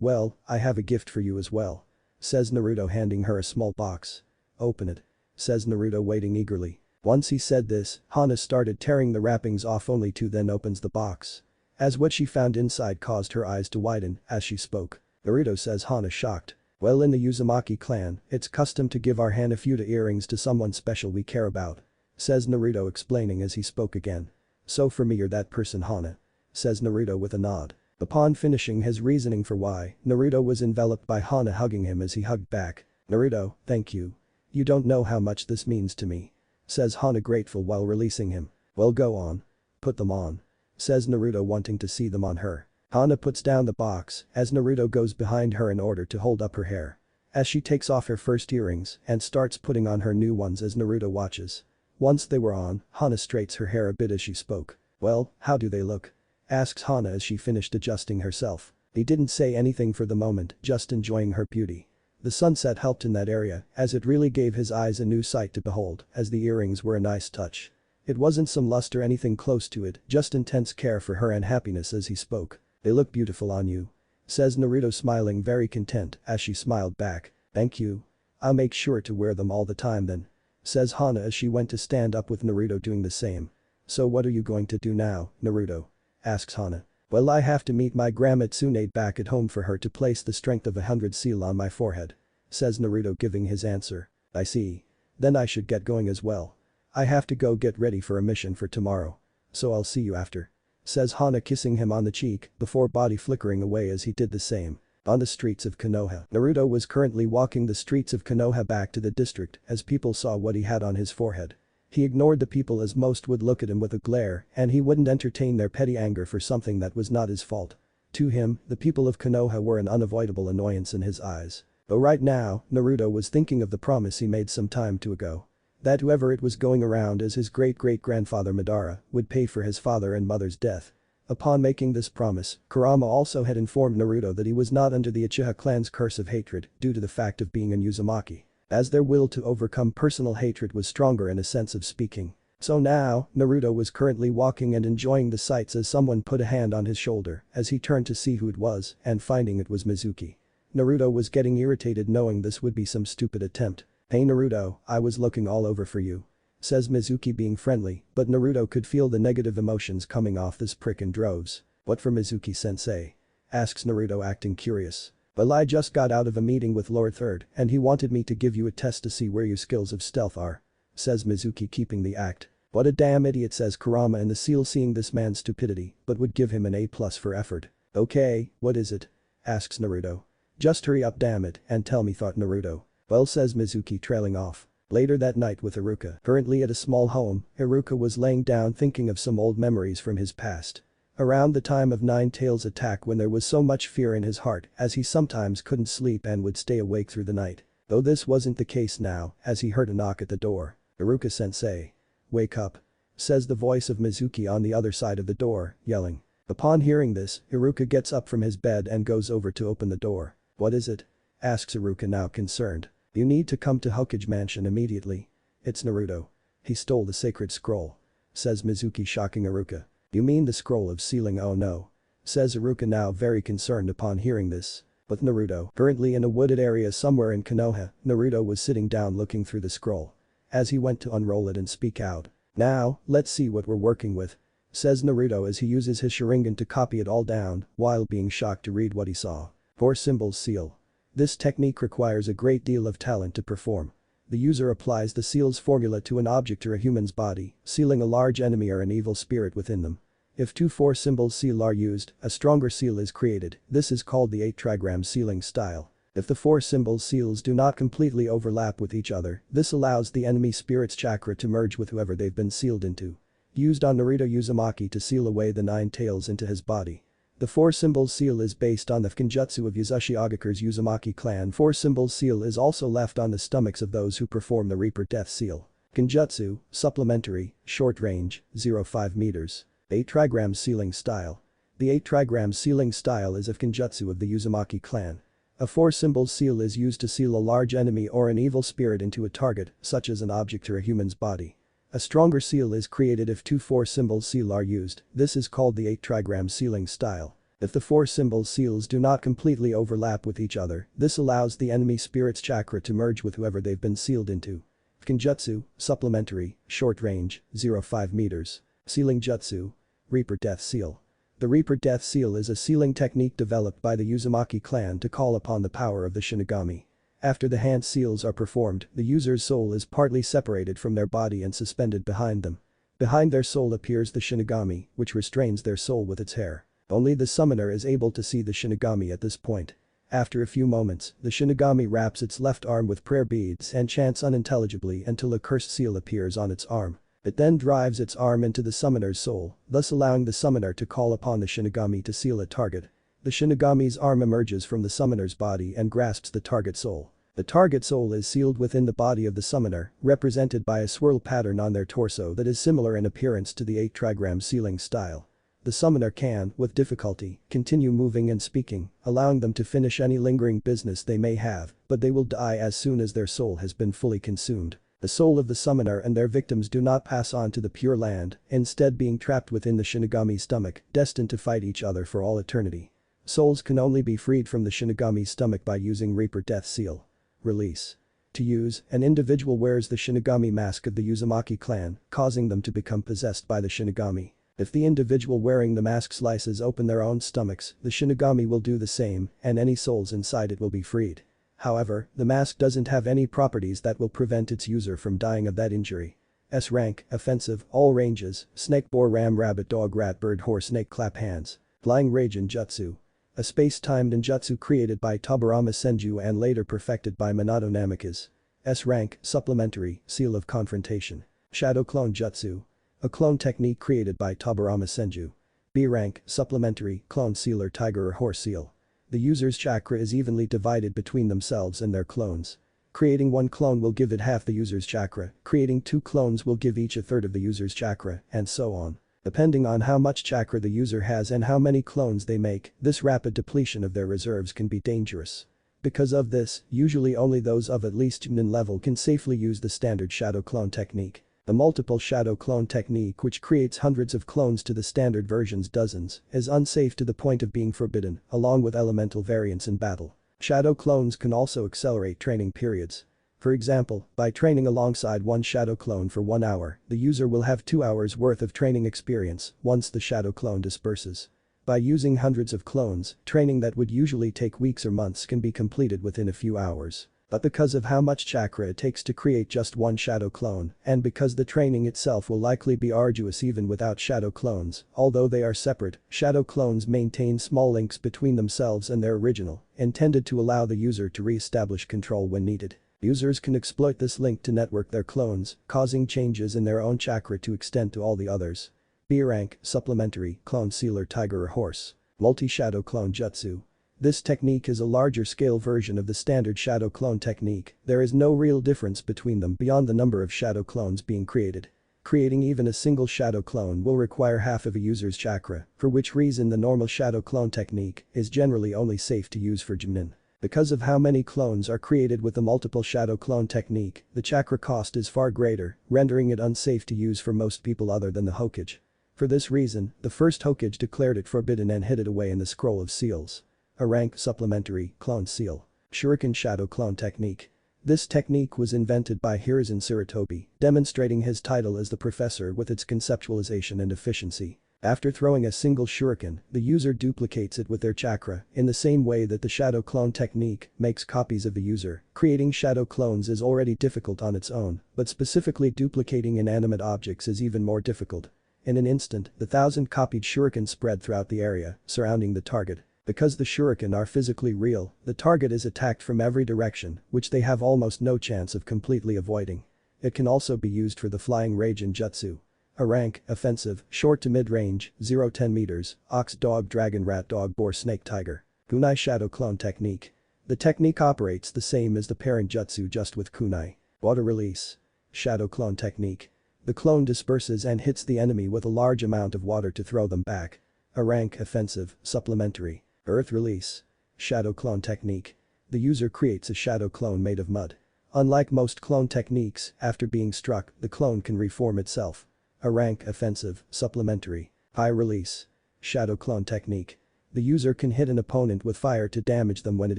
Well, I have a gift for you as well, says Naruto handing her a small box. Open it, says Naruto waiting eagerly. Once he said this, Hana started tearing the wrappings off only to then opens the box, as what she found inside caused her eyes to widen as she spoke. Naruto says Hana shocked. Well in the Uzumaki clan, it's custom to give our Hanafuda earrings to someone special we care about, says Naruto explaining as he spoke again. So for me you're that person Hana, says Naruto with a nod. Upon finishing his reasoning for why, Naruto was enveloped by Hana hugging him as he hugged back. "Naruto, thank you. You don't know how much this means to me," says Hana grateful while releasing him. "Well, go on. Put them on," says Naruto wanting to see them on her. Hana puts down the box as Naruto goes behind her in order to hold up her hair. As she takes off her first earrings and starts putting on her new ones as Naruto watches. Once they were on, Hana straights her hair a bit as she spoke. "Well, how do they look?" asks Hana as she finished adjusting herself. He didn't say anything for the moment, just enjoying her beauty. The sunset helped in that area as it really gave his eyes a new sight to behold as the earrings were a nice touch. It wasn't some lust or anything close to it, just intense care for her and happiness as he spoke. "They look beautiful on you," says Naruto smiling very content as she smiled back. "Thank you. I'll make sure to wear them all the time then," says Hana as she went to stand up with Naruto doing the same. "So what are you going to do now, Naruto?" asks Hana. "Well, I have to meet my grandma Tsunade back at home for her to place the strength of 100 seal on my forehead," says Naruto giving his answer. "I see. Then I should get going as well. I have to go get ready for a mission for tomorrow. So I'll see you after," says Hana kissing him on the cheek before body flickering away as he did the same. On the streets of Konoha, Naruto was currently walking the streets of Konoha back to the district as people saw what he had on his forehead. He ignored the people as most would look at him with a glare and he wouldn't entertain their petty anger for something that was not his fault. To him, the people of Konoha were an unavoidable annoyance in his eyes. But right now, Naruto was thinking of the promise he made some time ago. That whoever it was going around as his great-great-grandfather Madara would pay for his father and mother's death. Upon making this promise, Kurama also had informed Naruto that he was not under the Uchiha clan's curse of hatred due to the fact of being an Uzumaki. As their will to overcome personal hatred was stronger in a sense of speaking. So now, Naruto was currently walking and enjoying the sights as someone put a hand on his shoulder as he turned to see who it was and finding it was Mizuki. Naruto was getting irritated knowing this would be some stupid attempt. "Hey Naruto, I was looking all over for you," says Mizuki being friendly, but Naruto could feel the negative emotions coming off this prick in droves. "What for Mizuki-sensei?" asks Naruto acting curious. "Well, I just got out of a meeting with Lord Third and he wanted me to give you a test to see where your skills of stealth are," says Mizuki keeping the act. "What a damn idiot," says Kurama and the seal seeing this man's stupidity but would give him an A+ for effort. "Okay, what is it?" asks Naruto. "Just hurry up damn it and tell me," thought Naruto. "Well," says Mizuki trailing off. Later that night with Iruka, currently at a small home, Iruka was laying down thinking of some old memories from his past. Around the time of Nine Tails' attack when there was so much fear in his heart as he sometimes couldn't sleep and would stay awake through the night. Though this wasn't the case now as he heard a knock at the door. "Iruka-sensei. Wake up," says the voice of Mizuki on the other side of the door, yelling. Upon hearing this, Iruka gets up from his bed and goes over to open the door. "What is it?" asks Iruka now concerned. "You need to come to Hokage Mansion immediately. It's Naruto. He stole the sacred scroll," says Mizuki shocking Iruka. "You mean the scroll of sealing? Oh no," says Iruka now very concerned upon hearing this. With Naruto currently in a wooded area somewhere in Konoha, Naruto was sitting down looking through the scroll. As he went to unroll it and speak out. "Now, let's see what we're working with," says Naruto as he uses his Sharingan to copy it all down while being shocked to read what he saw. Four symbols seal. This technique requires a great deal of talent to perform. The user applies the seal's formula to an object or a human's body, sealing a large enemy or an evil spirit within them. If two four-symbol seal are used, a stronger seal is created. This is called the 8-trigram sealing style. If the four-symbol seals do not completely overlap with each other, this allows the enemy spirit's chakra to merge with whoever they've been sealed into. Used on Naruto Uzumaki to seal away the 9 tails into his body. The four-symbol seal is based on the Kenjutsu of Yuzashii Agakure's Uzumaki clan. Four-symbol seal is also left on the stomachs of those who perform the Reaper Death Seal. Kenjutsu, supplementary, short range, 0.5 meters. 8-trigram sealing style. The 8-trigram sealing style is a Kenjutsu of the Uzumaki clan. A four-symbol seal is used to seal a large enemy or an evil spirit into a target, such as an object or a human's body. A stronger seal is created if two four-symbol seal are used. This is called the 8-trigram sealing style. If the four-symbol seals do not completely overlap with each other, this allows the enemy spirit's chakra to merge with whoever they've been sealed into. Kenjutsu, supplementary, short range, 0.5 meters. Sealing Jutsu. Reaper Death Seal. The Reaper Death Seal is a sealing technique developed by the Uzumaki clan to call upon the power of the Shinigami. After the hand seals are performed, the user's soul is partly separated from their body and suspended behind them. Behind their soul appears the Shinigami, which restrains their soul with its hair. Only the summoner is able to see the Shinigami at this point. After a few moments, the Shinigami wraps its left arm with prayer beads and chants unintelligibly until a cursed seal appears on its arm. It then drives its arm into the summoner's soul, thus allowing the summoner to call upon the Shinigami to seal a target. The Shinigami's arm emerges from the summoner's body and grasps the target soul. The target soul is sealed within the body of the summoner, represented by a swirl pattern on their torso that is similar in appearance to the 8-trigram sealing style. The summoner can, with difficulty, continue moving and speaking, allowing them to finish any lingering business they may have, but they will die as soon as their soul has been fully consumed. The soul of the summoner and their victims do not pass on to the Pure Land, instead being trapped within the Shinigami's stomach, destined to fight each other for all eternity. Souls can only be freed from the Shinigami's stomach by using Reaper Death Seal. Release. To use, an individual wears the Shinigami mask of the Uzumaki clan, causing them to become possessed by the Shinigami. If the individual wearing the mask slices open their own stomachs, the Shinigami will do the same, and any souls inside it will be freed. However, the mask doesn't have any properties that will prevent its user from dying of that injury. S rank, offensive, all ranges, snake boar ram rabbit dog rat bird horse snake clap hands. Flying rage Jutsu. A space-timed ninjutsu created by Tobirama Senju and later perfected by Minato Namikaze. S rank, supplementary, seal of confrontation. Shadow clone jutsu. A clone technique created by Tobirama Senju. B rank, supplementary, clone sealer tiger or horse seal. The user's chakra is evenly divided between themselves and their clones. Creating one clone will give it half the user's chakra, creating two clones will give each a third of the user's chakra, and so on. Depending on how much chakra the user has and how many clones they make, this rapid depletion of their reserves can be dangerous. Because of this, usually only those of at least Chunin level can safely use the standard shadow clone technique. The multiple shadow clone technique, which creates hundreds of clones to the standard version's dozens, is unsafe to the point of being forbidden, along with elemental variants in battle. Shadow clones can also accelerate training periods. For example, by training alongside one shadow clone for 1 hour, the user will have 2 hours worth of training experience once the shadow clone disperses. By using hundreds of clones, training that would usually take weeks or months can be completed within a few hours. But because of how much chakra it takes to create just one shadow clone, and because the training itself will likely be arduous even without shadow clones, although they are separate, shadow clones maintain small links between themselves and their original, intended to allow the user to re-establish control when needed. Users can exploit this link to network their clones, causing changes in their own chakra to extend to all the others. B rank, supplementary, clone sealer tiger or horse. Multi-shadow clone jutsu. This technique is a larger scale version of the standard shadow clone technique. There is no real difference between them beyond the number of shadow clones being created. Creating even a single shadow clone will require half of a user's chakra, for which reason the normal shadow clone technique is generally only safe to use for Chunin. Because of how many clones are created with the multiple shadow clone technique, the chakra cost is far greater, rendering it unsafe to use for most people other than the Hokage. For this reason, the first Hokage declared it forbidden and hid it away in the Scroll of Seals. A rank, supplementary, clone seal. Shuriken shadow clone technique. This technique was invented by Hiruzen Sarutobi, demonstrating his title as the professor with its conceptualization and efficiency. After throwing a single shuriken, the user duplicates it with their chakra, in the same way that the shadow clone technique makes copies of the user. Creating shadow clones is already difficult on its own, but specifically duplicating inanimate objects is even more difficult. In an instant, the 1,000-copied shuriken spread throughout the area, surrounding the target. Because the shuriken are physically real, the target is attacked from every direction, which they have almost no chance of completely avoiding. It can also be used for the flying rage jutsu. A rank, offensive, short to mid-range, 0-10 meters, ox dog dragon rat dog boar snake tiger. Kunai shadow clone technique. The technique operates the same as the parent jutsu just with kunai. Water release. Shadow clone technique. The clone disperses and hits the enemy with a large amount of water to throw them back. A rank, offensive, supplementary. Earth release. Shadow clone technique. The user creates a shadow clone made of mud. Unlike most clone techniques, after being struck, the clone can reform itself. A rank, offensive, supplementary. Fire release. Shadow clone technique. The user can hit an opponent with fire to damage them when it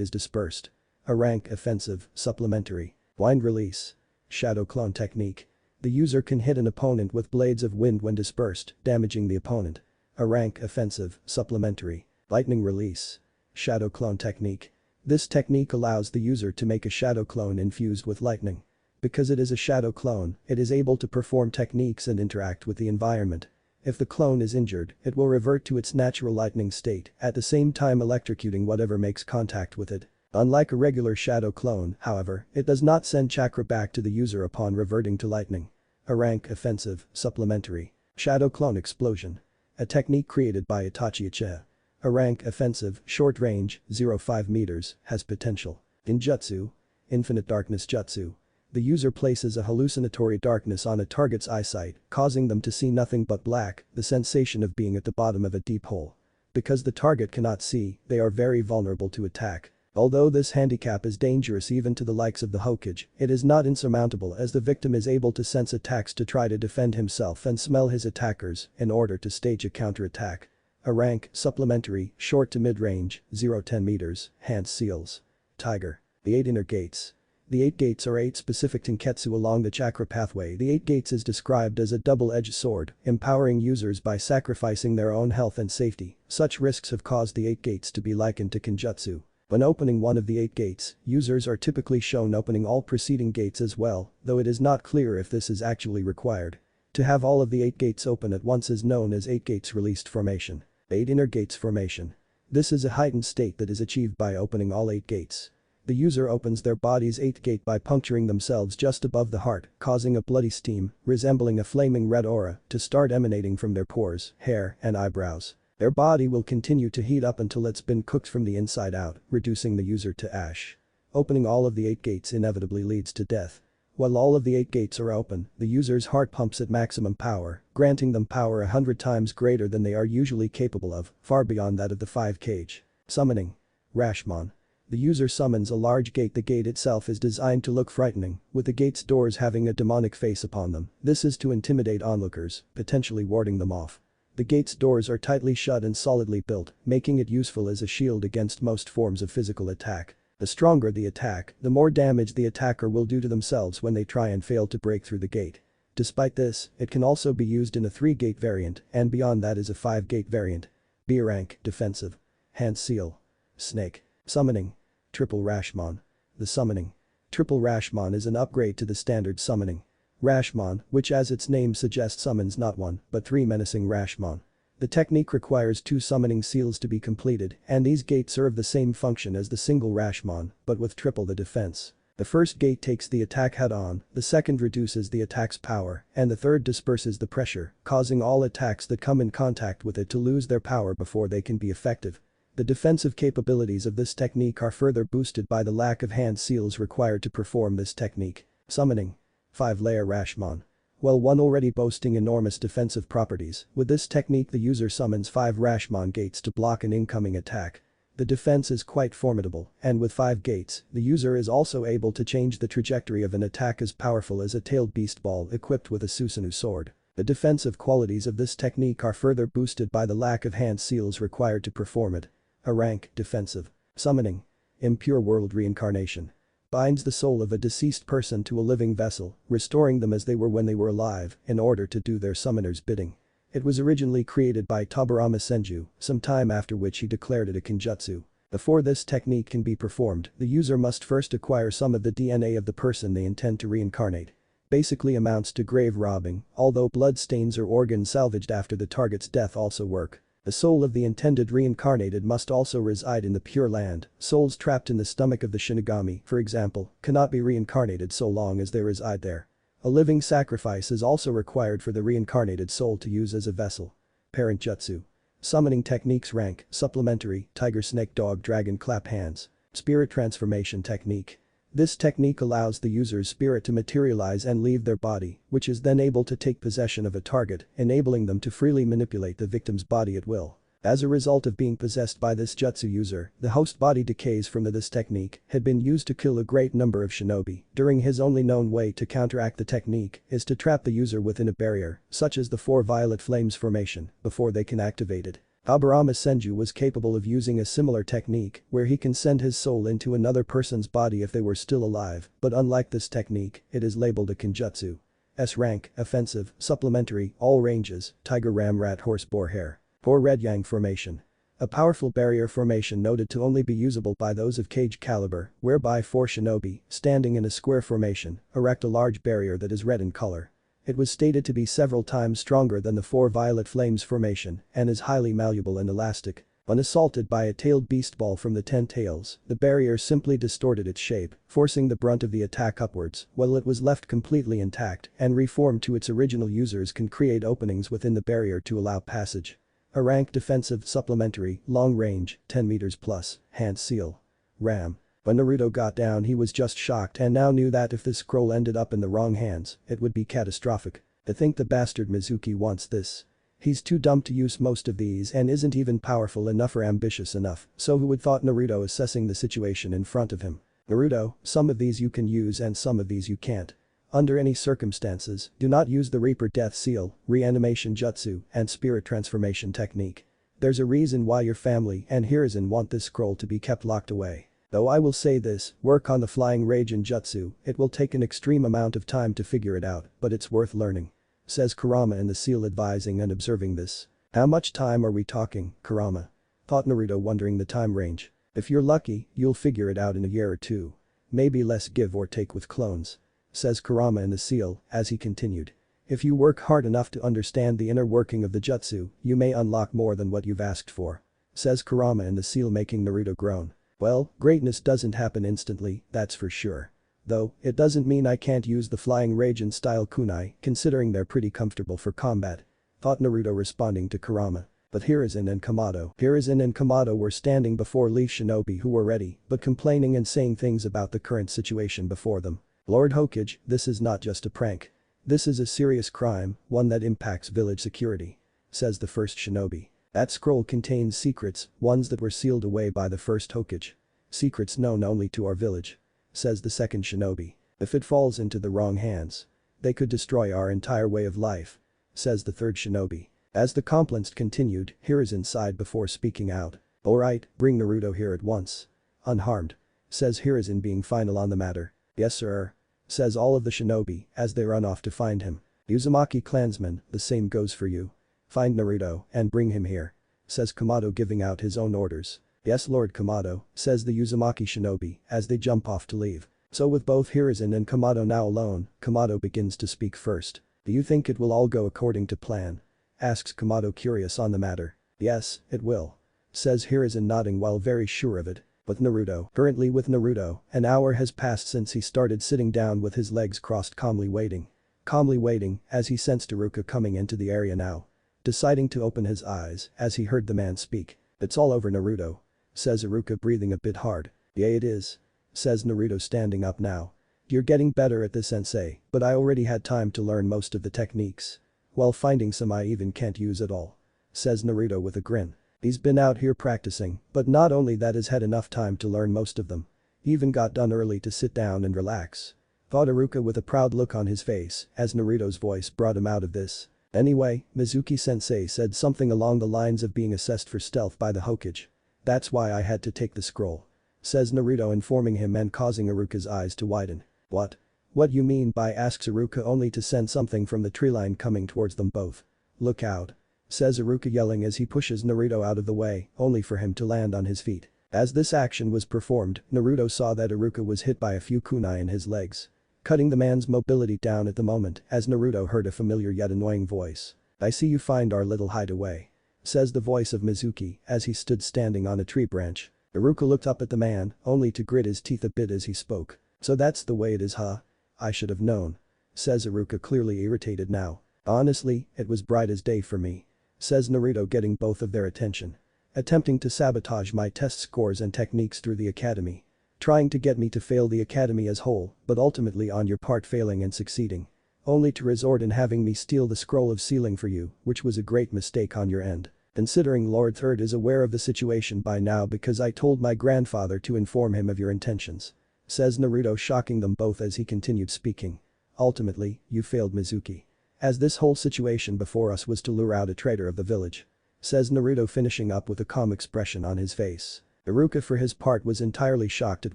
is dispersed. A rank, offensive, supplementary. Wind release. Shadow clone technique. The user can hit an opponent with blades of wind when dispersed, damaging the opponent. A rank, offensive, supplementary. Lightning release. Shadow clone technique. This technique allows the user to make a shadow clone infused with lightning. Because it is a shadow clone, it is able to perform techniques and interact with the environment. If the clone is injured, it will revert to its natural lightning state, at the same time electrocuting whatever makes contact with it. Unlike a regular shadow clone, however, it does not send chakra back to the user upon reverting to lightning. A rank offensive, supplementary. Shadow clone explosion. A technique created by Itachi Uchiha. A rank offensive, short range, 0.5 meters, has potential. In Jutsu. Infinite darkness jutsu. The user places a hallucinatory darkness on a target's eyesight, causing them to see nothing but black, the sensation of being at the bottom of a deep hole. Because the target cannot see, they are very vulnerable to attack. Although this handicap is dangerous even to the likes of the Hokage, it is not insurmountable as the victim is able to sense attacks to try to defend himself and smell his attackers in order to stage a counterattack. A rank, supplementary, short to mid-range, 0.10 meters, hand seals. Tiger. The 8 inner gates. The 8 gates are 8 specific tenketsu along the chakra pathway. The 8 gates is described as a double-edged sword, empowering users by sacrificing their own health and safety. Such risks have caused the 8 gates to be likened to kenjutsu. When opening one of the 8 gates, users are typically shown opening all preceding gates as well, though it is not clear if this is actually required. To have all of the 8 gates open at once is known as 8 gates released formation. 8 inner gates formation. This is a heightened state that is achieved by opening all 8 gates. The user opens their body's 8th gate by puncturing themselves just above the heart, causing a bloody steam, resembling a flaming red aura, to start emanating from their pores, hair, and eyebrows. Their body will continue to heat up until it's been cooked from the inside out, reducing the user to ash. Opening all of the 8 gates inevitably leads to death. While all of the 8 gates are open, the user's heart pumps at maximum power, granting them power 100 times greater than they are usually capable of, far beyond that of the 5 cage. Summoning. Rashomon. The user summons a large gate. The gate itself is designed to look frightening, with the gate's doors having a demonic face upon them. This is to intimidate onlookers, potentially warding them off. The gate's doors are tightly shut and solidly built, making it useful as a shield against most forms of physical attack. The stronger the attack, the more damage the attacker will do to themselves when they try and fail to break through the gate. Despite this, it can also be used in a 3-gate variant, and beyond that is a 5-gate variant. B rank, defensive. Hand seal. Snake. Summoning. Triple Rashomon. The summoning. Triple Rashomon is an upgrade to the standard summoning. Rashomon, which as its name suggests summons not 1, but 3 menacing Rashomon. The technique requires 2 summoning seals to be completed, and these gates serve the same function as the single Rashomon, but with triple the defense. The first gate takes the attack head-on, the second reduces the attack's power, and the third disperses the pressure, causing all attacks that come in contact with it to lose their power before they can be effective. The defensive capabilities of this technique are further boosted by the lack of hand seals required to perform this technique. Summoning. 5-layer Rashomon. While one already boasting enormous defensive properties, with this technique the user summons 5 Rashomon gates to block an incoming attack. The defense is quite formidable, and with 5 gates, the user is also able to change the trajectory of an attack as powerful as a tailed beast ball equipped with a Susanoo sword. The defensive qualities of this technique are further boosted by the lack of hand seals required to perform it. A rank, defensive. Summoning. Impure world reincarnation. Binds the soul of a deceased person to a living vessel, restoring them as they were when they were alive, in order to do their summoner's bidding. It was originally created by Tobirama Senju, some time after which he declared it a kenjutsu. Before this technique can be performed, the user must first acquire some of the DNA of the person they intend to reincarnate. Basically amounts to grave robbing, although blood stains or organs salvaged after the target's death also work. The soul of the intended reincarnated must also reside in the Pure Land. Souls trapped in the stomach of the Shinigami, for example, cannot be reincarnated so long as they reside there. A living sacrifice is also required for the reincarnated soul to use as a vessel. Parent Jutsu. Summoning techniques rank, supplementary, tiger snake dog dragon clap hands. Spirit transformation technique. This technique allows the user's spirit to materialize and leave their body, which is then able to take possession of a target, enabling them to freely manipulate the victim's body at will. As a result of being possessed by this jutsu user, the host body decays from this technique had been used to kill a great number of shinobi. During his only known way to counteract the technique is to trap the user within a barrier, such as the 4 violet flames formation, before they can activate it. Tobirama Senju was capable of using a similar technique where he can send his soul into another person's body if they were still alive, but unlike this technique, it is labeled a kenjutsu. S rank, offensive, supplementary, all ranges, tiger ram rat horse boar hare. Poor red yang formation. A powerful barrier formation noted to only be usable by those of cage caliber, whereby 4 shinobi, standing in a square formation, erect a large barrier that is red in color. It was stated to be several times stronger than the four violet flames formation and is highly malleable and elastic. When assaulted by a tailed beast ball from the 10 tails, the barrier simply distorted its shape, forcing the brunt of the attack upwards, while it was left completely intact and reformed to its original users can create openings within the barrier to allow passage. A rank defensive supplementary, long range, 10 meters plus, hand seal. Ram. When Naruto got down he was just shocked and now knew that if this scroll ended up in the wrong hands, it would be catastrophic. To think the bastard Mizuki wants this. He's too dumb to use most of these and isn't even powerful enough or ambitious enough, so who would thought Naruto assessing the situation in front of him? Naruto, some of these you can use and some of these you can't. Under any circumstances, do not use the Reaper Death Seal, Reanimation Jutsu, and Spirit Transformation Technique. There's a reason why your family and Hiruzen want this scroll to be kept locked away. Though I will say this, work on the Flying Rage and Jutsu, it will take an extreme amount of time to figure it out, but it's worth learning. Says Kurama in the seal advising and observing this. How much time are we talking, Kurama? Thought Naruto wondering the time range. If you're lucky, you'll figure it out in a year or two. Maybe less give or take with clones. Says Kurama in the seal, as he continued. If you work hard enough to understand the inner working of the jutsu, you may unlock more than what you've asked for. Says Kurama in the seal making Naruto groan. Well, greatness doesn't happen instantly, that's for sure. Though, it doesn't mean I can't use the Flying Rage and style kunai, considering they're pretty comfortable for combat. Thought Naruto responding to Kurama. But Hiruzen and Kamado were standing before Leaf Shinobi who were ready, but complaining and saying things about the current situation before them. Lord Hokage, this is not just a prank. This is a serious crime, one that impacts village security. Says the first shinobi. That scroll contains secrets, ones that were sealed away by the first Hokage. Secrets known only to our village. Says the second shinobi. If it falls into the wrong hands, they could destroy our entire way of life. Says the third shinobi. As the complaints continued, Hiruzen sighed before speaking out. Alright, bring Naruto here at once. Unharmed. Says Hiruzen being final on the matter. Yes sir. Says all of the shinobi as they run off to find him. Uzumaki clansman, the same goes for you. Find Naruto and bring him here. Says Kamado giving out his own orders. Yes Lord Kamado, says the Uzumaki shinobi as they jump off to leave. So with both Hiruzen and Kamado now alone, Kamado begins to speak first. Do you think it will all go according to plan? Asks Kamado curious on the matter. Yes, it will. Says Hiruzen nodding while very sure of it. With Naruto, an hour has passed since he started sitting down with his legs crossed calmly waiting as he sensed Iruka coming into the area now. Deciding to open his eyes as he heard the man speak. It's all over Naruto. Says Iruka breathing a bit hard. Yeah it is. Says Naruto standing up now. You're getting better at this sensei, but I already had time to learn most of the techniques. While finding some I even can't use at all. Says Naruto with a grin. He's been out here practicing, but not only that has had enough time to learn most of them. Even got done early to sit down and relax. Thought Iruka with a proud look on his face as Naruto's voice brought him out of this. Anyway, Mizuki-sensei said something along the lines of being assessed for stealth by the Hokage. That's why I had to take the scroll. Says Naruto informing him and causing Iruka's eyes to widen. What? What you mean by asks Iruka only to send something from the tree line coming towards them both. Look out. Says Iruka yelling as he pushes Naruto out of the way, only for him to land on his feet. As this action was performed, Naruto saw that Iruka was hit by a few kunai in his legs. Cutting the man's mobility down at the moment as Naruto heard a familiar yet annoying voice. I see you find our little hideaway. Says the voice of Mizuki as he stood standing on a tree branch. Iruka looked up at the man, only to grit his teeth a bit as he spoke. So that's the way it is huh? I should have known. Says Iruka clearly irritated now. Honestly, it was bright as day for me. Says Naruto getting both of their attention. Attempting to sabotage my test scores and techniques through the academy. Trying to get me to fail the academy as whole, but ultimately on your part failing and succeeding. Only to resort in having me steal the scroll of sealing for you, which was a great mistake on your end. Considering Lord Third is aware of the situation by now because I told my grandfather to inform him of your intentions. Says Naruto shocking them both as he continued speaking. Ultimately, you failed Mizuki. As this whole situation before us was to lure out a traitor of the village. Says Naruto finishing up with a calm expression on his face. Iruka for his part was entirely shocked at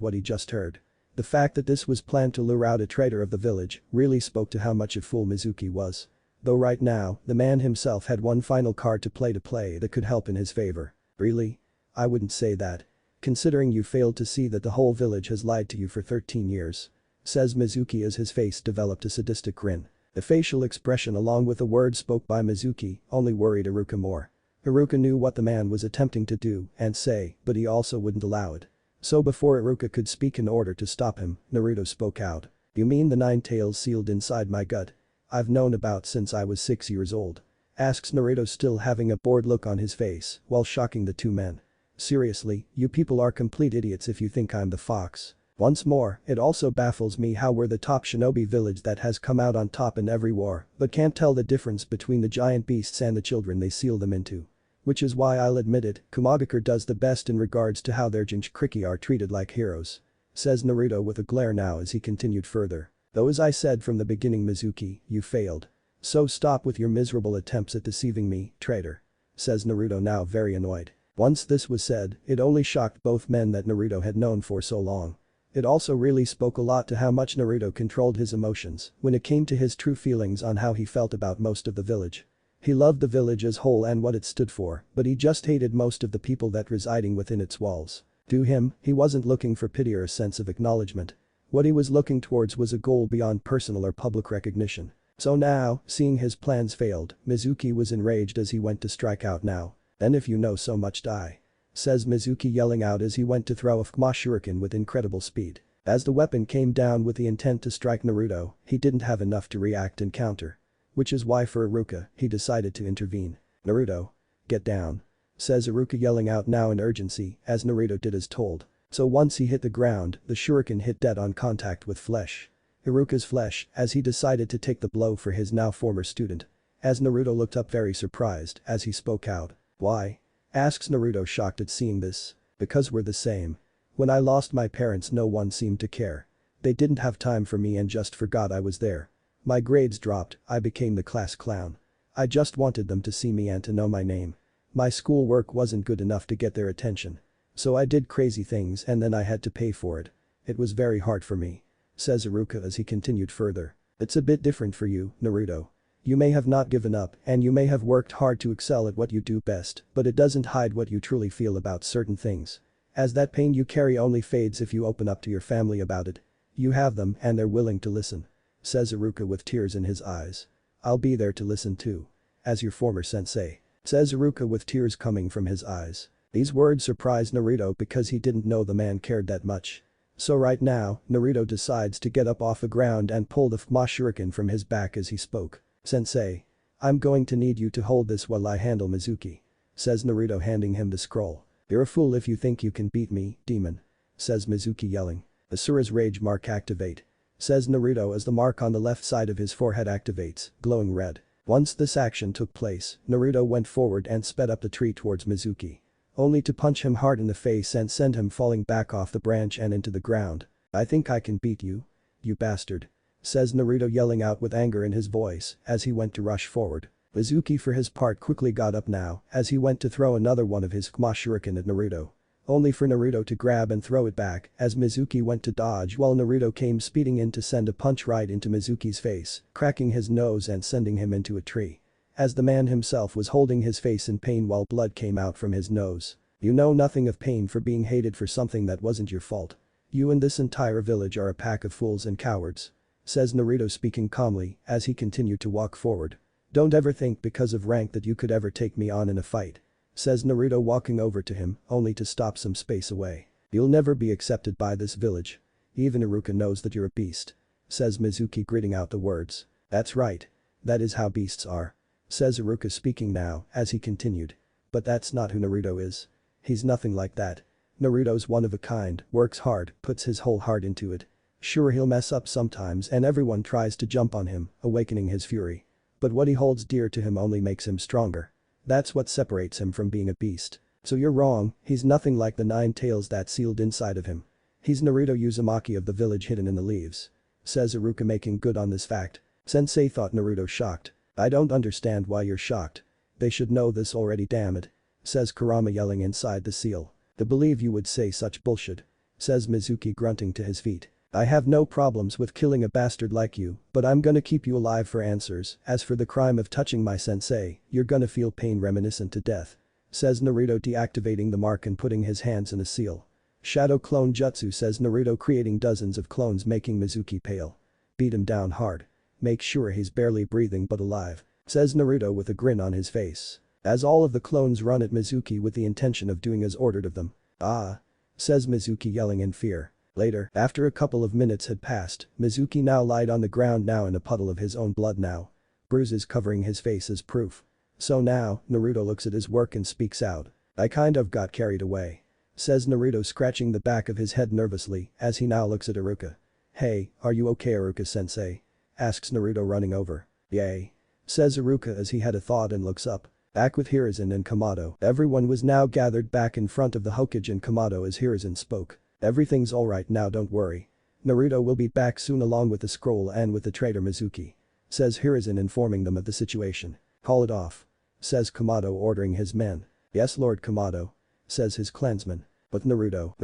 what he just heard. The fact that this was planned to lure out a traitor of the village really spoke to how much a fool Mizuki was. Though right now, the man himself had one final card to play that could help in his favor. Really? I wouldn't say that. Considering you failed to see that the whole village has lied to you for 13 years. Says Mizuki as his face developed a sadistic grin. The facial expression along with the words spoke by Mizuki only worried Iruka more. Iruka knew what the man was attempting to do and say, but he also wouldn't allow it. So before Iruka could speak in order to stop him, Naruto spoke out. "You mean the 9 tails sealed inside my gut? I've known about since I was 6 years old." Asks Naruto, still having a bored look on his face while shocking the two men. "Seriously, you people are complete idiots if you think I'm the fox. Once more, it also baffles me how we're the top shinobi village that has come out on top in every war but can't tell the difference between the giant beasts and the children they seal them into. Which is why I'll admit it, Kumogakure does the best in regards to how their Jinchuriki are treated like heroes." Says Naruto with a glare now as he continued further. "Though as I said from the beginning, Mizuki, you failed. So stop with your miserable attempts at deceiving me, traitor." Says Naruto now very annoyed. Once this was said, it only shocked both men that Naruto had known for so long. It also really spoke a lot to how much Naruto controlled his emotions when it came to his true feelings on how he felt about most of the village. He loved the village as whole and what it stood for, but he just hated most of the people that residing within its walls. To him, he wasn't looking for pity or a sense of acknowledgement. What he was looking towards was a goal beyond personal or public recognition. So now, seeing his plans failed, Mizuki was enraged as he went to strike out now. "Then if you know so much, die." Says Mizuki, yelling out as he went to throw a Kuma shuriken with incredible speed. As the weapon came down with the intent to strike Naruto, he didn't have enough to react and counter. Which is why for Iruka, he decided to intervene. "Naruto. Get down." Says Iruka, yelling out now in urgency as Naruto did as told. So once he hit the ground, the shuriken hit dead on contact with flesh. Iruka's flesh as he decided to take the blow for his now former student. As Naruto looked up very surprised as he spoke out. "Why?" Asks Naruto, shocked at seeing this. "Because we're the same. When I lost my parents no one seemed to care. They didn't have time for me and just forgot I was there. My grades dropped, I became the class clown. I just wanted them to see me and to know my name. My schoolwork wasn't good enough to get their attention. So I did crazy things and then I had to pay for it. It was very hard for me." Says Iruka as he continued further. "It's a bit different for you, Naruto. You may have not given up and you may have worked hard to excel at what you do best, but it doesn't hide what you truly feel about certain things. As that pain you carry only fades if you open up to your family about it. You have them and they're willing to listen." Says Iruka with tears in his eyes. "I'll be there to listen too. As your former sensei." Says Iruka with tears coming from his eyes. These words surprised Naruto because he didn't know the man cared that much. So right now, Naruto decides to get up off the ground and pull the Kuma shuriken from his back as he spoke. "Sensei. I'm going to need you to hold this while I handle Mizuki." Says Naruto, handing him the scroll. "You're a fool if you think you can beat me, demon." Says Mizuki, yelling. "Asura's rage mark activate." Says Naruto as the mark on the left side of his forehead activates, glowing red. Once this action took place, Naruto went forward and sped up the tree towards Mizuki. Only to punch him hard in the face and send him falling back off the branch and into the ground. "I think I can beat you. You bastard." Says Naruto, yelling out with anger in his voice as he went to rush forward. Mizuki for his part quickly got up now as he went to throw another one of his Kuma shuriken at Naruto. Only for Naruto to grab and throw it back as Mizuki went to dodge while Naruto came speeding in to send a punch right into Mizuki's face, cracking his nose and sending him into a tree. As the man himself was holding his face in pain while blood came out from his nose. "You know nothing of pain for being hated for something that wasn't your fault. You and this entire village are a pack of fools and cowards." Says Naruto, speaking calmly as he continued to walk forward. "Don't ever think because of rank that you could ever take me on in a fight." Says Naruto, walking over to him only to stop some space away. "You'll never be accepted by this village. Even Iruka knows that you're a beast." Says Mizuki, gritting out the words. "That's right. That is how beasts are." Says Iruka, speaking now as he continued. "But that's not who Naruto is. He's nothing like that. Naruto's one of a kind, works hard, puts his whole heart into it. Sure, he'll mess up sometimes and everyone tries to jump on him, awakening his fury. But what he holds dear to him only makes him stronger. That's what separates him from being a beast. So you're wrong, he's nothing like the 9 tails that's sealed inside of him. He's Naruto Uzumaki of the village hidden in the leaves." Says Iruka, making good on this fact. "Sensei," thought Naruto, shocked. "I don't understand why you're shocked. They should know this already, damn it." Says Kurama, yelling inside the seal. "To believe you would say such bullshit." Says Mizuki, grunting to his feet. "I have no problems with killing a bastard like you, but I'm gonna keep you alive for answers. As for the crime of touching my sensei, you're gonna feel pain reminiscent to death." Says Naruto, deactivating the mark and putting his hands in a seal. "Shadow clone jutsu," says Naruto, creating dozens of clones, making Mizuki pale. "Beat him down hard." make sure he's barely breathing but alive. Says Naruto with a grin on his face. As all of the clones run at Mizuki with the intention of doing as ordered of them. Ah. Says Mizuki yelling in fear. Later, after a couple of minutes had passed, Mizuki now lied on the ground now in a puddle of his own blood now. Bruises covering his face as proof. So now, Naruto looks at his work and speaks out. I kind of got carried away. Says Naruto scratching the back of his head nervously as he now looks at Iruka. Hey, are you okay Iruka-sensei? Asks Naruto running over. Yay. Says Iruka as he had a thought and looks up. Back with Hiruzen and Kamado. Everyone was now gathered back in front of the Hokage and Kamado as Hiruzen spoke. Everything's alright now, don't worry. Naruto will be back soon along with the scroll and with the traitor Mizuki. Says Hiruzen informing them of the situation. Call it off. Says Kamado ordering his men. Yes Lord Kamado. Says his clansman. But Naruto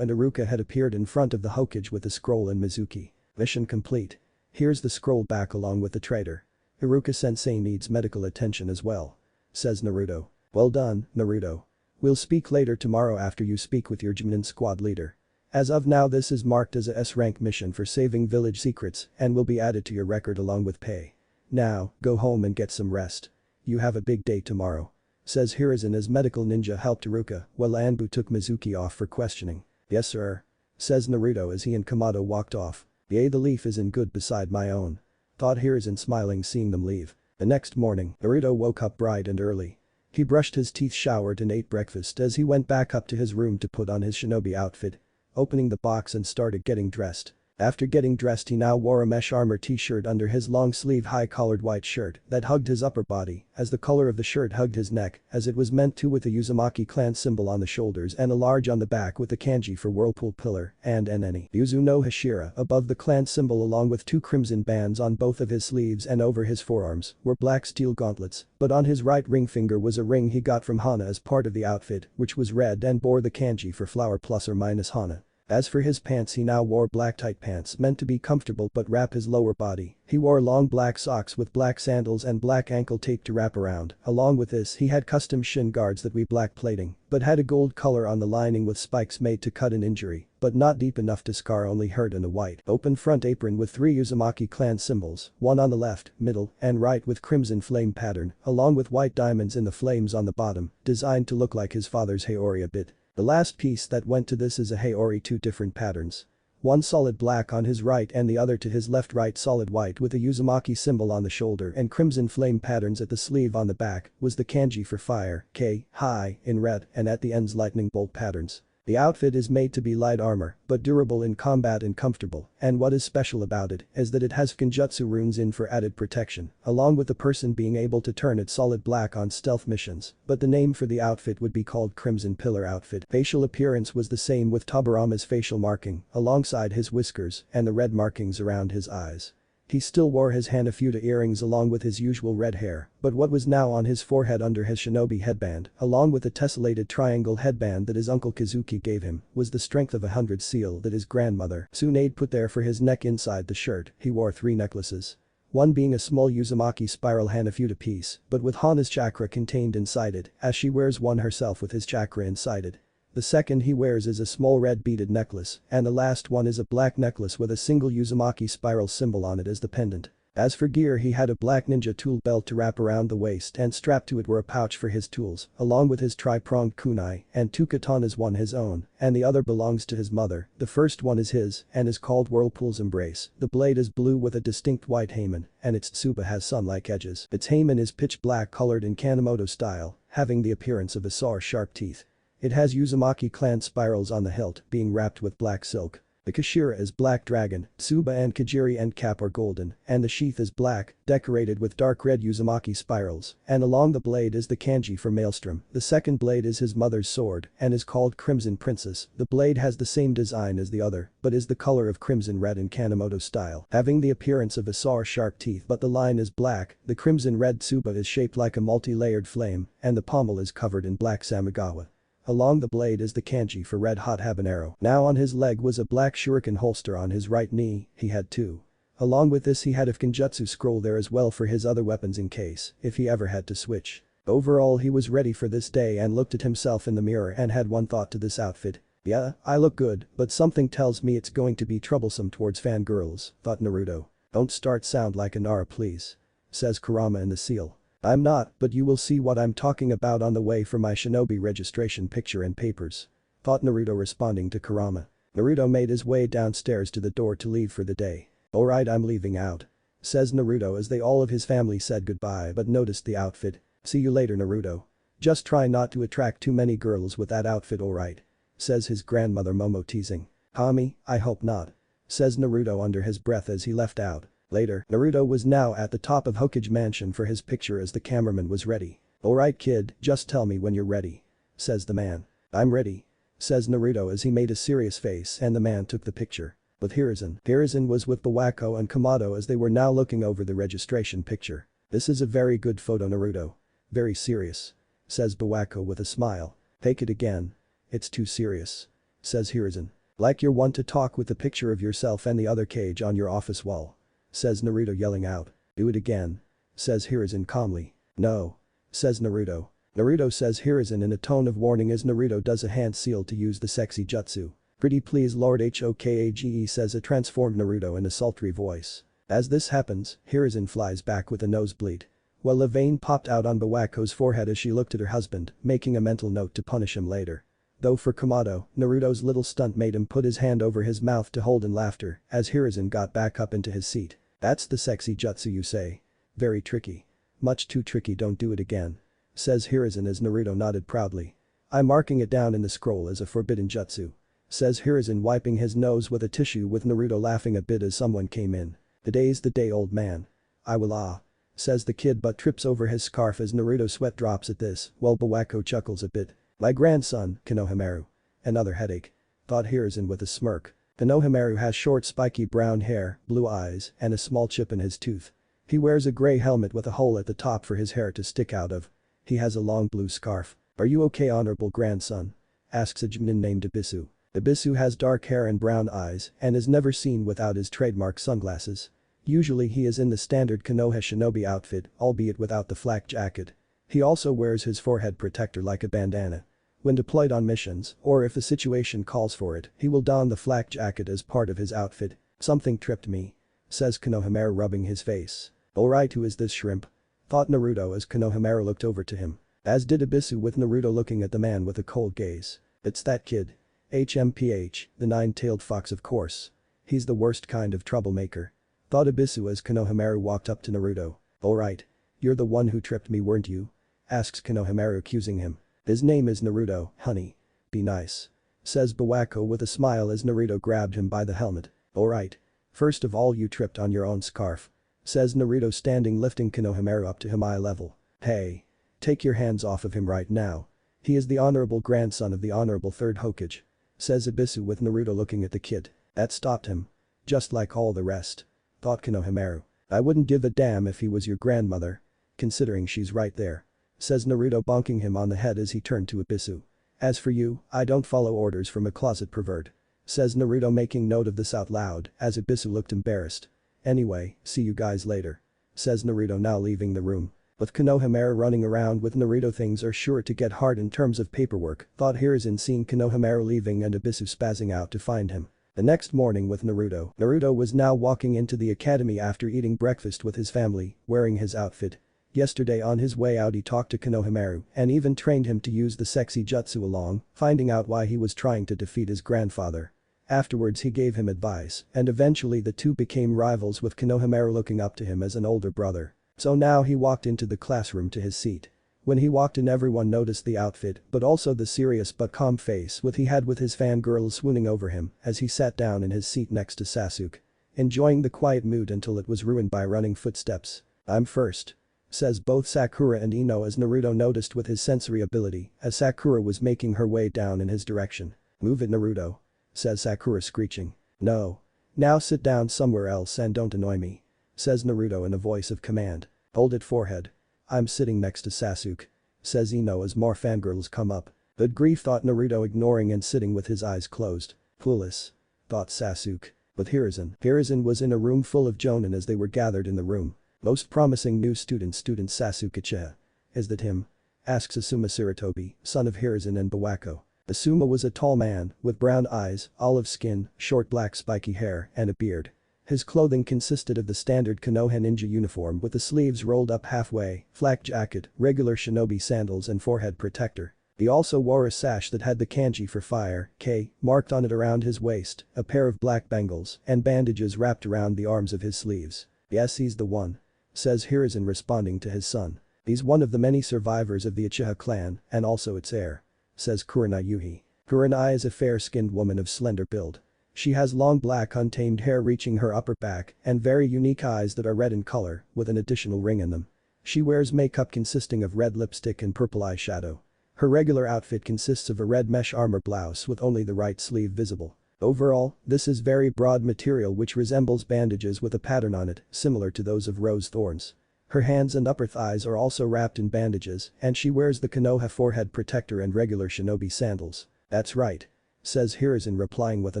and Iruka had appeared in front of the Hokage with the scroll and Mizuki. Mission complete. Here's the scroll back along with the traitor. Iruka-sensei needs medical attention as well. Says Naruto. Well done, Naruto. We'll speak later tomorrow after you speak with your Chunin squad leader. As of now this is marked as a S-rank mission for saving village secrets and will be added to your record along with pay. Now, go home and get some rest. You have a big day tomorrow. Says Hiruzen as medical ninja helped Iruka while Anbu took Mizuki off for questioning. Yes sir. Says Naruto as he and Kamado walked off. Yay, the leaf isn't good beside my own. Thought Hiruzen smiling seeing them leave. The next morning, Naruto woke up bright and early. He brushed his teeth, showered and ate breakfast as he went back up to his room to put on his shinobi outfit. Opening the box and started getting dressed. After getting dressed he now wore a mesh armor t-shirt under his long-sleeve high-collared white shirt that hugged his upper body as the color of the shirt hugged his neck as it was meant to with the Uzumaki clan symbol on the shoulders and a large on the back with the kanji for whirlpool pillar and Eneni Uzu no Hashira above the clan symbol along with two crimson bands on both of his sleeves and over his forearms were black steel gauntlets, but on his right ring finger was a ring he got from Hana as part of the outfit which was red and bore the kanji for flower plus or minus Hana. As for his pants he now wore black tight pants meant to be comfortable but wrap his lower body. He wore long black socks with black sandals and black ankle tape to wrap around. Along with this he had custom shin guards that were black plating but had a gold color on the lining with spikes made to cut an injury but not deep enough to scar, only hurt, and a white open front apron with 3 Uzumaki clan symbols, one on the left, middle, and right with crimson flame pattern along with white diamonds in the flames on the bottom, designed to look like his father's Haori a bit. The last piece that went to this is a Haori, 2 different patterns. One solid black on his right and the other to his left, right solid white with a Uzumaki symbol on the shoulder and crimson flame patterns at the sleeve. On the back was the kanji for fire, K, high, in red and at the ends lightning bolt patterns. The outfit is made to be light armor, but durable in combat and comfortable, and what is special about it is that it has Genjutsu runes in for added protection, along with the person being able to turn it solid black on stealth missions, but the name for the outfit would be called Crimson Pillar outfit. Facial appearance was the same with Tobirama's facial marking, alongside his whiskers and the red markings around his eyes. He still wore his Hanafuda earrings along with his usual red hair, but what was now on his forehead under his shinobi headband, along with the tessellated triangle headband that his uncle Kazuki gave him, was the strength of 100 seal that his grandmother Tsunade put there for his neck. Inside the shirt, he wore 3 necklaces. One being a small Uzumaki spiral Hanafuda piece, but with Hana's chakra contained inside it, as she wears one herself with his chakra inside it. The second he wears is a small red beaded necklace, and the last one is a black necklace with a single Uzumaki spiral symbol on it as the pendant. As for gear, he had a black ninja tool belt to wrap around the waist and strapped to it were a pouch for his tools, along with his tri-pronged kunai and 2 katanas, one his own and the other belongs to his mother. The first one is his and is called Whirlpool's Embrace. The blade is blue with a distinct white heimin and its tsuba has sun-like edges. Its heimin is pitch black colored in Kanemoto style, having the appearance of a saw's sharp teeth. It has Uzumaki clan spirals on the hilt, being wrapped with black silk. The Kashira is black dragon, tsuba and Kajiri end cap are golden, and the sheath is black, decorated with dark red Uzumaki spirals, and along the blade is the kanji for maelstrom. The second blade is his mother's sword and is called Crimson Princess. The blade has the same design as the other, but is the color of crimson red in Kanemoto style, having the appearance of a saw's sharp teeth, but the line is black. The crimson red tsuba is shaped like a multi-layered flame, and the pommel is covered in black samigawa. Along the blade is the kanji for red hot habanero. Now on his leg was a black shuriken holster on his right knee, he had 2. Along with this he had a Genjutsu scroll there as well for his other weapons in case if he ever had to switch. Overall he was ready for this day and looked at himself in the mirror and had one thought to this outfit. Yeah, I look good, but something tells me it's going to be troublesome towards fangirls, thought Naruto. Don't start sound like a Nara please. Says Kurama in the seal. I'm not, but you will see what I'm talking about on the way for my shinobi registration picture and papers. Thought Naruto responding to Kurama. Naruto made his way downstairs to the door to leave for the day. Alright, I'm leaving out. Says Naruto as all of his family said goodbye but noticed the outfit. See you later Naruto. Just try not to attract too many girls with that outfit alright. Says his grandmother Momo teasing. Hami, I hope not. Says Naruto under his breath as he left out. Later, Naruto was now at the top of Hokage Mansion for his picture as the cameraman was ready. Alright kid, just tell me when you're ready. Says the man. I'm ready. Says Naruto as he made a serious face and the man took the picture. With Hiruzen. Hiruzen was with Bawako and Kamado as they were now looking over the registration picture. This is a very good photo Naruto. Very serious. Says Bawako with a smile. Take it again. It's too serious. Says Hiruzen. Like you're one to talk with the picture of yourself and the other cage on your office wall. Says Naruto yelling out. Do it again. Says Hiruzen calmly. No. Says Naruto. Naruto says Hiruzen in a tone of warning as Naruto does a hand seal to use the sexy jutsu. Pretty please Lord Hokage says a transformed Naruto in a sultry voice. As this happens, Hiruzen flies back with a nosebleed. While a vein popped out on Bawako's forehead as she looked at her husband, making a mental note to punish him later. Though for Kamado, Naruto's little stunt made him put his hand over his mouth to hold in laughter as Hiruzen got back up into his seat. That's the sexy jutsu you say. Very tricky. Much too tricky, don't do it again. Says Hiruzen as Naruto nodded proudly. I'm marking it down in the scroll as a forbidden jutsu. Says Hiruzen wiping his nose with a tissue with Naruto laughing a bit as someone came in. Today's the day old man. I will says the kid but trips over his scarf as Naruto sweat drops at this while Bawako chuckles a bit. My grandson, Konohamaru. Another headache. Thought Hiruzen with a smirk. Konohamaru has short spiky brown hair, blue eyes, and a small chip in his tooth. He wears a gray helmet with a hole at the top for his hair to stick out of. He has a long blue scarf. Are you okay honorable grandson? Asks a Chunin named Ibisu. Ibisu has dark hair and brown eyes and is never seen without his trademark sunglasses. Usually he is in the standard Konoha shinobi outfit, albeit without the flak jacket. He also wears his forehead protector like a bandana. When deployed on missions, or if the situation calls for it, he will don the flak jacket as part of his outfit. Something tripped me. Says Konohamaru rubbing his face. Alright, who is this shrimp? Thought Naruto as Konohamaru looked over to him. As did Ibisu with Naruto looking at the man with a cold gaze. It's that kid. HMPH, the nine-tailed fox of course. He's the worst kind of troublemaker. Thought Ibisu as Konohamaru walked up to Naruto. Alright. You're the one who tripped me weren't you? Asks Konohamaru accusing him. His name is Naruto, honey. Be nice. Says Bawako with a smile as Naruto grabbed him by the helmet. Alright. First of all you tripped on your own scarf. Says Naruto standing lifting Konohamaru up to him eye level. Hey. Take your hands off of him right now. He is the honorable grandson of the honorable third Hokage. Says Ibisu with Naruto looking at the kid. That stopped him. Just like all the rest. Thought Konohamaru. I wouldn't give a damn if he was your grandmother. Considering she's right there. Says Naruto bonking him on the head as he turned to Ibisu. As for you, I don't follow orders from a closet pervert. Says Naruto making note of this out loud as Ibisu looked embarrassed. Anyway, see you guys later. Says Naruto now leaving the room. With Konohamaru running around with Naruto things are sure to get hard in terms of paperwork, thought Hiruzen seeing Konohamaru leaving and Ibisu spazzing out to find him. The next morning with Naruto was now walking into the academy after eating breakfast with his family, wearing his outfit. Yesterday on his way out he talked to Konohamaru and even trained him to use the sexy jutsu along, finding out why he was trying to defeat his grandfather. Afterwards he gave him advice and eventually the two became rivals with Konohamaru looking up to him as an older brother. So now he walked into the classroom to his seat. When he walked in everyone noticed the outfit but also the serious but calm face he had with his fangirls swooning over him as he sat down in his seat next to Sasuke. Enjoying the quiet mood until it was ruined by running footsteps. I'm first. Says both Sakura and Ino as Naruto noticed with his sensory ability as Sakura was making her way down in his direction. Move it Naruto. Says Sakura screeching. No. Now sit down somewhere else and don't annoy me. Says Naruto in a voice of command. Hold it forehead. I'm sitting next to Sasuke. Says Ino as more fangirls come up. Good grief thought Naruto ignoring and sitting with his eyes closed. Clueless. Thought Sasuke. With Hiruzen was in a room full of jonin as they were gathered in the room. Most promising new student Sasuke Uchiha. Is that him? Asks Asuma Sarutobi, son of Hiruzen and Bawako. Asuma was a tall man, with brown eyes, olive skin, short black spiky hair, and a beard. His clothing consisted of the standard Konoha ninja uniform with the sleeves rolled up halfway, flak jacket, regular shinobi sandals and forehead protector. He also wore a sash that had the kanji for fire, K, marked on it around his waist, a pair of black bangles, and bandages wrapped around the arms of his sleeves. "Yes, he's the one," says Hiruzen responding to his son. "He's one of the many survivors of the Uchiha clan, and also its heir," says Kurenai Yuhi. Kurenai is a fair-skinned woman of slender build. She has long black untamed hair reaching her upper back and very unique eyes that are red in color, with an additional ring in them. She wears makeup consisting of red lipstick and purple eyeshadow. Her regular outfit consists of a red mesh armor blouse with only the right sleeve visible. Overall, this is very broad material which resembles bandages with a pattern on it, similar to those of rose thorns. Her hands and upper thighs are also wrapped in bandages, and she wears the Konoha forehead protector and regular shinobi sandals. "That's right," says Hiruzen replying with a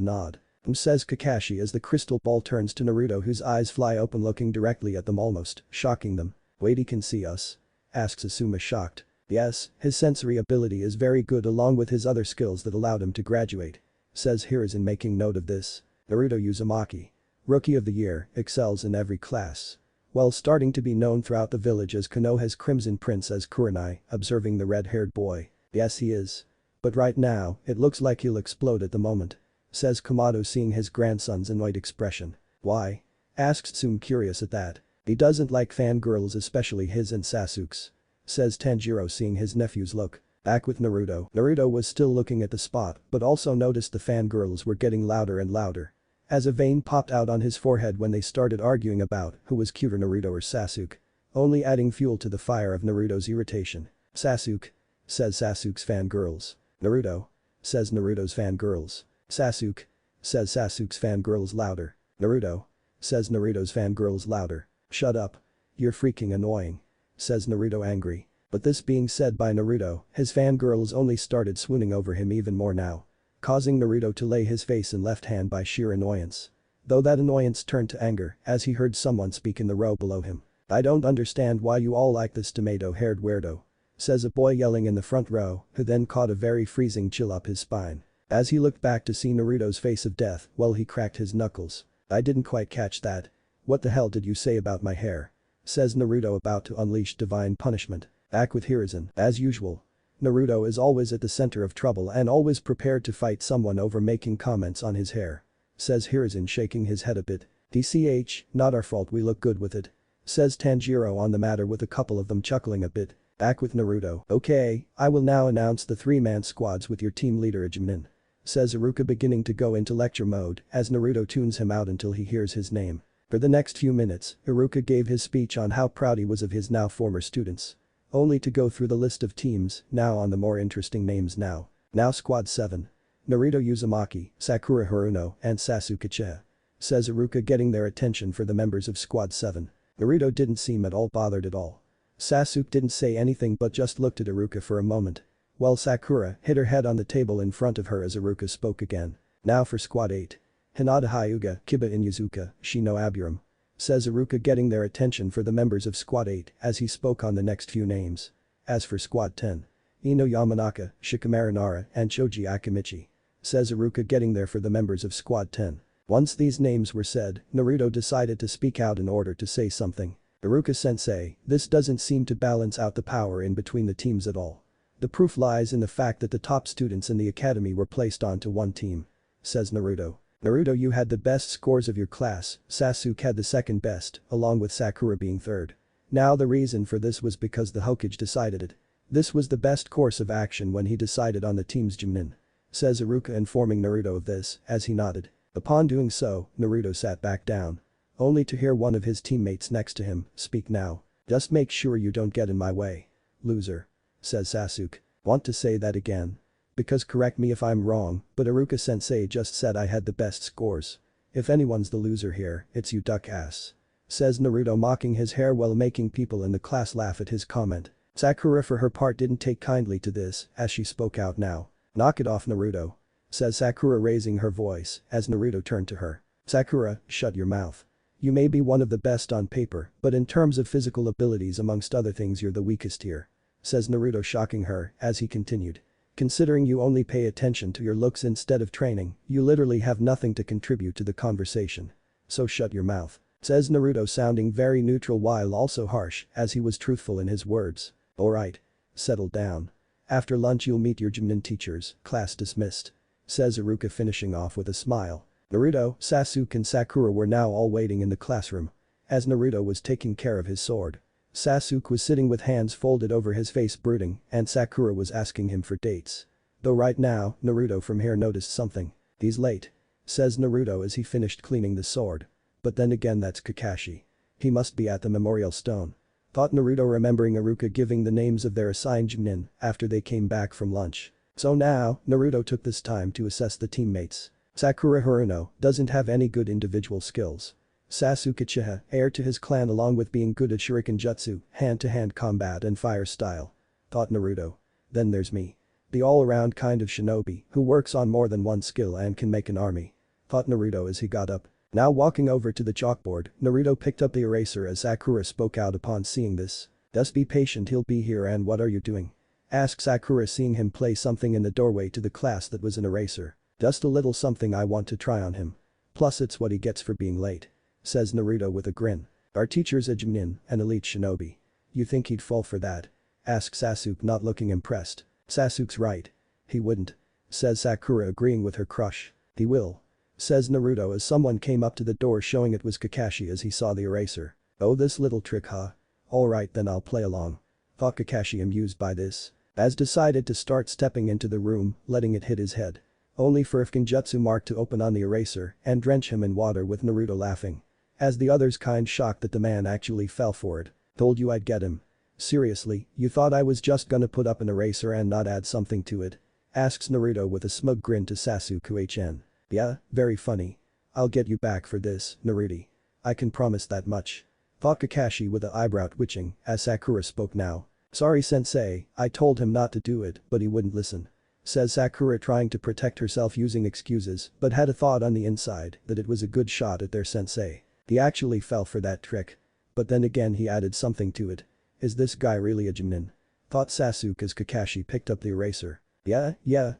nod. Says Kakashi as the crystal ball turns to Naruto whose eyes fly open looking directly at them almost, shocking them. "Wait, he can see us?" asks Asuma shocked. "Yes, his sensory ability is very good along with his other skills that allowed him to graduate," says Hiruzen making note of this. Naruto Uzumaki, Rookie of the Year, excels in every class. While starting to be known throughout the village as Konoha's Crimson Prince as Kurenai, observing the red-haired boy. "Yes, he is. But right now, it looks like he'll explode at the moment," says Komodo seeing his grandson's annoyed expression. "Why?" asks Tsume curious at that. "He doesn't like fangirls, especially his and Sasuke's," says Tanjiro seeing his nephew's look. Back with Naruto. Naruto was still looking at the spot but also noticed the fangirls were getting louder and louder. As a vein popped out on his forehead when they started arguing about who was cuter, Naruto or Sasuke. Only adding fuel to the fire of Naruto's irritation. "Sasuke," says Sasuke's fangirls. "Naruto," says Naruto's fangirls. "Sasuke," says Sasuke's fangirls louder. "Naruto," says Naruto's fangirls louder. "Shut up. You're freaking annoying," says Naruto angry. But this being said by Naruto, his fangirls only started swooning over him even more now, causing Naruto to lay his face in left hand by sheer annoyance. Though that annoyance turned to anger as he heard someone speak in the row below him. "I don't understand why you all like this tomato-haired weirdo," says a boy yelling in the front row, who then caught a very freezing chill up his spine. As he looked back to see Naruto's face of death, well, he cracked his knuckles. "I didn't quite catch that. What the hell did you say about my hair?" says Naruto about to unleash divine punishment. Back with Hiruzen. As usual, Naruto is always at the center of trouble and always prepared to fight someone over making comments on his hair, says Hiruzen shaking his head a bit. "DCH, not our fault, we look good with it," says Tanjiro on the matter with a couple of them chuckling a bit. Back with Naruto. "Okay, I will now announce the three-man squads with your team leader Ajimnin," says Iruka beginning to go into lecture mode as Naruto tunes him out until he hears his name. For the next few minutes, Iruka gave his speech on how proud he was of his now former students. Only to go through the list of teams, now on the more interesting names now. Now Squad 7. Naruto Uzumaki, Sakura Haruno, and Sasuke Uchiha, says Iruka getting their attention for the members of Squad 7. Naruto didn't seem at all bothered at all. Sasuke didn't say anything but just looked at Iruka for a moment. While Sakura hit her head on the table in front of her as Iruka spoke again. Now for Squad 8. Hinata Hyuga, Kiba Inuzuka, Shino Aburam, says Iruka getting their attention for the members of Squad 8 as he spoke on the next few names. As for Squad 10. Ino Yamanaka, Shikamaru Nara, and Choji Akimichi, says Iruka getting there for the members of Squad 10. Once these names were said, Naruto decided to speak out in order to say something. "Iruka-sensei, this doesn't seem to balance out the power in between the teams at all. The proof lies in the fact that the top students in the academy were placed onto one team," says Naruto. "Naruto, you had the best scores of your class, Sasuke had the second best, along with Sakura being third. Now the reason for this was because the Hokage decided it. This was the best course of action when he decided on the team's Chunin," says Iruka informing Naruto of this as he nodded. Upon doing so, Naruto sat back down. Only to hear one of his teammates next to him speak now. "Just make sure you don't get in my way, loser," says Sasuke. "Want to say that again? Because correct me if I'm wrong, but Iruka-sensei just said I had the best scores. If anyone's the loser here, it's you duck ass," says Naruto mocking his hair while making people in the class laugh at his comment. Sakura for her part didn't take kindly to this as she spoke out now. "Knock it off, Naruto," says Sakura raising her voice as Naruto turned to her. "Sakura, shut your mouth. You may be one of the best on paper, but in terms of physical abilities amongst other things you're the weakest here," says Naruto shocking her as he continued. "Considering you only pay attention to your looks instead of training, you literally have nothing to contribute to the conversation," So shut your mouth. Says Naruto sounding very neutral while also harsh as he was truthful in his words. Alright. Settle down. After lunch you'll meet your Chunin teachers, class dismissed. Says Iruka finishing off with a smile. Naruto, Sasuke and Sakura were now all waiting in the classroom. As Naruto was taking care of his sword. Sasuke was sitting with hands folded over his face brooding and Sakura was asking him for dates. Though right now, Naruto from here noticed something. He's late. Says Naruto as he finished cleaning the sword. But then again that's Kakashi. He must be at the memorial stone. Thought Naruto remembering Iruka giving the names of their assigned Chunin after they came back from lunch. So now, Naruto took this time to assess the teammates. Sakura Haruno doesn't have any good individual skills. Sasuke Uchiha, heir to his clan along with being good at shuriken jutsu, hand-to-hand combat and fire style. Thought Naruto. Then there's me. The all-around kind of shinobi who works on more than one skill and can make an army. Thought Naruto as he got up. Now walking over to the chalkboard, Naruto picked up the eraser as Sakura spoke out upon seeing this. Just be patient, he'll be here. And what are you doing? Asked Sakura seeing him place something in the doorway to the class that was an eraser. Just a little something I want to try on him. Plus it's what he gets for being late. Says Naruto with a grin. Our teacher's a Chunin, an elite shinobi. You think he'd fall for that? Asks Sasuke not looking impressed. Sasuke's right. He wouldn't. Says Sakura agreeing with her crush. He will. Says Naruto as someone came up to the door showing it was Kakashi as he saw the eraser. Oh, this little trick, huh? Alright then I'll play along. Thought Kakashi amused by this. As decided to start stepping into the room, letting it hit his head. Only for a Genjutsu mark to open on the eraser and drench him in water with Naruto laughing. As the others kind shocked that the man actually fell for it. Told you I'd get him. Seriously, you thought I was just gonna put up an eraser and not add something to it? Asks Naruto with a smug grin to Sasuke-hn. Yeah, very funny. I'll get you back for this, Naruto. I can promise that much. Thought Kakashi with the eyebrow twitching as Sakura spoke now. Sorry sensei, I told him not to do it but he wouldn't listen. Says Sakura trying to protect herself using excuses but had a thought on the inside that it was a good shot at their sensei. He actually fell for that trick. But then again he added something to it. Is this guy really a Chunin? Thought Sasuke as Kakashi picked up the eraser. Yeah,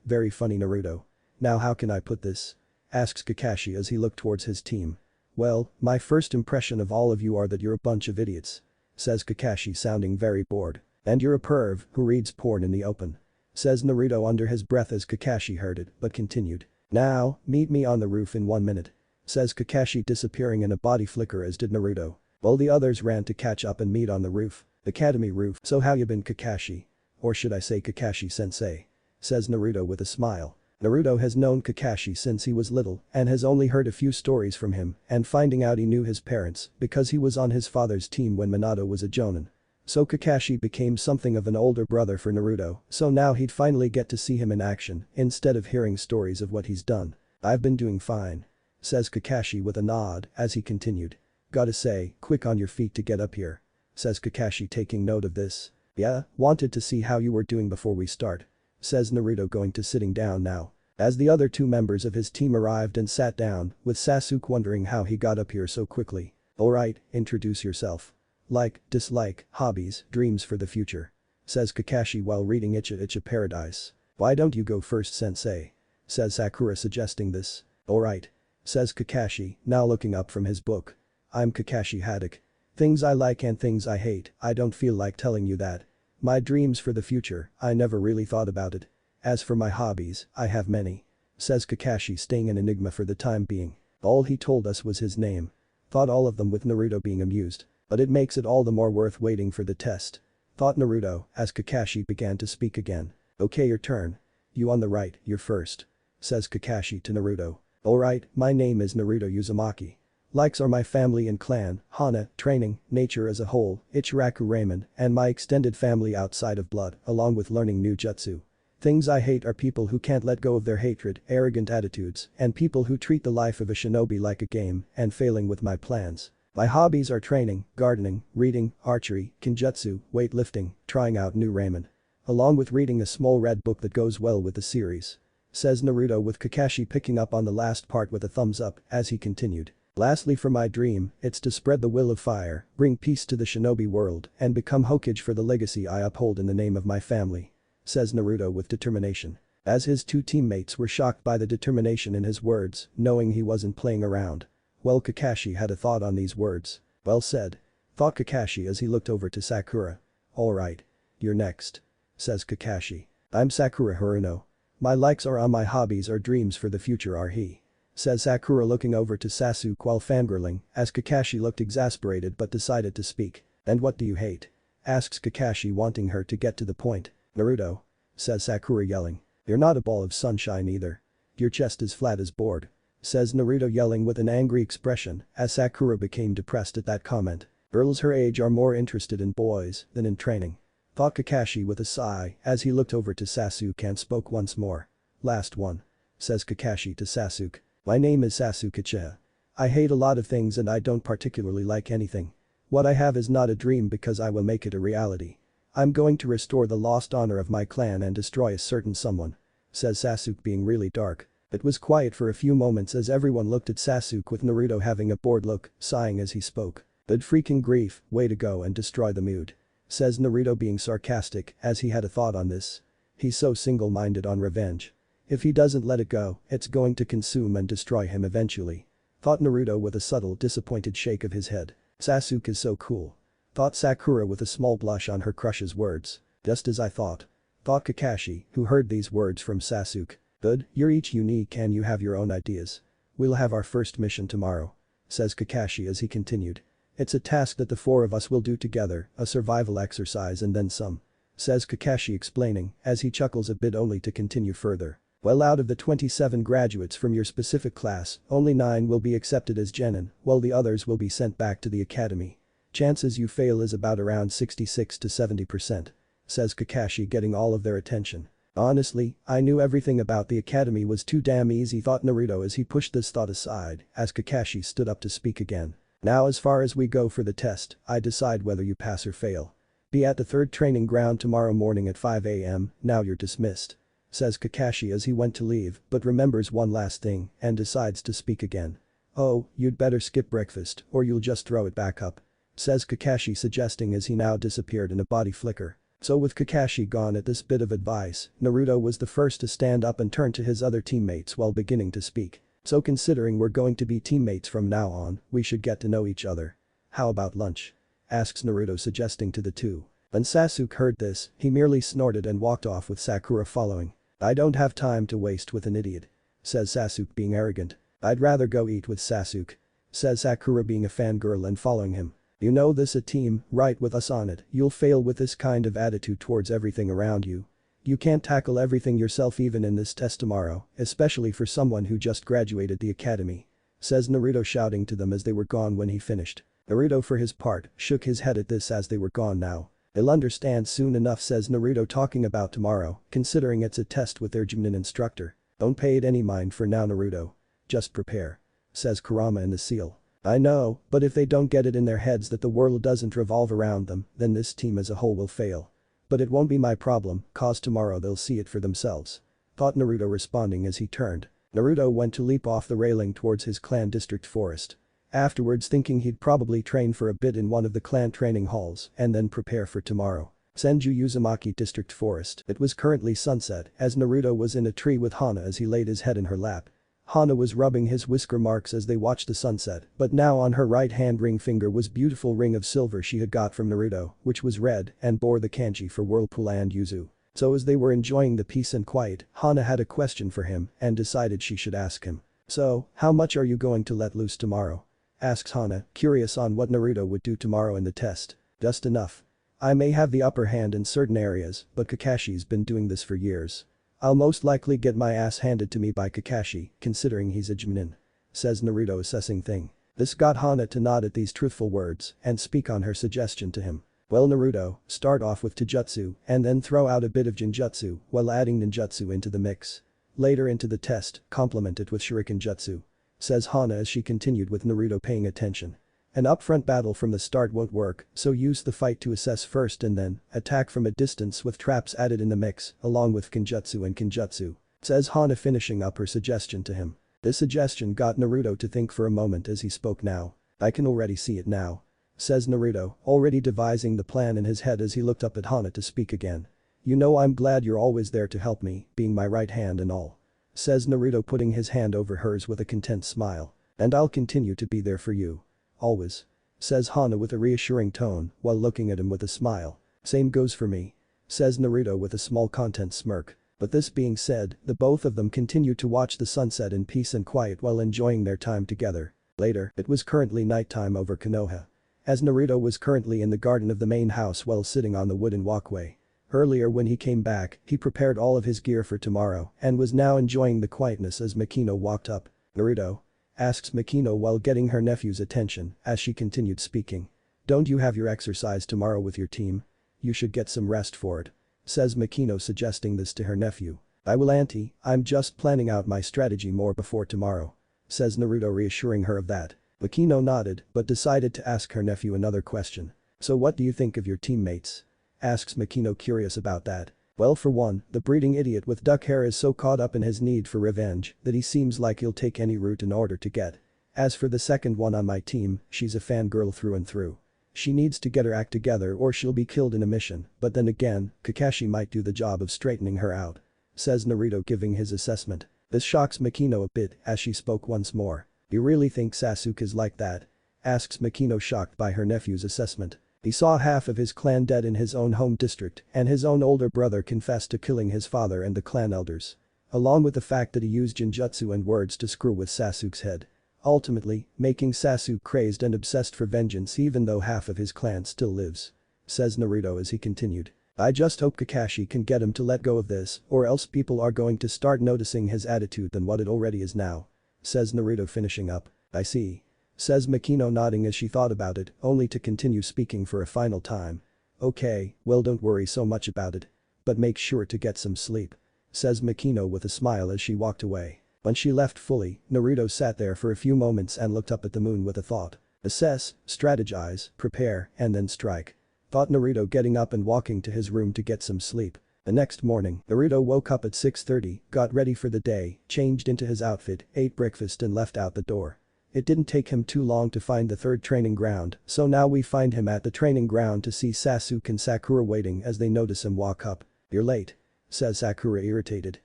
very funny Naruto. Now how can I put this? Asks Kakashi as he looked towards his team. Well, my first impression of all of you are that you're a bunch of idiots. Says Kakashi sounding very bored. And you're a perv who reads porn in the open. Says Naruto under his breath as Kakashi heard it but continued. Now, meet me on the roof in 1 minute. Says Kakashi disappearing in a body flicker as did Naruto. While the others ran to catch up and meet on the roof. Academy roof. So how you been Kakashi? Or should I say Kakashi sensei? Says Naruto with a smile. Naruto has known Kakashi since he was little and has only heard a few stories from him and finding out he knew his parents because he was on his father's team when Minato was a Jonin. So Kakashi became something of an older brother for Naruto, so now he'd finally get to see him in action instead of hearing stories of what he's done. I've been doing fine. Says Kakashi with a nod as he continued. Gotta say, quick on your feet to get up here. Says Kakashi taking note of this. Yeah, wanted to see how you were doing before we start. Says Naruto going to sitting down now. As the other two members of his team arrived and sat down, with Sasuke wondering how he got up here so quickly. Alright, introduce yourself. Like, dislike, hobbies, dreams for the future. Says Kakashi while reading Icha Paradise. Why don't you go first sensei? Says Sakura suggesting this. Alright. Says Kakashi, now looking up from his book. I'm Kakashi Haddock. Things I like and things I hate, I don't feel like telling you that. My dreams for the future, I never really thought about it. As for my hobbies, I have many. Says Kakashi staying an enigma for the time being. All he told us was his name. Thought all of them with Naruto being amused. But it makes it all the more worth waiting for the test. Thought Naruto as Kakashi began to speak again. Okay, your turn. You on the right, you're first. Says Kakashi to Naruto. Alright, my name is Naruto Uzumaki. Likes are my family and clan, Hana, training, nature as a whole, Ichiraku ramen, and my extended family outside of blood, along with learning new jutsu. Things I hate are people who can't let go of their hatred, arrogant attitudes, and people who treat the life of a shinobi like a game and failing with my plans. My hobbies are training, gardening, reading, archery, kinjutsu, weightlifting, trying out new ramen. Along with reading a small red book that goes well with the series. Says Naruto with Kakashi picking up on the last part with a thumbs up as he continued. Lastly for my dream, it's to spread the will of fire, bring peace to the shinobi world, and become Hokage for the legacy I uphold in the name of my family. Says Naruto with determination. As his two teammates were shocked by the determination in his words, knowing he wasn't playing around. Well, Kakashi had a thought on these words. Well said. Thought Kakashi as he looked over to Sakura. Alright. You're next. Says Kakashi. I'm Sakura Haruno. My likes are on my hobbies or dreams for the future are he. Says Sakura looking over to Sasuke while fangirling as Kakashi looked exasperated but decided to speak. And what do you hate? Asks Kakashi wanting her to get to the point. Naruto. Says Sakura yelling. You're not a ball of sunshine either. Your chest is flat as board. Says Naruto yelling with an angry expression as Sakura became depressed at that comment. Girls her age are more interested in boys than in training. Thought Kakashi with a sigh as he looked over to Sasuke and spoke once more. Last one. Says Kakashi to Sasuke. My name is Sasuke Uchiha. I hate a lot of things and I don't particularly like anything. What I have is not a dream because I will make it a reality. I'm going to restore the lost honor of my clan and destroy a certain someone. Says Sasuke being really dark. It was quiet for a few moments as everyone looked at Sasuke with Naruto having a bored look, sighing as he spoke. Good freaking grief, way to go and destroy the mood. Says Naruto being sarcastic as he had a thought on this. He's so single-minded on revenge. If he doesn't let it go, it's going to consume and destroy him eventually. Thought Naruto with a subtle disappointed shake of his head. Sasuke is so cool. Thought Sakura with a small blush on her crush's words. Just as I thought. Thought Kakashi, who heard these words from Sasuke. Good, you're each unique and you have your own ideas. We'll have our first mission tomorrow. Says Kakashi as he continued. It's a task that the four of us will do together, a survival exercise and then some. Says Kakashi explaining as he chuckles a bit only to continue further. Well, out of the 27 graduates from your specific class, only 9 will be accepted as genin, while the others will be sent back to the academy. Chances you fail is about around 66 to 70%. Says Kakashi getting all of their attention. Honestly, I knew everything about the academy was too damn easy thought Naruto as he pushed this thought aside as Kakashi stood up to speak again. Now as far as we go for the test, I decide whether you pass or fail. Be at the 3rd training ground tomorrow morning at 5 AM, now you're dismissed. Says Kakashi as he went to leave but remembers one last thing and decides to speak again. Oh, you'd better skip breakfast or you'll just throw it back up. Says Kakashi suggesting as he now disappeared in a body flicker. So with Kakashi gone at this bit of advice, Naruto was the first to stand up and turn to his other teammates while beginning to speak. So considering we're going to be teammates from now on, we should get to know each other. How about lunch? Asks Naruto suggesting to the two. When Sasuke heard this, he merely snorted and walked off with Sakura following. I don't have time to waste with an idiot. Says Sasuke being arrogant. I'd rather go eat with Sasuke. Says Sakura being a fangirl and following him. You know this a team, right with us on it, you'll fail with this kind of attitude towards everything around you. You can't tackle everything yourself even in this test tomorrow, especially for someone who just graduated the academy. Says Naruto shouting to them as they were gone when he finished. Naruto for his part, shook his head at this as they were gone now. They'll understand soon enough says Naruto talking about tomorrow, considering it's a test with their Chunin instructor. Don't pay it any mind for now Naruto. Just prepare. Says Kurama in the seal. I know, but if they don't get it in their heads that the world doesn't revolve around them, then this team as a whole will fail. But it won't be my problem, cause tomorrow they'll see it for themselves. Thought Naruto responding as he turned. Naruto went to leap off the railing towards his clan district forest. Afterwards thinking he'd probably train for a bit in one of the clan training halls and then prepare for tomorrow. Senju Uzumaki district forest. It was currently sunset as Naruto was in a tree with Hana as he laid his head in her lap. Hana was rubbing his whisker marks as they watched the sunset, but now on her right hand ring finger was beautiful ring of silver she had got from Naruto, which was red and bore the kanji for whirlpool and yuzu. So as they were enjoying the peace and quiet, Hana had a question for him and decided she should ask him. So, how much are you going to let loose tomorrow? Asks Hana, curious on what Naruto would do tomorrow in the test. Just enough. I may have the upper hand in certain areas, but Kakashi's been doing this for years. I'll most likely get my ass handed to me by Kakashi, considering he's a Chunin. Says Naruto assessing thing. This got Hana to nod at these truthful words and speak on her suggestion to him. Well Naruto, start off with Taijutsu and then throw out a bit of Jinjutsu while adding Ninjutsu into the mix. Later into the test, complement it with Shuriken Jutsu. Says Hana as she continued with Naruto paying attention. An upfront battle from the start won't work, so use the fight to assess first and then attack from a distance with traps added in the mix, along with Kinjutsu and Kinjutsu. Says Hana finishing up her suggestion to him. This suggestion got Naruto to think for a moment as he spoke now. I can already see it now. Says Naruto, already devising the plan in his head as he looked up at Hana to speak again. You know I'm glad you're always there to help me, being my right hand and all. Says Naruto putting his hand over hers with a content smile. And I'll continue to be there for you. Always. Says Hana with a reassuring tone while looking at him with a smile. Same goes for me. Says Naruto with a small content smirk. But this being said, the both of them continued to watch the sunset in peace and quiet while enjoying their time together. Later, it was currently nighttime over Konoha. As Naruto was currently in the garden of the main house while sitting on the wooden walkway. Earlier when he came back, he prepared all of his gear for tomorrow and was now enjoying the quietness as Makino walked up. Naruto? Asks Makino while getting her nephew's attention as she continued speaking. Don't you have your exercise tomorrow with your team? You should get some rest for it. Says Makino suggesting this to her nephew. I will auntie, I'm just planning out my strategy more before tomorrow. Says Naruto reassuring her of that. Makino nodded but decided to ask her nephew another question. So what do you think of your teammates? Asks Makino curious about that. Well for one, the breeding idiot with duck hair is so caught up in his need for revenge that he seems like he'll take any route in order to get. As for the second one on my team, she's a fangirl through and through. She needs to get her act together or she'll be killed in a mission, but then again, Kakashi might do the job of straightening her out. Says Naruto giving his assessment. This shocks Makino a bit as she spoke once more. You really think Sasuke is like that? Asks Makino shocked by her nephew's assessment. He saw half of his clan dead in his own home district and his own older brother confessed to killing his father and the clan elders. Along with the fact that he used genjutsu and words to screw with Sasuke's head. Ultimately, making Sasuke crazed and obsessed for vengeance even though half of his clan still lives. Says Naruto as he continued. I just hope Kakashi can get him to let go of this or else people are going to start noticing his attitude than what it already is now. Says Naruto finishing up. I see. Says Makino nodding as she thought about it, only to continue speaking for a final time. Okay, well don't worry so much about it. But make sure to get some sleep. Says Makino with a smile as she walked away. When she left fully, Naruto sat there for a few moments and looked up at the moon with a thought. Assess, strategize, prepare, and then strike. Thought Naruto getting up and walking to his room to get some sleep. The next morning, Naruto woke up at 6:30, got ready for the day, changed into his outfit, ate breakfast and left out the door. It didn't take him too long to find the third training ground, so now we find him at the training ground to see Sasuke and Sakura waiting as they notice him walk up. You're late. Says Sakura irritated.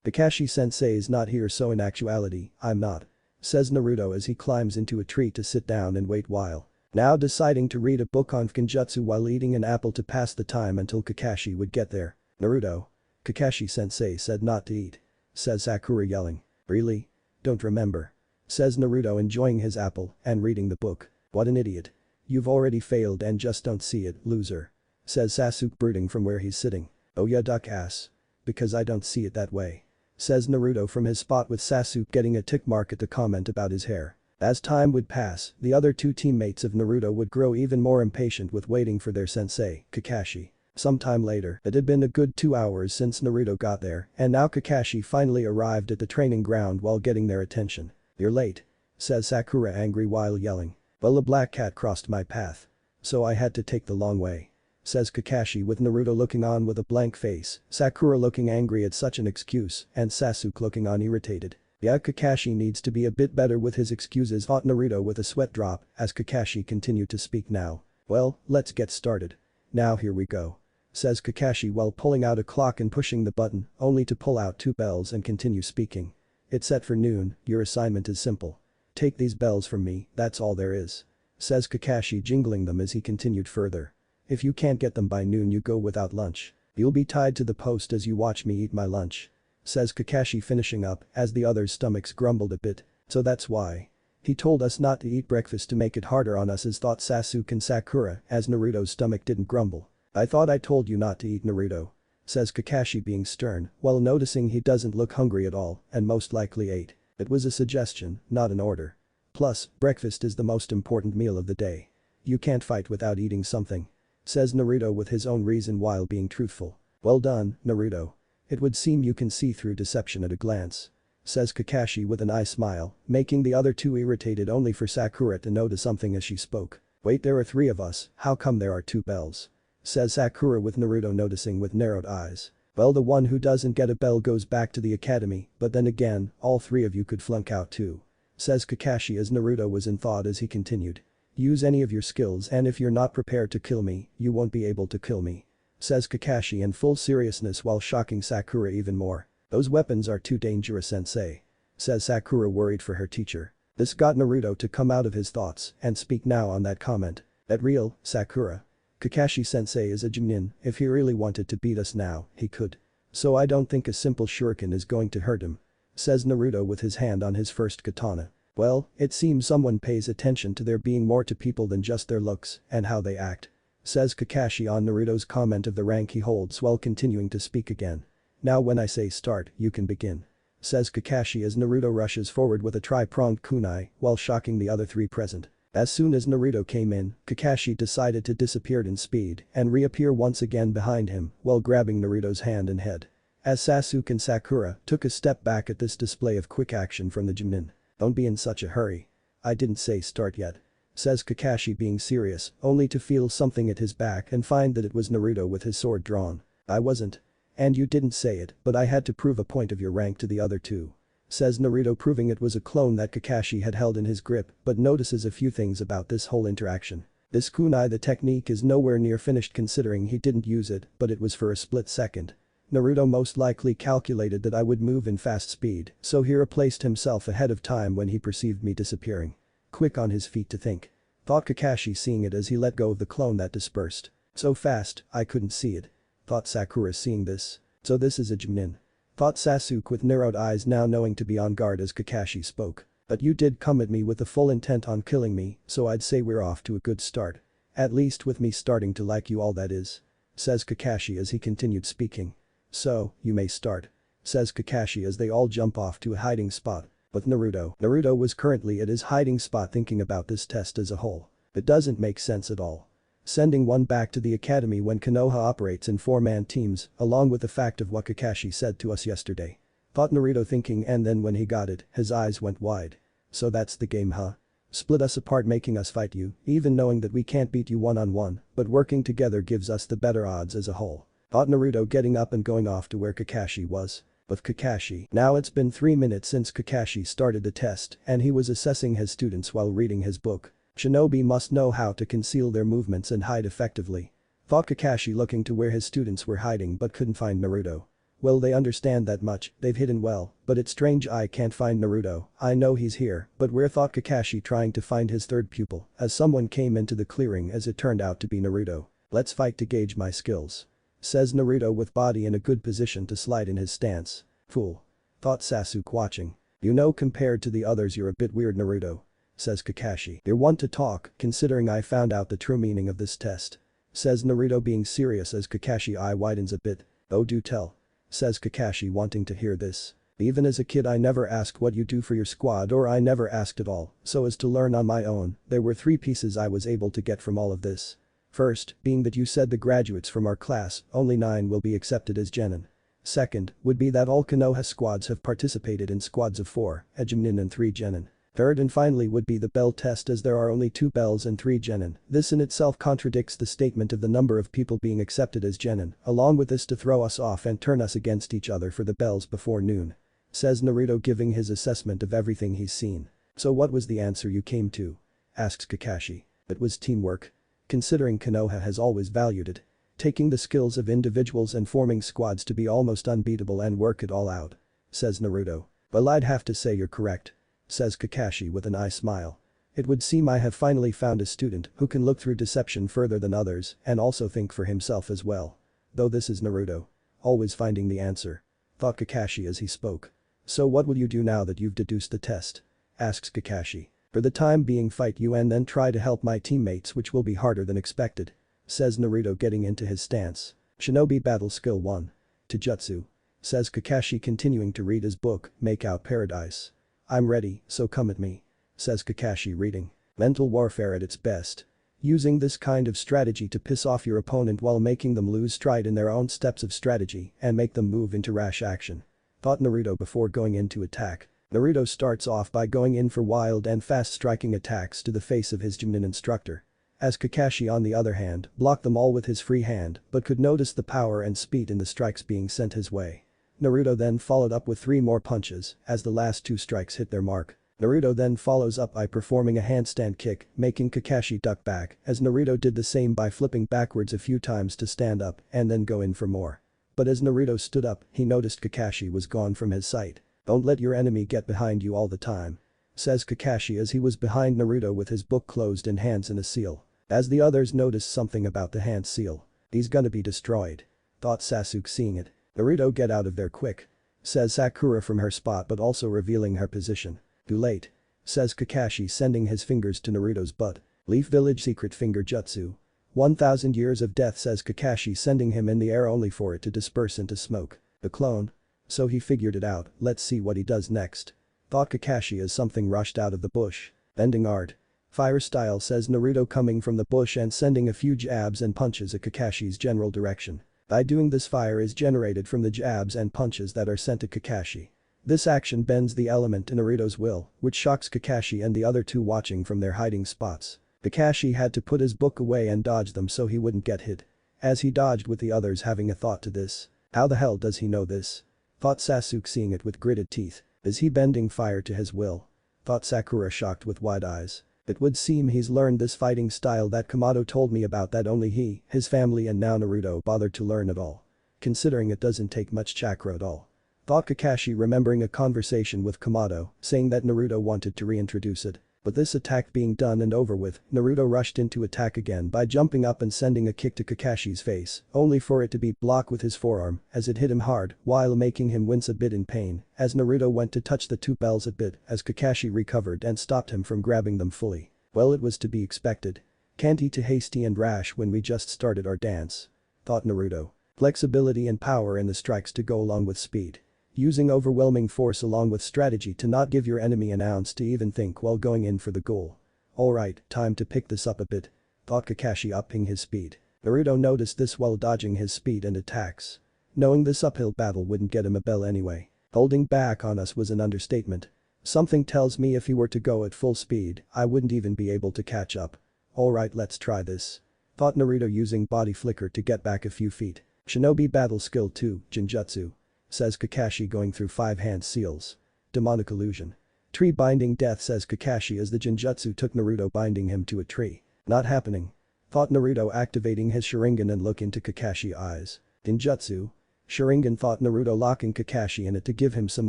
Kakashi-sensei's not here so in actuality, I'm not. Says Naruto as he climbs into a tree to sit down and wait while. Now deciding to read a book on genjutsu while eating an apple to pass the time until Kakashi would get there. Naruto. Kakashi-sensei said not to eat. Says Sakura yelling. Really? Don't remember. Says Naruto enjoying his apple and reading the book. What an idiot. You've already failed and just don't see it, loser. Says Sasuke brooding from where he's sitting. Oh yeah duck ass. Because I don't see it that way. Says Naruto from his spot with Sasuke getting a tick mark at the comment about his hair. As time would pass, the other two teammates of Naruto would grow even more impatient with waiting for their sensei, Kakashi. Sometime later, it had been a good 2 hours since Naruto got there, and now Kakashi finally arrived at the training ground while getting their attention. You're late. Says Sakura angry while yelling. Well a black cat crossed my path. So I had to take the long way. Says Kakashi with Naruto looking on with a blank face, Sakura looking angry at such an excuse, and Sasuke looking on irritated. Yeah Kakashi needs to be a bit better with his excuses thought Naruto with a sweat drop as Kakashi continued to speak now. Well, let's get started. Now here we go. Says Kakashi while pulling out a clock and pushing the button, only to pull out 2 bells and continue speaking. It's set for noon, your assignment is simple. Take these bells from me, that's all there is. Says Kakashi jingling them as he continued further. If you can't get them by noon you go without lunch. You'll be tied to the post as you watch me eat my lunch. Says Kakashi finishing up as the others' stomachs grumbled a bit. So that's why. He told us not to eat breakfast to make it harder on us as thought Sasuke and Sakura as Naruto's stomach didn't grumble. I thought I told you not to eat Naruto. Says Kakashi being stern while noticing he doesn't look hungry at all and most likely ate. It was a suggestion, not an order. Plus, breakfast is the most important meal of the day. You can't fight without eating something. Says Naruto with his own reason while being truthful. Well done, Naruto. It would seem you can see through deception at a glance. Says Kakashi with an eye smile, making the other two irritated only for Sakura to notice something as she spoke. Wait there are 3 of us, how come there are 2 bells? Says Sakura with Naruto noticing with narrowed eyes. Well the one who doesn't get a bell goes back to the academy, but then again, all 3 of you could flunk out too. Says Kakashi as Naruto was in thought as he continued. Use any of your skills and if you're not prepared to kill me, you won't be able to kill me. Says Kakashi in full seriousness while shocking Sakura even more. Those weapons are too dangerous sensei. Says Sakura worried for her teacher. This got Naruto to come out of his thoughts and speak now on that comment. That real, Sakura. Kakashi-sensei is a Chunin, if he really wanted to beat us now, he could. So I don't think a simple shuriken is going to hurt him. Says Naruto with his hand on his first katana. Well, it seems someone pays attention to there being more to people than just their looks and how they act. Says Kakashi on Naruto's comment of the rank he holds while continuing to speak again. Now when I say start, you can begin. Says Kakashi as Naruto rushes forward with a tri-pronged kunai while shocking the other three present. As soon as Naruto came in, Kakashi decided to disappear in speed and reappear once again behind him while grabbing Naruto's hand and head. As Sasuke and Sakura took a step back at this display of quick action from the Chunin. Don't be in such a hurry. I didn't say start yet. Says Kakashi being serious, only to feel something at his back and find that it was Naruto with his sword drawn. I wasn't. And you didn't say it, but I had to prove a point of your rank to the other two. Says Naruto proving it was a clone that Kakashi had held in his grip but notices a few things about this whole interaction. This kunai, the technique is nowhere near finished considering he didn't use it but it was for a split second. Naruto most likely calculated that I would move in fast speed, so he replaced himself ahead of time when he perceived me disappearing. Quick on his feet to think. Thought Kakashi seeing it as he let go of the clone that dispersed. So fast, I couldn't see it. Thought Sakura seeing this. So this is a Chunin. Thought Sasuke with narrowed eyes now knowing to be on guard as Kakashi spoke. But you did come at me with the full intent on killing me, so I'd say we're off to a good start. At least with me starting to like you all that is. Says Kakashi as he continued speaking. So, you may start. Says Kakashi as they all jump off to a hiding spot. But Naruto was currently at his hiding spot thinking about this test as a whole. It doesn't make sense at all. Sending one back to the academy when Konoha operates in 4-man teams, along with the fact of what Kakashi said to us yesterday. Thought Naruto thinking and then when he got it, his eyes went wide. So that's the game huh? Split us apart making us fight you, even knowing that we can't beat you one-on-one, but working together gives us the better odds as a whole. Thought Naruto getting up and going off to where Kakashi was. But Kakashi. Now it's been 3 minutes since Kakashi started the test and he was assessing his students while reading his book. Shinobi must know how to conceal their movements and hide effectively. Thought Kakashi looking to where his students were hiding but couldn't find Naruto. Well they understand that much, they've hidden well, but it's strange I can't find Naruto, I know he's here, but where thought Kakashi trying to find his third pupil as someone came into the clearing as it turned out to be Naruto. Let's fight to gauge my skills. Says Naruto with body in a good position to slide in his stance. Fool. Thought Sasuke watching. You know compared to the others you're a bit weird Naruto. Says Kakashi. You're one to talk considering I found out the true meaning of this test. Says Naruto being serious as Kakashi eye widens a bit. Oh do tell. Says Kakashi wanting to hear this. Even as a kid I never asked what you do for your squad or I never asked at all, so as to learn on my own, there were 3 pieces I was able to get from all of this. First, being that you said the graduates from our class, only 9 will be accepted as genin. Second, would be that all Konoha squads have participated in squads of 4, a Chunin and 3 genin. Third and finally would be the bell test as there are only 2 bells and 3 genin. This in itself contradicts the statement of the number of people being accepted as genin, along with this to throw us off and turn us against each other for the bells before noon. Says Naruto giving his assessment of everything he's seen. So what was the answer you came to? Asks Kakashi. It was teamwork. Considering Konoha has always valued it. Taking the skills of individuals and forming squads to be almost unbeatable and work it all out. Says Naruto. Well I'd have to say you're correct. Says Kakashi with an eye smile. It would seem I have finally found a student who can look through deception further than others and also think for himself as well. Though this is Naruto. Always finding the answer. Thought Kakashi as he spoke. So what will you do now that you've deduced the test? Asks Kakashi. For the time being fight you and then try to help my teammates which will be harder than expected. Says Naruto getting into his stance. Shinobi Battle Skill 1. Taijutsu. Says Kakashi continuing to read his book, Make Out Paradise. I'm ready, so come at me. Says Kakashi reading. Mental warfare at its best. Using this kind of strategy to piss off your opponent while making them lose stride in their own steps of strategy and make them move into rash action. Thought Naruto before going into attack. Naruto starts off by going in for wild and fast striking attacks to the face of his Chunin instructor. As Kakashi on the other hand blocked them all with his free hand but could notice the power and speed in the strikes being sent his way. Naruto then followed up with 3 more punches as the last 2 strikes hit their mark. Naruto then follows up by performing a handstand kick, making Kakashi duck back as Naruto did the same by flipping backwards a few times to stand up and then go in for more. But as Naruto stood up, he noticed Kakashi was gone from his sight. Don't let your enemy get behind you all the time. says Kakashi as he was behind Naruto with his book closed and hands in a seal. As the others noticed something about the hand seal. He's gonna be destroyed. Thought Sasuke seeing it. Naruto, get out of there quick. Says Sakura from her spot but also revealing her position. Too late. Says Kakashi sending his fingers to Naruto's butt. Leaf Village secret finger jutsu. 1000 years of death, says Kakashi sending him in the air only for it to disperse into smoke. The clone. So he figured it out, let's see what he does next. Thought Kakashi as something rushed out of the bush. Bending art. Fire style, says Naruto coming from the bush and sending a few jabs and punches at Kakashi's general direction. By doing this, fire is generated from the jabs and punches that are sent to Kakashi. This action bends the element in Naruto's will, which shocks Kakashi and the other two watching from their hiding spots. Kakashi had to put his book away and dodge them so he wouldn't get hit. As he dodged with the others having a thought to this. How the hell does he know this? Thought Sasuke seeing it with gritted teeth. Is he bending fire to his will? Thought Sakura shocked with wide eyes. It would seem he's learned this fighting style that Kamado told me about that only he, his family and now Naruto bothered to learn at all. Considering it doesn't take much chakra at all. Thought Kakashi remembering a conversation with Kamado, saying that Naruto wanted to reintroduce it. But this attack being done and over with, Naruto rushed into attack again by jumping up and sending a kick to Kakashi's face, only for it to be blocked with his forearm as it hit him hard while making him wince a bit in pain as Naruto went to touch the two bells a bit as Kakashi recovered and stopped him from grabbing them fully. Well, it was to be expected. Can't he too hasty and rash when we just started our dance? Thought Naruto. Flexibility and power in the strikes to go along with speed. Using overwhelming force along with strategy to not give your enemy an ounce to even think while going in for the goal. Alright, time to pick this up a bit. Thought Kakashi upping his speed. Naruto noticed this while dodging his speed and attacks. Knowing this uphill battle wouldn't get him a bell anyway. Holding back on us was an understatement. Something tells me if he were to go at full speed, I wouldn't even be able to catch up. Alright, let's try this. Thought Naruto using body flicker to get back a few feet. Shinobi battle skill 2, Jinjutsu. Says Kakashi going through 5 hand seals. Demonic illusion. Tree binding death, says Kakashi as the Jinjutsu took Naruto binding him to a tree. Not happening. Thought Naruto activating his Sharingan and look into Kakashi's eyes. Ninjutsu. Sharingan, thought Naruto locking Kakashi in it to give him some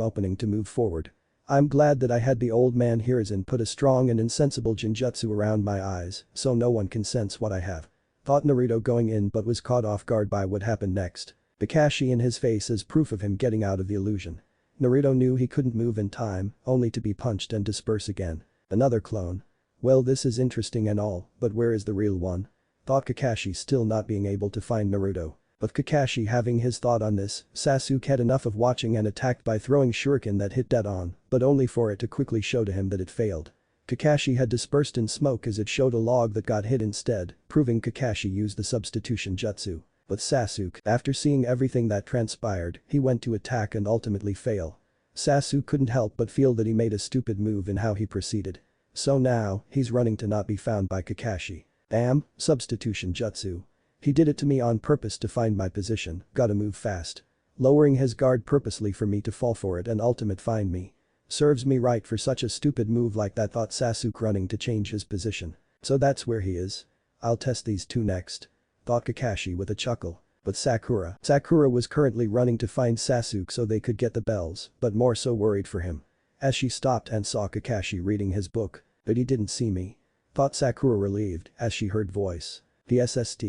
opening to move forward. I'm glad that I had the old man Hiruzen put a strong and insensible Jinjutsu around my eyes so no one can sense what I have. Thought Naruto going in but was caught off guard by what happened next. Kakashi in his face as proof of him getting out of the illusion. Naruto knew he couldn't move in time, only to be punched and disperse again. Another clone. Well, this is interesting and all, but where is the real one? Thought Kakashi still not being able to find Naruto. But Kakashi having his thought on this, Sasuke had enough of watching and attacked by throwing shuriken that hit dead on, but only for it to quickly show to him that it failed. Kakashi had dispersed in smoke as it showed a log that got hit instead, proving Kakashi used the substitution jutsu. But Sasuke, after seeing everything that transpired, he went to attack and ultimately fail. Sasuke couldn't help but feel that he made a stupid move in how he proceeded. So now, he's running to not be found by Kakashi. Damn, substitution jutsu. He did it to me on purpose to find my position, gotta move fast. Lowering his guard purposely for me to fall for it and ultimate find me. Serves me right for such a stupid move like that, thought Sasuke running to change his position. So that's where he is. I'll test these two next. Thought Kakashi with a chuckle. But Sakura was currently running to find Sasuke so they could get the bells, but more so worried for him. As she stopped and saw Kakashi reading his book. But he didn't see me. Thought Sakura relieved as she heard voice. The SST.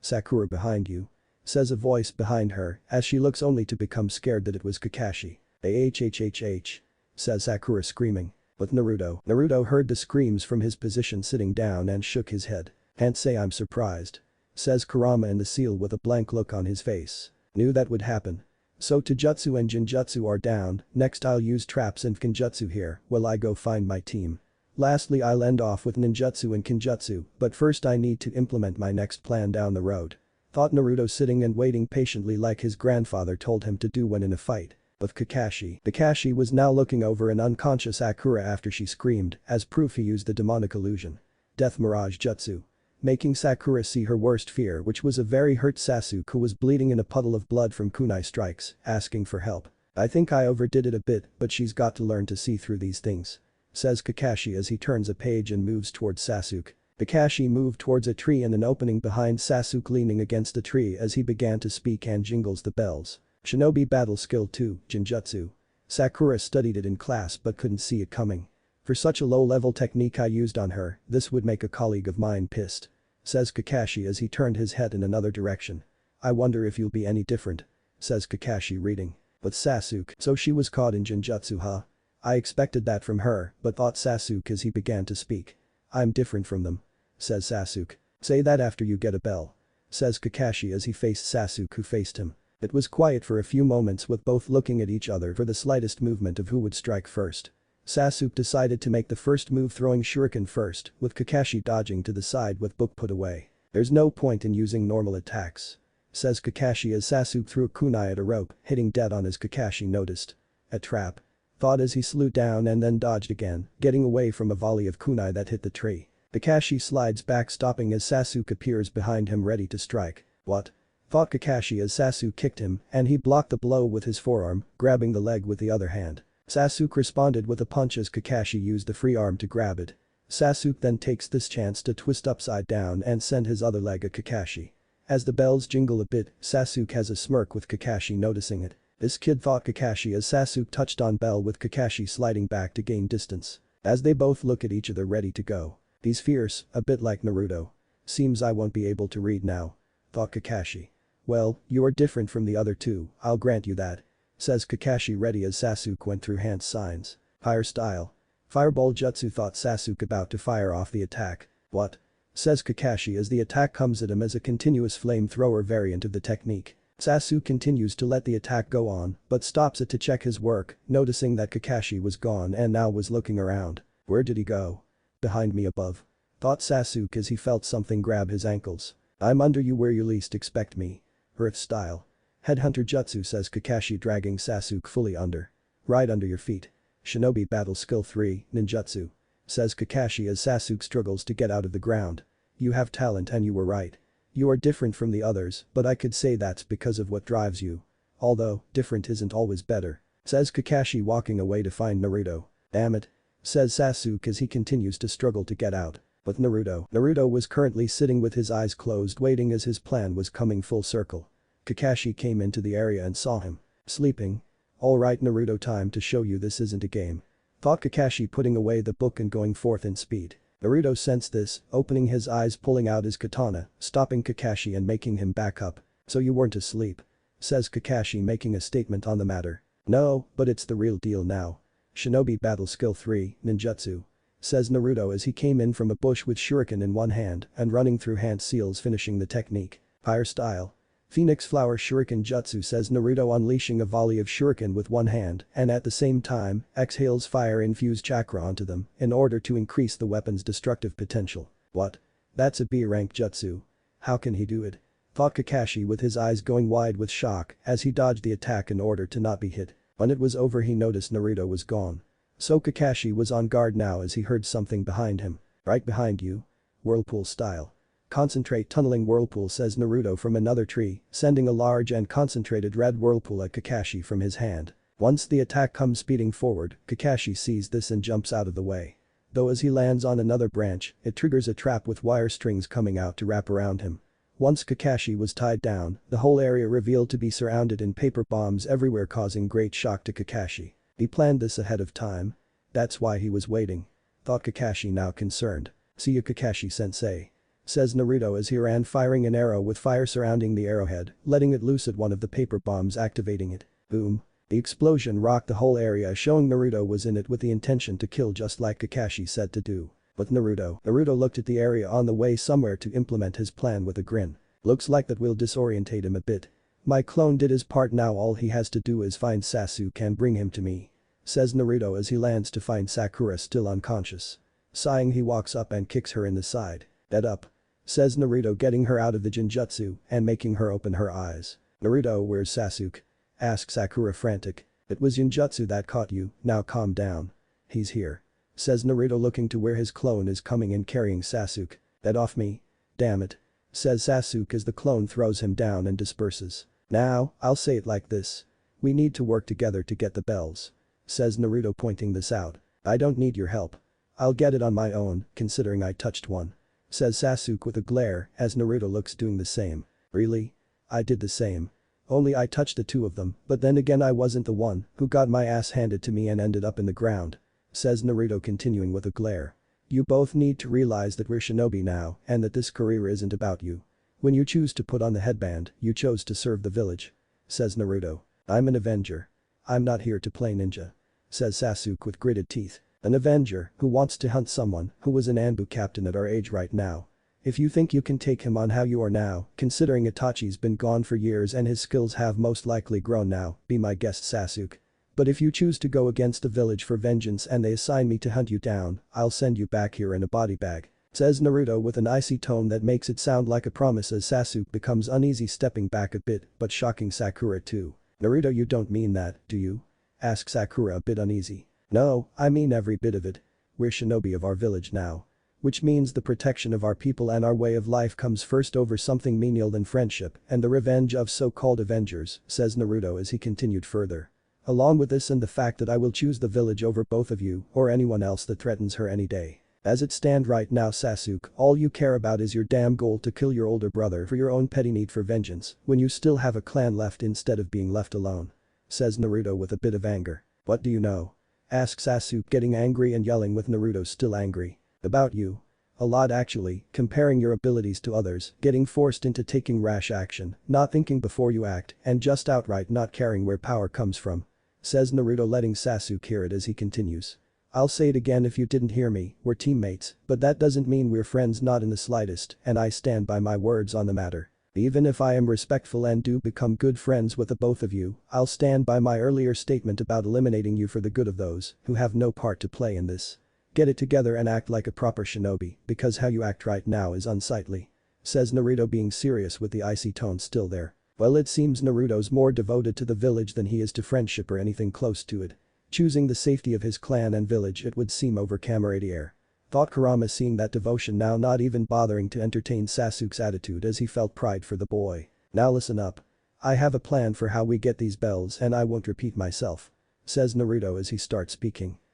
Sakura behind you. Says a voice behind her as she looks only to become scared that it was Kakashi. AHHHH. Says Sakura screaming. But Naruto heard the screams from his position sitting down and shook his head. Can't say I'm surprised. Says Kurama in the seal with a blank look on his face. Knew that would happen. So Taijutsu and Jinjutsu are down, next I'll use traps and Kinjutsu here while I go find my team. Lastly, I'll end off with ninjutsu and kinjutsu, but first I need to implement my next plan down the road. Thought Naruto sitting and waiting patiently like his grandfather told him to do when in a fight. But Kakashi was now looking over an unconscious Sakura after she screamed, as proof he used the demonic illusion. Death Mirage Jutsu. Making Sakura see her worst fear, which was a very hurt Sasuke who was bleeding in a puddle of blood from kunai strikes, asking for help. I think I overdid it a bit, but she's got to learn to see through these things. Says Kakashi as he turns a page and moves towards Sasuke. Kakashi moved towards a tree and an opening behind Sasuke leaning against a tree as he began to speak and jingles the bells. Shinobi battle skill 2, Jinjutsu. Sakura studied it in class but couldn't see it coming. For such a low-level technique I used on her, this would make a colleague of mine pissed. Says Kakashi as he turned his head in another direction. I wonder if you'll be any different. Says Kakashi reading. But Sasuke, so she was caught in Genjutsu huh? I expected that from her, but thought Sasuke as he began to speak. I'm different from them. Says Sasuke. Say that after you get a bell. Says Kakashi as he faced Sasuke who faced him. It was quiet for a few moments with both looking at each other for the slightest movement of who would strike first. Sasuke decided to make the first move throwing shuriken first, with Kakashi dodging to the side with book put away. There's no point in using normal attacks. Says Kakashi as Sasuke threw a kunai at a rope, hitting dead on as Kakashi noticed. A trap. Thought as he slewed down and then dodged again, getting away from a volley of kunai that hit the tree. Kakashi slides back stopping as Sasuke appears behind him ready to strike. What? Thought Kakashi as Sasuke kicked him and he blocked the blow with his forearm, grabbing the leg with the other hand. Sasuke responded with a punch as Kakashi used the free arm to grab it. Sasuke then takes this chance to twist upside down and send his other leg at Kakashi. As the bells jingle a bit, Sasuke has a smirk with Kakashi noticing it. This kid thought Kakashi as Sasuke touched on bell with Kakashi sliding back to gain distance. As they both look at each other ready to go. He's fierce, a bit like Naruto. Seems I won't be able to read now. Thought Kakashi. Well, you are different from the other two, I'll grant you that. Says Kakashi ready as Sasuke went through hand signs. Fire style. Fireball jutsu thought Sasuke about to fire off the attack. What? Says Kakashi as the attack comes at him as a continuous flamethrower variant of the technique. Sasuke continues to let the attack go on, but stops it to check his work, noticing that Kakashi was gone and now was looking around. Where did he go? Behind me above. Thought Sasuke as he felt something grab his ankles. I'm under you where you least expect me. Earth style. Headhunter jutsu says Kakashi dragging Sasuke fully under. Right under your feet. Shinobi battle skill 3, ninjutsu. Says Kakashi as Sasuke struggles to get out of the ground. You have talent and you were right. You are different from the others, but I could say that's because of what drives you. Although, different isn't always better. Says Kakashi walking away to find Naruto. Damn it. Says Sasuke as he continues to struggle to get out. But Naruto was currently sitting with his eyes closed waiting as his plan was coming full circle. Kakashi came into the area and saw him. Sleeping? Alright Naruto, time to show you this isn't a game. Thought Kakashi putting away the book and going forth in speed. Naruto sensed this, opening his eyes pulling out his katana, stopping Kakashi and making him back up. So you weren't asleep? Says Kakashi making a statement on the matter. No, but it's the real deal now. Shinobi battle skill 3, ninjutsu. Says Naruto as he came in from a bush with shuriken in one hand and running through hand seals finishing the technique. Fire style. Phoenix flower shuriken jutsu says Naruto unleashing a volley of shuriken with one hand and at the same time exhales fire-infused chakra onto them in order to increase the weapon's destructive potential. What? That's a B-rank jutsu. How can he do it? Thought Kakashi with his eyes going wide with shock as he dodged the attack in order to not be hit. When it was over he noticed Naruto was gone. So Kakashi was on guard now as he heard something behind him. Right behind you. Whirlpool style. Concentrate tunneling whirlpool says Naruto from another tree, sending a large and concentrated red whirlpool at Kakashi from his hand. Once the attack comes speeding forward, Kakashi sees this and jumps out of the way. Though as he lands on another branch, it triggers a trap with wire strings coming out to wrap around him. Once Kakashi was tied down, the whole area revealed to be surrounded in paper bombs everywhere causing great shock to Kakashi. He planned this ahead of time. That's why he was waiting. Thought Kakashi now concerned. See you Kakashi-sensei. Says Naruto as he ran firing an arrow with fire surrounding the arrowhead, letting it loose at one of the paper bombs activating it. Boom. The explosion rocked the whole area showing Naruto was in it with the intention to kill just like Kakashi said to do. But Naruto looked at the area on the way somewhere to implement his plan with a grin. Looks like that will disorientate him a bit. My clone did his part, now all he has to do is find Sasuke and bring him to me. Says Naruto as he lands to find Sakura still unconscious. Sighing he walks up and kicks her in the side. Dead up. Says Naruto getting her out of the genjutsu and making her open her eyes. Naruto, where's Sasuke? Asks Sakura frantic. It was genjutsu that caught you, now calm down. He's here. Says Naruto looking to where his clone is coming and carrying Sasuke. That off me. Damn it. Says Sasuke as the clone throws him down and disperses. Now, I'll say it like this. We need to work together to get the bells. Says Naruto pointing this out. I don't need your help. I'll get it on my own, considering I touched one. Says Sasuke with a glare as Naruto looks doing the same. Really? I did the same. Only I touched the two of them, but then again I wasn't the one who got my ass handed to me and ended up in the ground. says Naruto continuing with a glare. You both need to realize that we're shinobi now and that this career isn't about you. When you choose to put on the headband, you chose to serve the village. Says Naruto. I'm an avenger. I'm not here to play ninja. Says Sasuke with gritted teeth. An avenger who wants to hunt someone who was an Anbu captain at our age right now. If you think you can take him on how you are now, considering Itachi's been gone for years and his skills have most likely grown now, be my guest Sasuke. But if you choose to go against the village for vengeance and they assign me to hunt you down, I'll send you back here in a body bag. Says Naruto with an icy tone that makes it sound like a promise as Sasuke becomes uneasy stepping back a bit but shocking Sakura too. Naruto, you don't mean that, do you? Asks Sakura a bit uneasy. No, I mean every bit of it. We're shinobi of our village now. Which means the protection of our people and our way of life comes first over something menial than friendship and the revenge of so-called avengers, says Naruto as he continued further. Along with this and the fact that I will choose the village over both of you or anyone else that threatens her any day. As it stand right now Sasuke, all you care about is your damn goal to kill your older brother for your own petty need for vengeance when you still have a clan left instead of being left alone. Says Naruto with a bit of anger. What do you know? Asks Sasuke getting angry and yelling with Naruto still angry. About you. A lot actually, comparing your abilities to others, getting forced into taking rash action, not thinking before you act, and just outright not caring where power comes from. Says Naruto letting Sasuke hear it as he continues. I'll say it again if you didn't hear me, we're teammates, but that doesn't mean we're friends not in the slightest and I stand by my words on the matter. Even if I am respectful and do become good friends with the both of you, I'll stand by my earlier statement about eliminating you for the good of those who have no part to play in this. Get it together and act like a proper shinobi because how you act right now is unsightly. Says Naruto being serious with the icy tone still there. Well, it seems Naruto's more devoted to the village than he is to friendship or anything close to it. Choosing the safety of his clan and village it would seem over camaraderie. Thought Kurama seeing that devotion now not even bothering to entertain Sasuke's attitude as he felt pride for the boy. Now listen up. I have a plan for how we get these bells and I won't repeat myself. Says Naruto as he starts speaking.